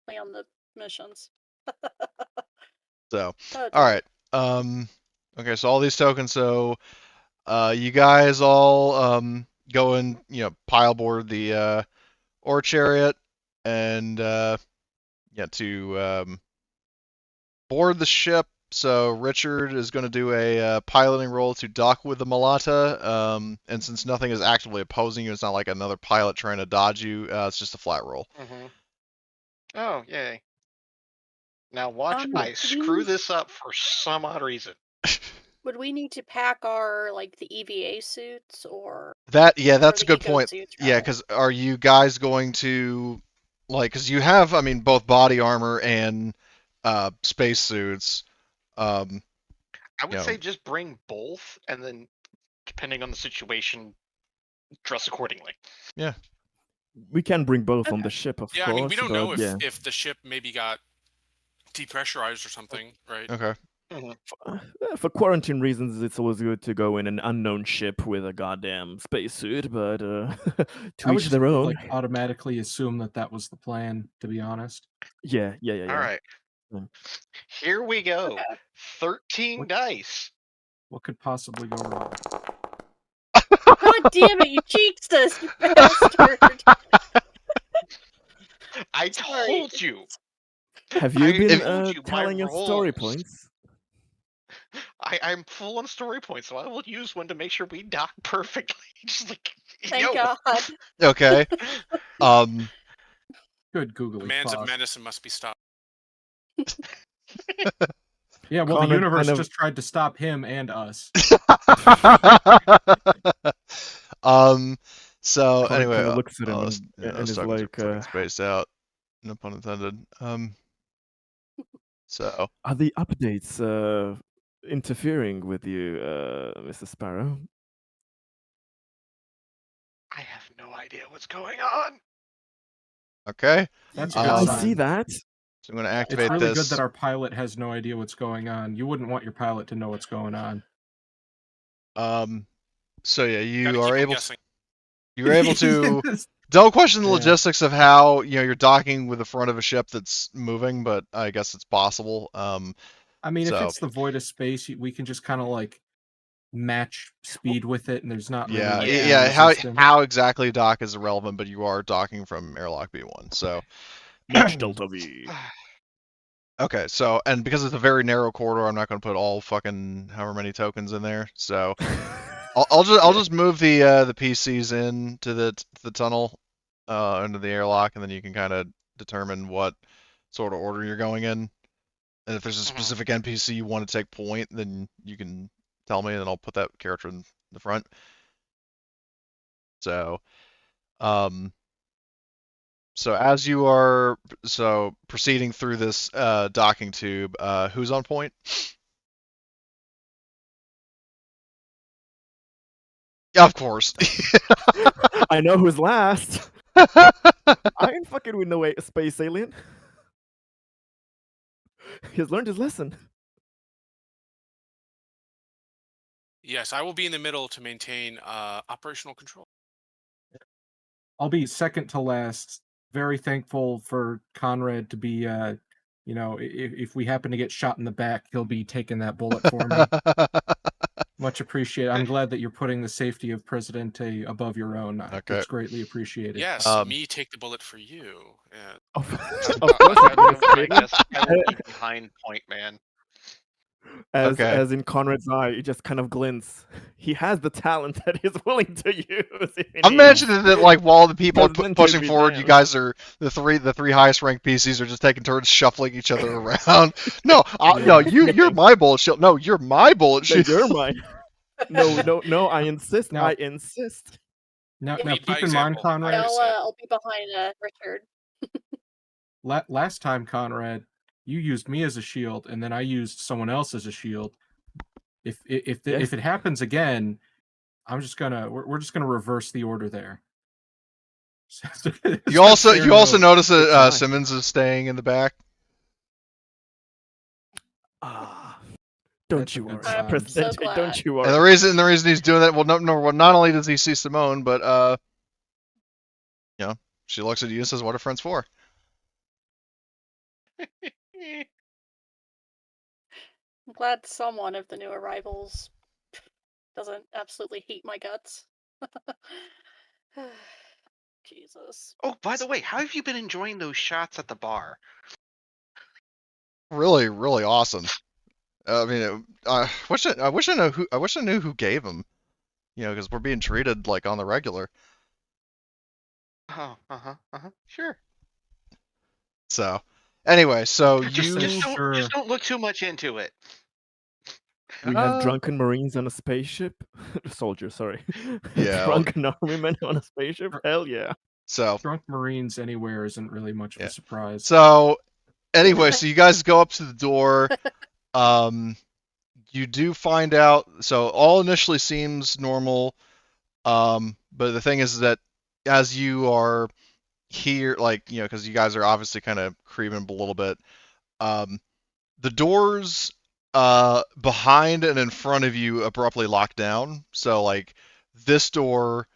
playing on the missions. So, Oh, all dear. right. Okay, so all these tokens. So, you guys all go and pile board the ore chariot and to board the ship. So Richard is going to do a piloting roll to dock with the Malata. And since nothing is actively opposing you, it's not like another pilot trying to dodge you. It's just a flat roll. Mm-hmm. Oh, yay. Now watch Um, I do screw we- this up for some odd reason. Would we need to pack our the EVA suits or That's or a the good eco point. suits? Yeah, rather? because are you guys going to because you have, I mean, both body armor and space suits. I would You know, say just bring both, and then depending on the situation, dress accordingly. yeah. We can bring both on the ship, of Yeah, course. I mean, we don't but know yeah. if the ship maybe got depressurized or something, right? Okay. For quarantine reasons, it's always good to go in an unknown ship with a goddamn spacesuit, but to I would each just their own. like automatically assume that was the plan. To be honest. Yeah. All right. Mm. Here we go. Okay. 13 dice. What could possibly go wrong? God damn it, you cheats us, you bastard! I Sorry. told you. Have you I been told you my tallying your story rolls. points? I'm full on story points, so I will use one to make sure we dock perfectly. Just like, Thank God. Okay. Good googly Demands of fuck. medicine must be stopped. Yeah, well, the Conrad universe kind of- just tried to stop him and us. So Conrad anyway, kinda looks at him those and is tokens are like, fucking spaced out. No pun intended. So "Are the updates interfering with you, Mr. Sparrow?" I have no idea what's going on. okay. That's a Yeah, good I sign. see that. So I'm gonna It's activate really this. good that our pilot has no idea what's going on. You wouldn't want your pilot to know what's going on. So yeah, Gotta you keep are 'em able. guessing. You're able to. Don't question the Yeah. logistics of how you're docking with the front of a ship that's moving, but I guess it's possible. I mean, if So- it's the void of space, we can just kind of like match speed with it, and there's not really like any yeah. resistance. How exactly dock is irrelevant, but you are docking from airlock B1. So Match Delta V. okay, so and because it's a very narrow corridor, I'm not going to put all fucking however many tokens in there. So I'll just move the PCs into the tunnel, into the airlock, and then you can kind of determine what sort of order you're going in. And if there's a specific NPC you want to take point, then you can tell me, and I'll put that character in the front. So, so as you are proceeding through this docking tube, who's on point? Of course. I know who's last. I ain't fucking with no space alien. He's learned his lesson. Yes, I will be in the middle to maintain operational control. I'll be second to last. Very thankful for Conrad to be, if we happen to get shot in the back, he'll be taking that bullet for me. Much appreciated. I'm glad that you're putting the safety of Presidente above your own. Okay. It's greatly appreciated. Yes, me take the bullet for you. Yeah. Of I course, guess I will be behind point man. as in Conrad's eye, it just kind of glints. He has the talent that he's willing to use. I'm imagining that like while the people are President pushing would be forward, you damned. guys are the three highest ranked PCs are just taking turns shuffling each other around. No, no, you're my bullet shield. No, you're my bullet No, shield. you're mine. No, I insist. Now- I insist. Now Lead by keep in mind, example. Conrad. I'll be behind Richard. Last time, Conrad, you used me as a shield, and then I used someone else as a shield. If it happens again, we're just gonna reverse the order there. You also notice that try. Simmons is staying in the back. Don't That's a you good worry, sign. Presidente. So glad. Don't you And worry. the reason he's doing that, well, not only does he see Simone, but she looks at you and says, "What are friends for?" I'm glad someone of the new arrivals doesn't absolutely hate my guts. Jesus. Oh, by the way, how have you been enjoying those shots at the bar? Really, really awesome. I mean, I wish I knew who gave them. Because we're being treated like on the regular. Oh, sure. So, anyway, so Just you don't look too much into it. We have drunken Marines on a spaceship. Soldier, sorry. Yeah, Drunken army men on a spaceship. Hell yeah. so Drunk Marines anywhere isn't really much of a surprise. so anyway, so you guys go up to the door. You do find out. So all initially seems normal. But the thing is that as you are here, like because you guys are obviously kind of creeping up a little bit. The doors behind and in front of you abruptly lock down. So like this door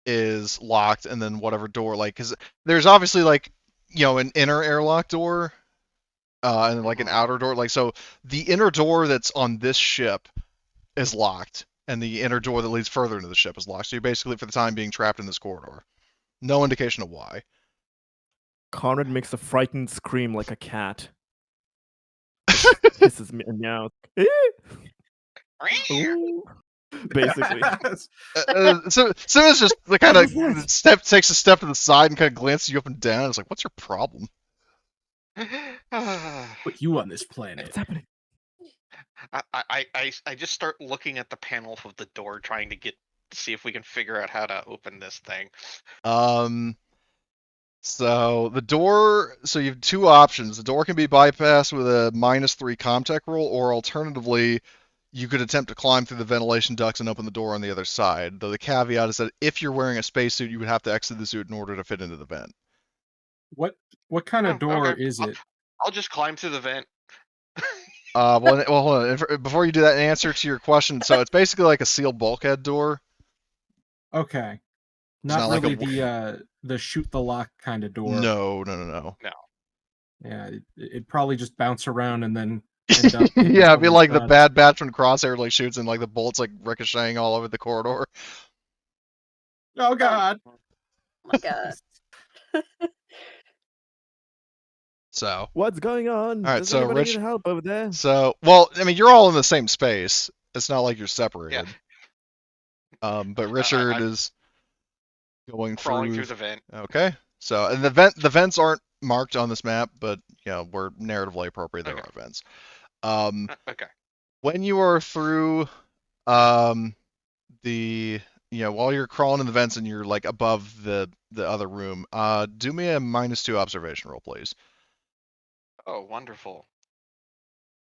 is locked, and then whatever door, like, because there's obviously like an inner airlock door, and like an outer door. Like so, the inner door that's on this ship is locked, and the inner door that leads further into the ship is locked. So you're basically for the time being trapped in this corridor. No indication of why. Conrad makes a frightened scream like a cat. Hisses me and meows. Ooh. Basically. So it's just the kind of takes a step to the side and kind of glances you up and down. It's like, what's your problem? Put you on this planet. What's happening? I just start looking at the panel of the door, trying to see if we can figure out how to open this thing. So the door, so you have two options. The door can be bypassed with a -3 Comtech roll, or alternatively, you could attempt to climb through the ventilation ducts and open the door on the other side. Though the caveat is that if you're wearing a spacesuit, you would have to exit the suit in order to fit into the vent. What kind of door Okay. is it? I'll just climb through the vent. Well, hold on. Before you do that, in answer to your question, so it's basically like a sealed bulkhead door. Okay. It's Not not like really a- the shoot the lock kind of door. No. Yeah, it'd probably just bounce around and then end up hitting Yeah, it'd be someone's like the nuts. Bad Batch when Crosshair like shoots and like the bullets like ricocheting all over the corridor. Oh god. Oh my god. So, What's going on? All right, Does so anybody Rich- need help over there? so well, I mean, you're all in the same space. It's not like you're separated. But Richard I'm is going crawling through through the vent. Okay. So, and the vents aren't marked on this map, but we're narratively appropriate. There Okay. are vents. Okay. When you are through, the while you're crawling in the vents and you're like above the other room, do me a -2 observation roll, please. Oh, wonderful.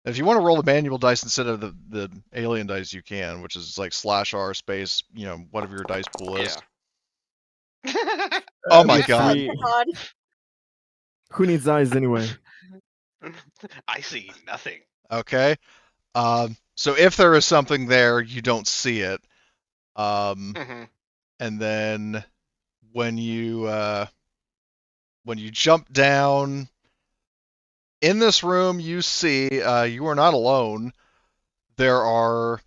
If you want to roll the manual dice instead of the alien dice, you can, which is like /r space, whatever your dice pool is. Yeah. Oh my With god. three- God. Who needs eyes anyway? I see nothing. Okay. So if there is something there, you don't see it. Mhm. And then when you jump down in this room, you see you are not alone. There are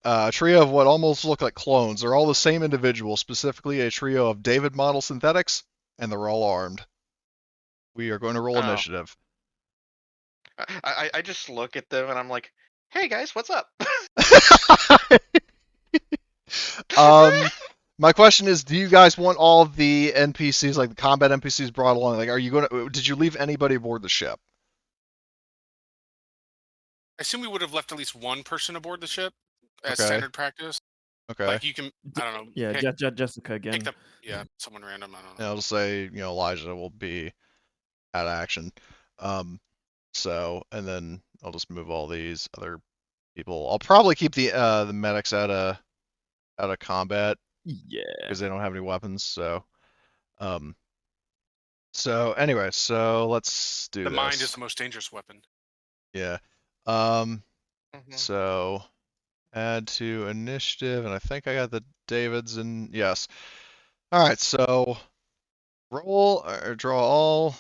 a trio of what almost look like clones. They're all the same individual, specifically a trio of David model synthetics, and they're all armed. We are going to roll Oh. initiative. I just look at them and I'm like, hey guys, what's up? My question is, do you guys want all the NPCs, like the combat NPCs, brought along? Like, did you leave anybody aboard the ship? I assume we would have left at least one person aboard the ship as Okay. standard practice. Okay. Like you can, I don't know. Yeah, Jessica again. pick someone random. I don't know. And I'll just say, Elijah will be out of action. So, and then I'll just move all these other people. I'll probably keep the medics out of combat Yeah. because they don't have any weapons. So, anyway, so let's do The this. mind is the most dangerous weapon. Yeah. Mhm. So add to initiative, and I think I got the Davids and yes. All right, so roll or draw all.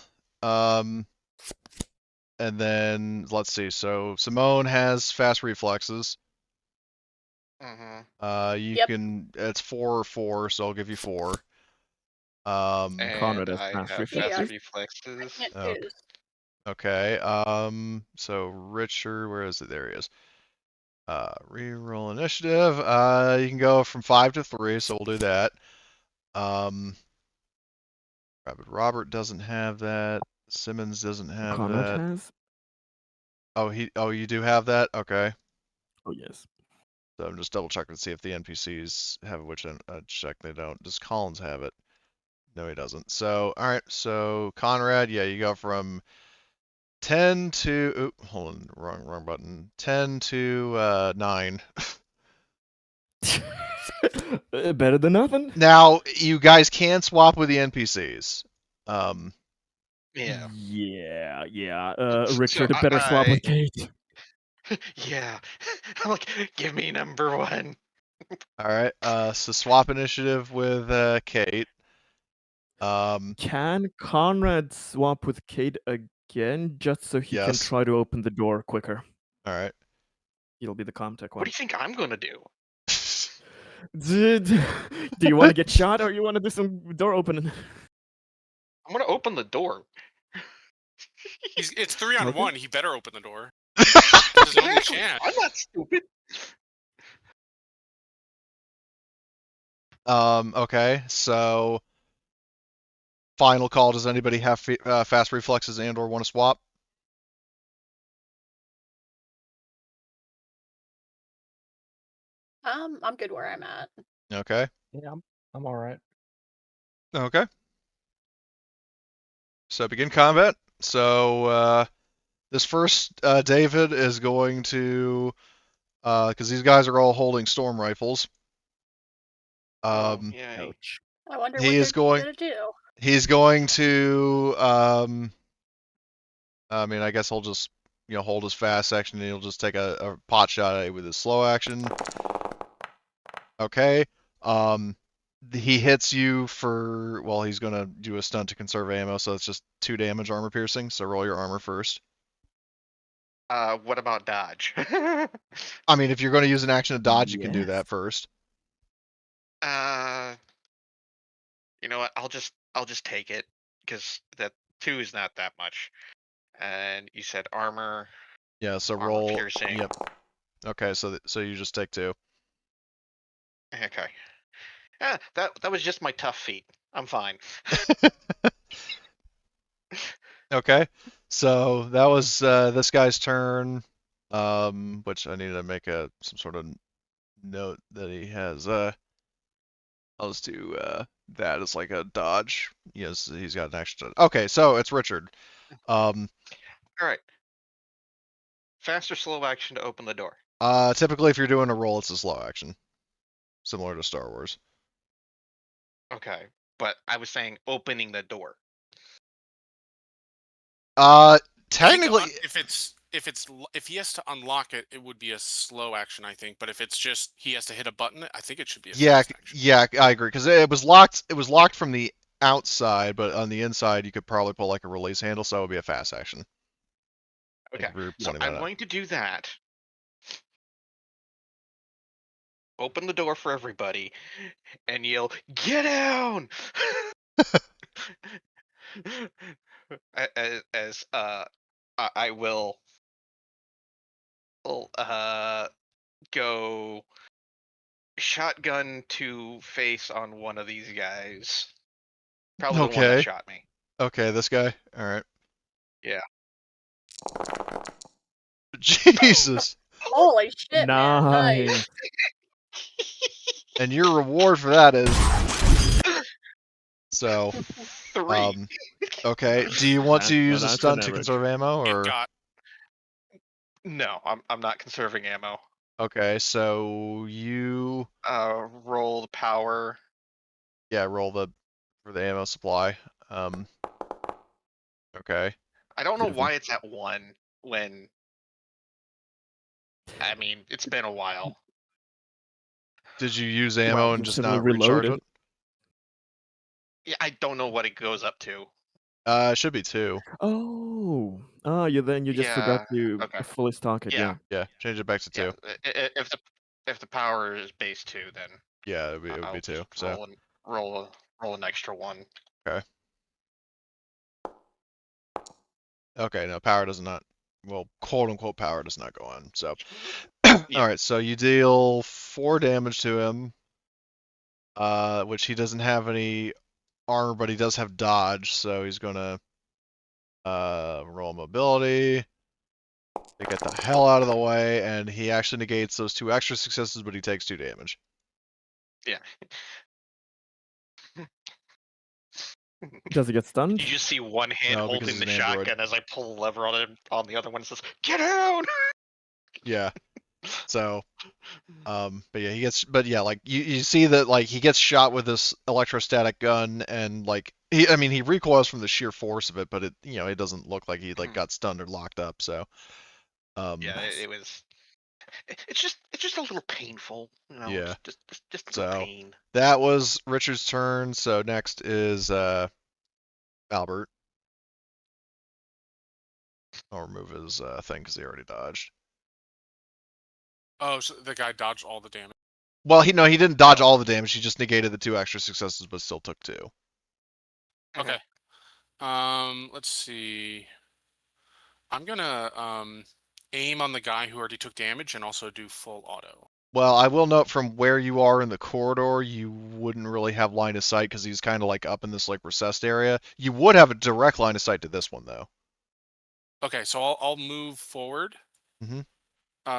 And then let's see. So Simone has fast reflexes. You Yep. can. It's 4 or 4, so I'll give you 4. And Conrad has I fast have reflexes. fast reflexes. Can't Oh. choose. Okay. So Richard, where is it? There he is. Reroll initiative. You can go from 5 to 3, so we'll do that. Robert doesn't have that. Simmons doesn't have Conrad that. has. Oh, you do have that? Okay. Oh yes. So I'm just double checking to see if the NPCs have it, which I check they don't. Does Collins have it? No, he doesn't. So, all right. So Conrad, yeah, you go from 10 to. Oop, hold on, wrong button. 10 to 9. Better than nothing. Now you guys can swap with the NPCs. Yeah. Yeah. Richard, So better swap with Kate. Yeah. I'm like, give me number 1. All right. So swap initiative with Kate. Can Conrad swap with Kate again, just so he can Yes. try to open the door quicker? All right. He'll be the Comtech What one. do you think I'm gonna do? Do you want to get shot, or you want to do some door opening? I'm gonna open the door. It's 3 on Okay. 1. He better open the door. It's his only Exactly. chance. I'm not stupid. Okay. So final call. Does anybody have fast reflexes and/or want to swap? I'm good where I'm at. Okay. Yeah, I'm all right. Okay. So begin combat. So this first David is going to, because these guys are all holding storm rifles. Oh, yay. Ouch. I wonder He what is they're going. gonna do. He's going to. I mean, I guess he'll just, hold his fast action and he'll just take a pot shot at it with his slow action. Okay. He hits you for, well, he's gonna do a stunt to conserve ammo, so it's just 2 damage armor piercing. So roll your armor first. What about dodge? I mean, if you're going to use an action to dodge, you can do Yes. that first. You know what? I'll just take it because that 2 is not that much. And you said armor, Yeah. So armor roll. piercing. Yep. Okay. So you just take 2. Okay. Yeah, that was just my tough feat. I'm fine. Okay. So that was this guy's turn. Which I need to make some sort of note that he has. I'll just do that as like a dodge. Yes, he's got an action. Okay, so it's Richard. All right. Fast or slow action to open the door? Typically if you're doing a roll, it's a slow action, similar to Star Wars. Okay, but I was saying opening the door. I think Technically, if he has to unlock it, it would be a slow action, I think. But if it's just he has to hit a button, I think it should be a yeah, fast action. yeah, I agree because it was locked. It was locked from the outside, but on the inside, you could probably pull like a release handle, so it would be a fast action. Okay, so I'm going to do that. Open the door for everybody, and yell, "Get down!" as I will go shotgun to face on one of these guys. Probably the one that Okay. shot me. Okay, this guy. All right. Yeah. Jesus. Holy shit, man! Nice. Nice. And your reward for that is so. 3. Okay. Do you want to use a That's an stunt to average. conserve ammo, It or? got No, I'm not conserving ammo. Okay, so you Roll the power. roll for the ammo supply. Okay. I don't know Beautiful. why it's at 1 when. I mean, it's been a while. Did you use ammo Well, and you've just certainly not recharge reloaded. it? Yeah, I don't know what it goes up to. It should be 2. Oh, you just forgot Yeah. to Okay. fully stock it. Yeah. Yeah, change it back to 2. Yeah. If the power is base 2, then Yeah, it would I'll be 2. just So roll an extra 1. okay, no, power does not. Well, quote unquote power does not go on. So Yeah. all right, so you deal 4 damage to him, which he doesn't have any armor, but he does have dodge, so he's gonna roll mobility to get the hell out of the way, and he actually negates those 2 extra successes, but he takes 2 damage. Yeah. Does it get stunned? You just see one hand No, because holding he's the an android. shotgun as I pull the lever on it. On the other one, it says, "Get down!" Yeah. So, but yeah, like you see that like he gets shot with this electrostatic gun, and like he recoils from the sheer force of it, but it doesn't look like he like got stunned or locked up. So, Yeah, it was. It's just a little painful, you know. Yeah. Just a So little pain. that was Richard's turn. So next is Albert. I'll remove his thing because he already dodged. Oh, so the guy dodged all the damage. Well, he didn't dodge Oh. all the damage. He just negated the 2 extra successes, but still took 2. Okay. Let's see. I'm gonna aim on the guy who already took damage and also do full auto. Well, I will note from where you are in the corridor, you wouldn't really have line of sight because he's kind of like up in this like recessed area. You would have a direct line of sight to this one though. Okay, so I'll move forward. Mhm.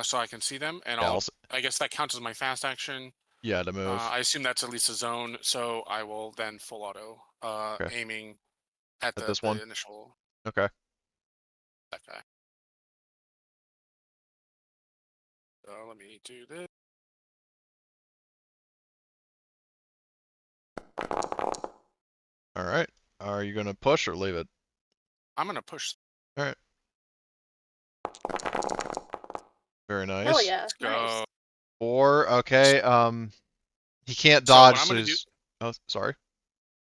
So I can see them, and Yeah, I guess that counts as my fast action. Yeah, to move. I assume that's at least a zone, so I will then full auto, Okay. aiming at this the one. initial Okay. that guy. So let me do this. All right. Are you gonna push or leave it? I'm gonna push. All right. Very nice. Hell yeah. Let's Nice. go. 4. Okay. He can't So what dodge. I'm So gonna do. he's. Oh, sorry.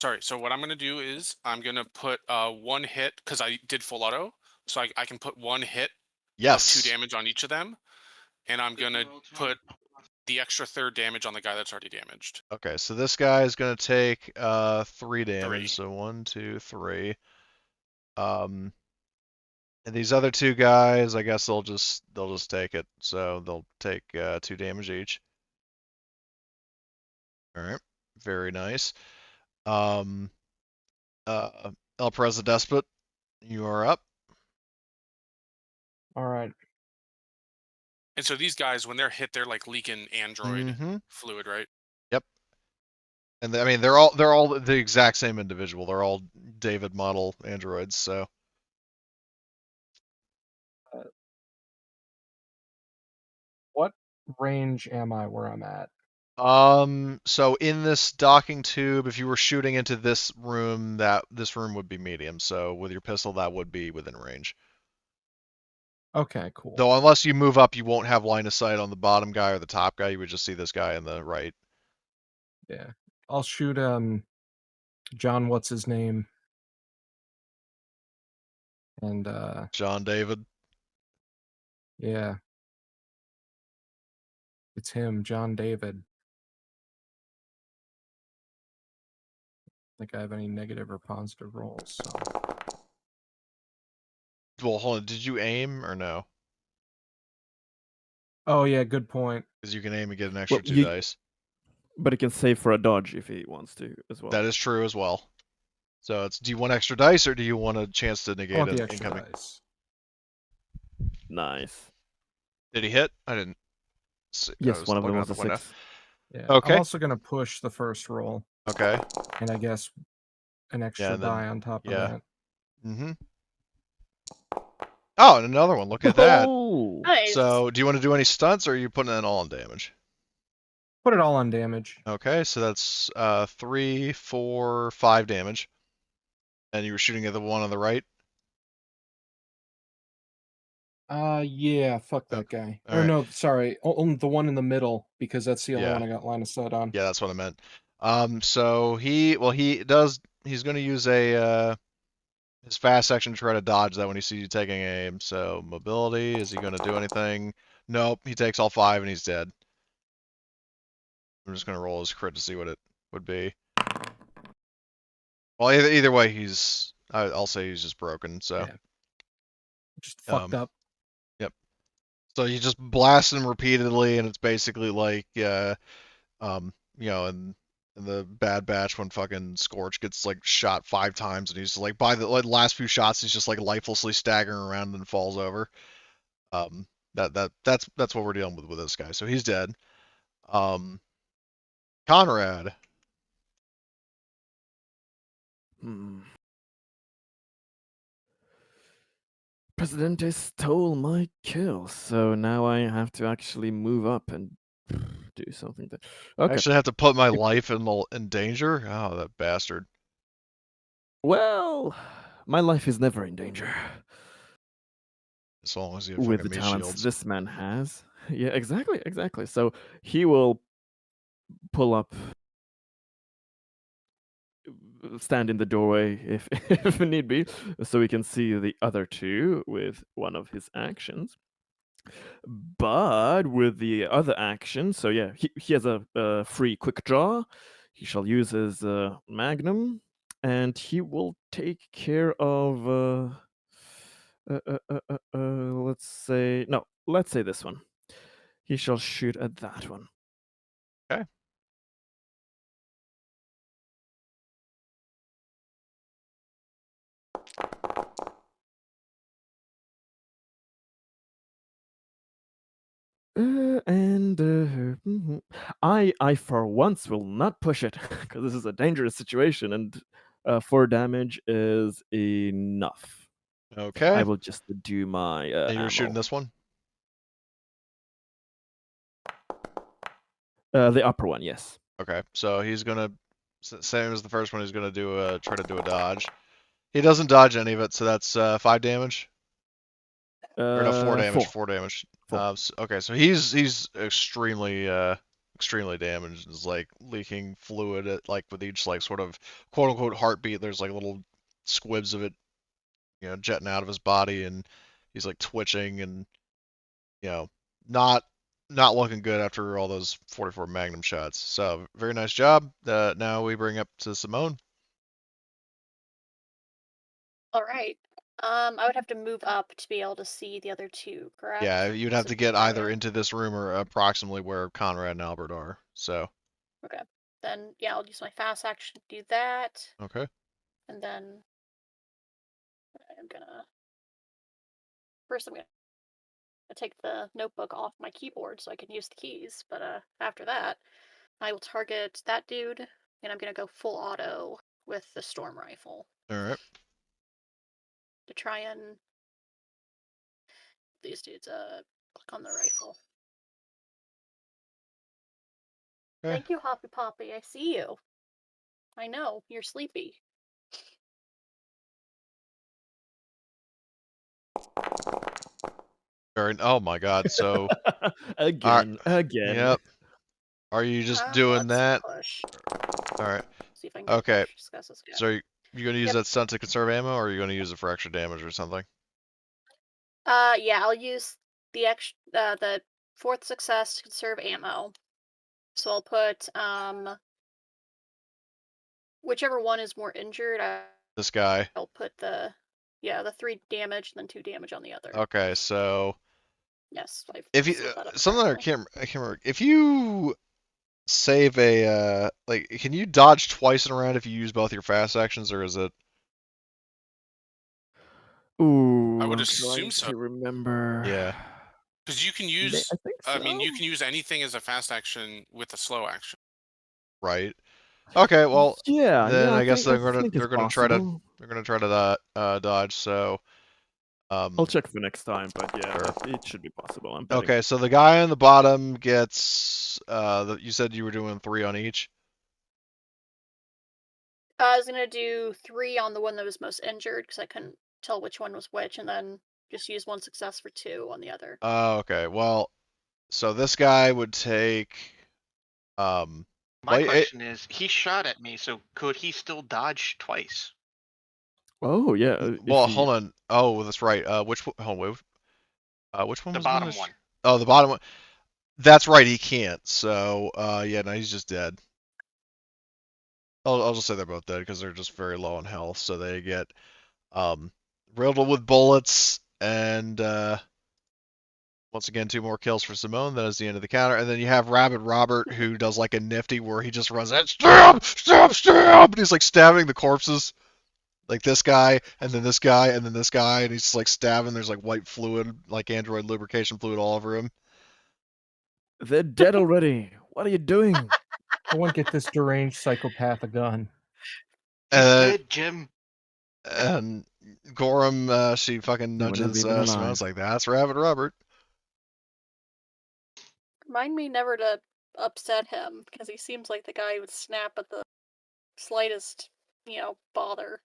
Sorry. So what I'm gonna do is I'm gonna put 1 hit because I did full auto, so I can put 1 hit of 2 Yes. damage on each of them, and I'm gonna put the extra 3rd damage on the guy that's already damaged. Okay, so this guy is gonna take 3 damage. 3. So 1, 2, 3. And these other 2 guys, I guess they'll just take it. So they'll take 2 damage each. All right, very nice. El Preza Despot, you are up. All right. And so these guys, when they're hit, they're like leaking android Mhm. fluid, right? Yep. And I mean, they're all the exact same individual. They're all David model androids. So What range am I where I'm at? so in this docking tube, if you were shooting into this room, this room would be medium. So with your pistol, that would be within range. Okay, cool. Though unless you move up, you won't have line of sight on the bottom guy or the top guy. You would just see this guy in the right. Yeah. I'll shoot John, what's his name? And John David. yeah. It's him, John David. I think I have any negative or positive rolls, so Well, hold on. Did you aim or no? oh yeah, good point. Because you can aim and get an extra Well, 2 dice. But he can save for a dodge if he wants to as well. That is true as well. So do you want extra dice or do you want a chance to I negate want an the extra incoming? dice. Nice. Did he hit? I didn't see. Yes, one of them looking was out a the window. 6. Yeah. Okay. I'm also gonna push the first roll. Okay. And I guess an extra and then- die on top of yeah. that. Mm-hmm. Oh, and another one. Look at that. Oh! Nice. So, do you want to do any stunts, or are you putting it all on damage? Put it all on damage. Okay, so that's 3, 4, 5 damage. And you were shooting at the one on the right? Yeah, fuck that guy. all Or right. no, sorry, only the one in the middle, because that's the only Yeah. one I got line of sight on. Yeah, that's what I meant. So he's going to use his fast action to try to dodge that when he sees you taking aim. So mobility, is he going to do anything? Nope, he takes all 5 and he's dead. I'm just going to roll his crit to see what it would be. Well, either way, I'll say he's just broken. So Yeah. Just fucked up. Yep. So you just blast him repeatedly, and it's basically like, in the Bad Batch when fucking Scorch gets like shot 5 times, and he's like by the last few shots, he's just like lifelessly staggering around and falls over. That's what we're dealing with this guy. So he's dead. Conrad. Presidente stole my kill, so now I have to actually move up and do something. I Okay. actually have to put my life in danger. Oh, that bastard. Well, my life is never in danger. As long as you with fucking the meat talents shields. this man has. Yeah, exactly. So he will pull up, stand in the doorway if if need be, so we can see the other two with one of his actions. But with the other action, so yeah, he has a free quick draw. He shall use his magnum, and he will take care of. Let's say no. Let's say this one. He shall shoot at that one. Okay. I for once will not push it because this is a dangerous situation, and 4 damage is enough. Okay. I will just do my And you're shooting ammo. this one? The upper one, yes. Okay. So he's gonna, same as the first one, he's gonna do try to do a dodge. He doesn't dodge any of it, so that's 5 damage. Or no, 4 damage. 4. 4 damage. 4. Okay, so he's extremely extremely damaged. Is like leaking fluid at, like with each like sort of quote unquote heartbeat. There's like little squibs of it, jetting out of his body, and he's like twitching and not looking good after all those 44 Magnum shots. So very nice job. Now we bring up to Simone. All right. I would have to move up to be able to see the other two, correct? Yeah, you'd have So to get try either and- into this room or approximately where Conrad and Albert are. So. Okay. Then yeah, I'll use my fast action to do that, Okay. and then I'm gonna first I'm gonna take the notebook off my keyboard so I can use the keys. But after that, I will target that dude, and I'm gonna go full auto with the storm rifle All right. to try and these dudes click on the rifle. Okay. Thank you, Hoppy Poppy. I see you. I know you're sleepy. Oh my God. So. Again. Yep. Are you just doing Let's that? push. All right. See if I can get Okay. discuss this guy. So you gonna use Yep. that stunt to conserve ammo, or are you gonna use it for extra damage or something? Yeah, I'll use the the 4th success to conserve ammo. So I'll put whichever one is more injured. This guy. I'll put the 3 damage and then 2 damage on the other. Okay. So. Yes. If you something I can't remember. If you save a like, can you dodge twice in a round if you use both your fast actions, or is it? Ooh, I would I'm assume trying so. to remember. Yeah. Because you can use, I think so. I mean, you can use anything as a fast action with a slow action. Right. Okay. Well, Yeah, then I I guess think it's they're gonna possible. try to dodge. So. I'll check for next time, but yeah, Sure. it should be possible. I'm betting. Okay, so the guy on the bottom gets you said you were doing 3 on each? I was gonna do 3 on the one that was most injured because I couldn't tell which one was which, and then just use 1 success for 2 on the other. Oh, okay. Well, so this guy would take My question is, he shot at me, so could he still dodge twice? Oh yeah. well, hold on. Oh, that's right. Which one? Hold on, which one The was bottom this? one. Oh, the bottom one. That's right. He can't. So, yeah, no, he's just dead. I'll just say they're both dead because they're just very low on health. So they get riddled with bullets, and once again, 2 more kills for Simone. That is the end of the counter. And then you have Rabbit Robert, who does like a nifty where he just runs at stab, and he's like stabbing the corpses. Like this guy, and then this guy, and then this guy, and he's just like stabbing. There's like white fluid, like android lubrication fluid all over him. They're dead already. What are you doing? Someone get this deranged psychopath a gun. He's Uh, dead, Jim. And Gorham, she fucking He wouldn't have nudges been alive. Simone's like, that's Rabbit Robert. Remind me never to upset him because he seems like the guy who would snap at the slightest, bother.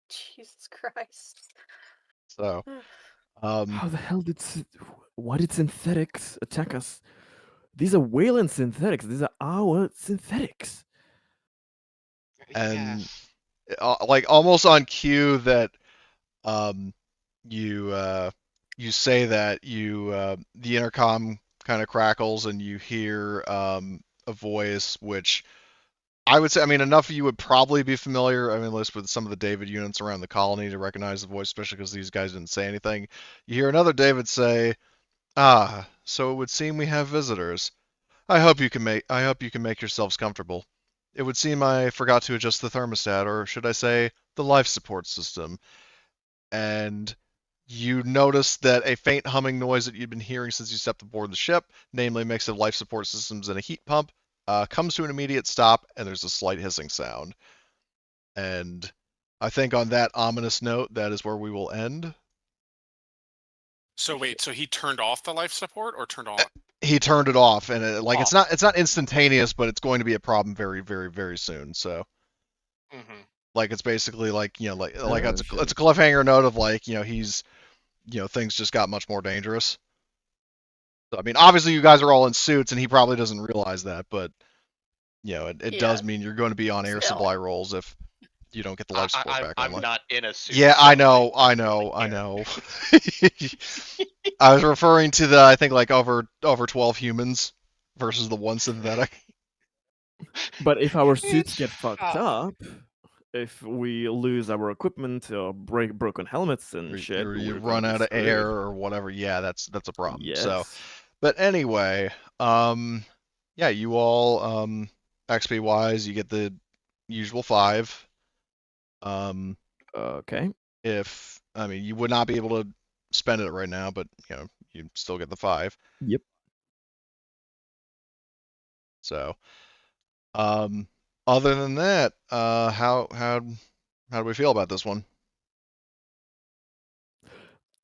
Jesus Christ. So, How the hell why did synthetics attack us? These are Wayland synthetics. These are our synthetics. and Yes. like almost on cue that um, you say that the intercom kind of crackles and you hear a voice which I would say, I mean, enough of you would probably be familiar, I mean, at least with some of the David units around the colony to recognize the voice, especially because these guys didn't say anything. You hear another David say, "Ah, so it would seem we have visitors. I hope you can make yourselves comfortable. It would seem I forgot to adjust the thermostat, or should I say, the life support system." And you notice that a faint humming noise that you've been hearing since you stepped aboard the ship, namely a mix of life support systems and a heat pump, comes to an immediate stop, and there's a slight hissing sound. And I think on that ominous note, that is where we will end. So wait, so he turned off the life support or turned on? He turned it off, and like Off. it's not instantaneous, but it's going to be a problem very, very, very soon. So Mm-hmm. like it's basically like like Oh, it's shit. it's a cliffhanger note of like he's things just got much more dangerous. So I mean, obviously you guys are all in suits, and he probably doesn't realize that, but it does Yeah. mean you're going to be on air Still. supply rolls if you don't get the life support back I'm online. not in a suit. Yeah, so I know, I I don't really know, I care. know. I was referring to the I think like over 12 humans versus the one synthetic. But if our suits It's get fucked fine. up, if we lose our equipment or break broken helmets and Or shit, you we're gonna run be out of air screwed. or whatever. Yeah, that's a problem. So, Yes. but anyway, yeah, you all XP wise, you get the usual 5. Um, Okay. if I mean, you would not be able to spend it right now, but you still get the 5. Yep. So, um, other than that, how do we feel about this one?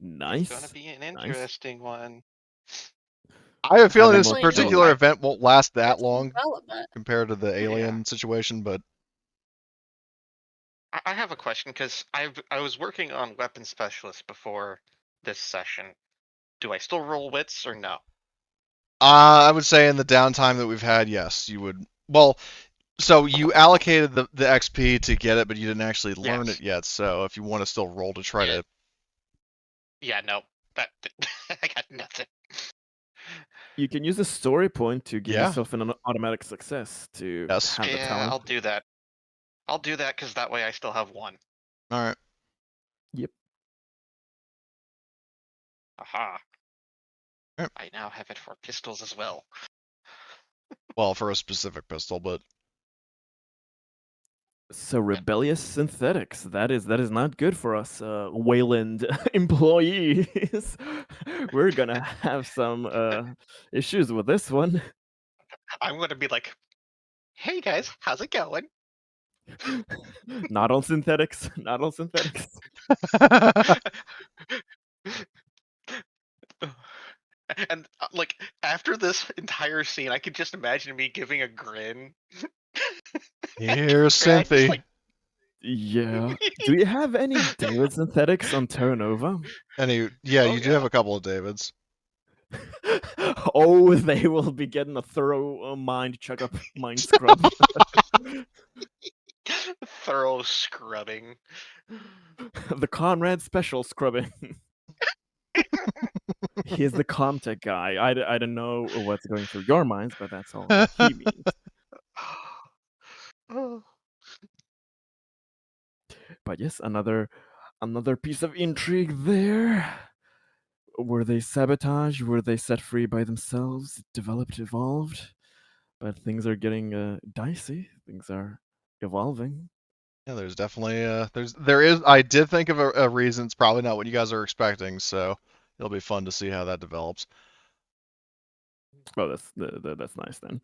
It's gonna Nice. be an Nice. interesting one. I have a feeling this Definitely new particular event won't last that Arrested long Development. compared to the alien Yeah. situation, but I have a question because I was working on weapon specialist before this session. Do I still roll wits or no? I would say in the downtime that we've had, yes, you would. Well, so you allocated the XP to get it, but you didn't actually learn Yes. it yet. So if you want to still roll to try Yeah. to, Yeah, no. That I got nothing. You can use a story point to give Yeah. yourself an automatic success to Yes. have the Yeah, talent. I'll do that. I'll do that because that way I still have 1. All right. Yep. Aha. Yep. I now have it for pistols as well. Well, for a specific pistol, but So rebellious synthetics. That is not good for us, Wayland employees. We're gonna have some issues with this one. I'm gonna be like, hey guys, how's it going? Not on synthetics. Not on synthetics. And like after this entire scene, I could just imagine me giving a grin. here's Right? Just Cynthia. like Yeah. Do you have any David synthetics on Terra Nova? Yeah, Oh, you do have yeah. a couple of Davids. Oh, they will be getting a thorough mind checkup, mind scrub. thorough scrubbing. The Conrad special scrubbing. He's the Comtech guy. I don't know what's going through your minds, but that's all that he means. Oh. But yes, another piece of intrigue there. Were they sabotaged? Were they set free by themselves? Developed, evolved? But things are getting dicey. Things are evolving. Yeah, there's definitely there is. I did think of a reason. It's probably not what you guys are expecting, so it'll be fun to see how that develops. Oh, that's nice then.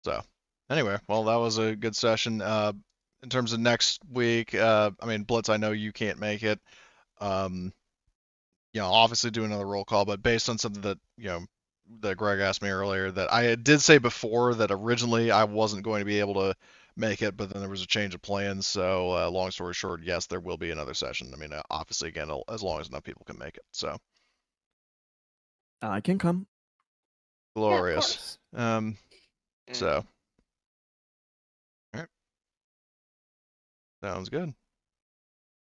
So, anyway, well, that was a good session. In terms of next week, I mean, Blitz, I know you can't make it. Um, obviously do another roll call, but based on something that that Greg asked me earlier, that I did say before that originally I wasn't going to be able to make it, but then there was a change of plans. So long story short, yes, there will be another session. I mean, obviously, again, as long as enough people can make it. So I can come. glorious. course. So all right, sounds good.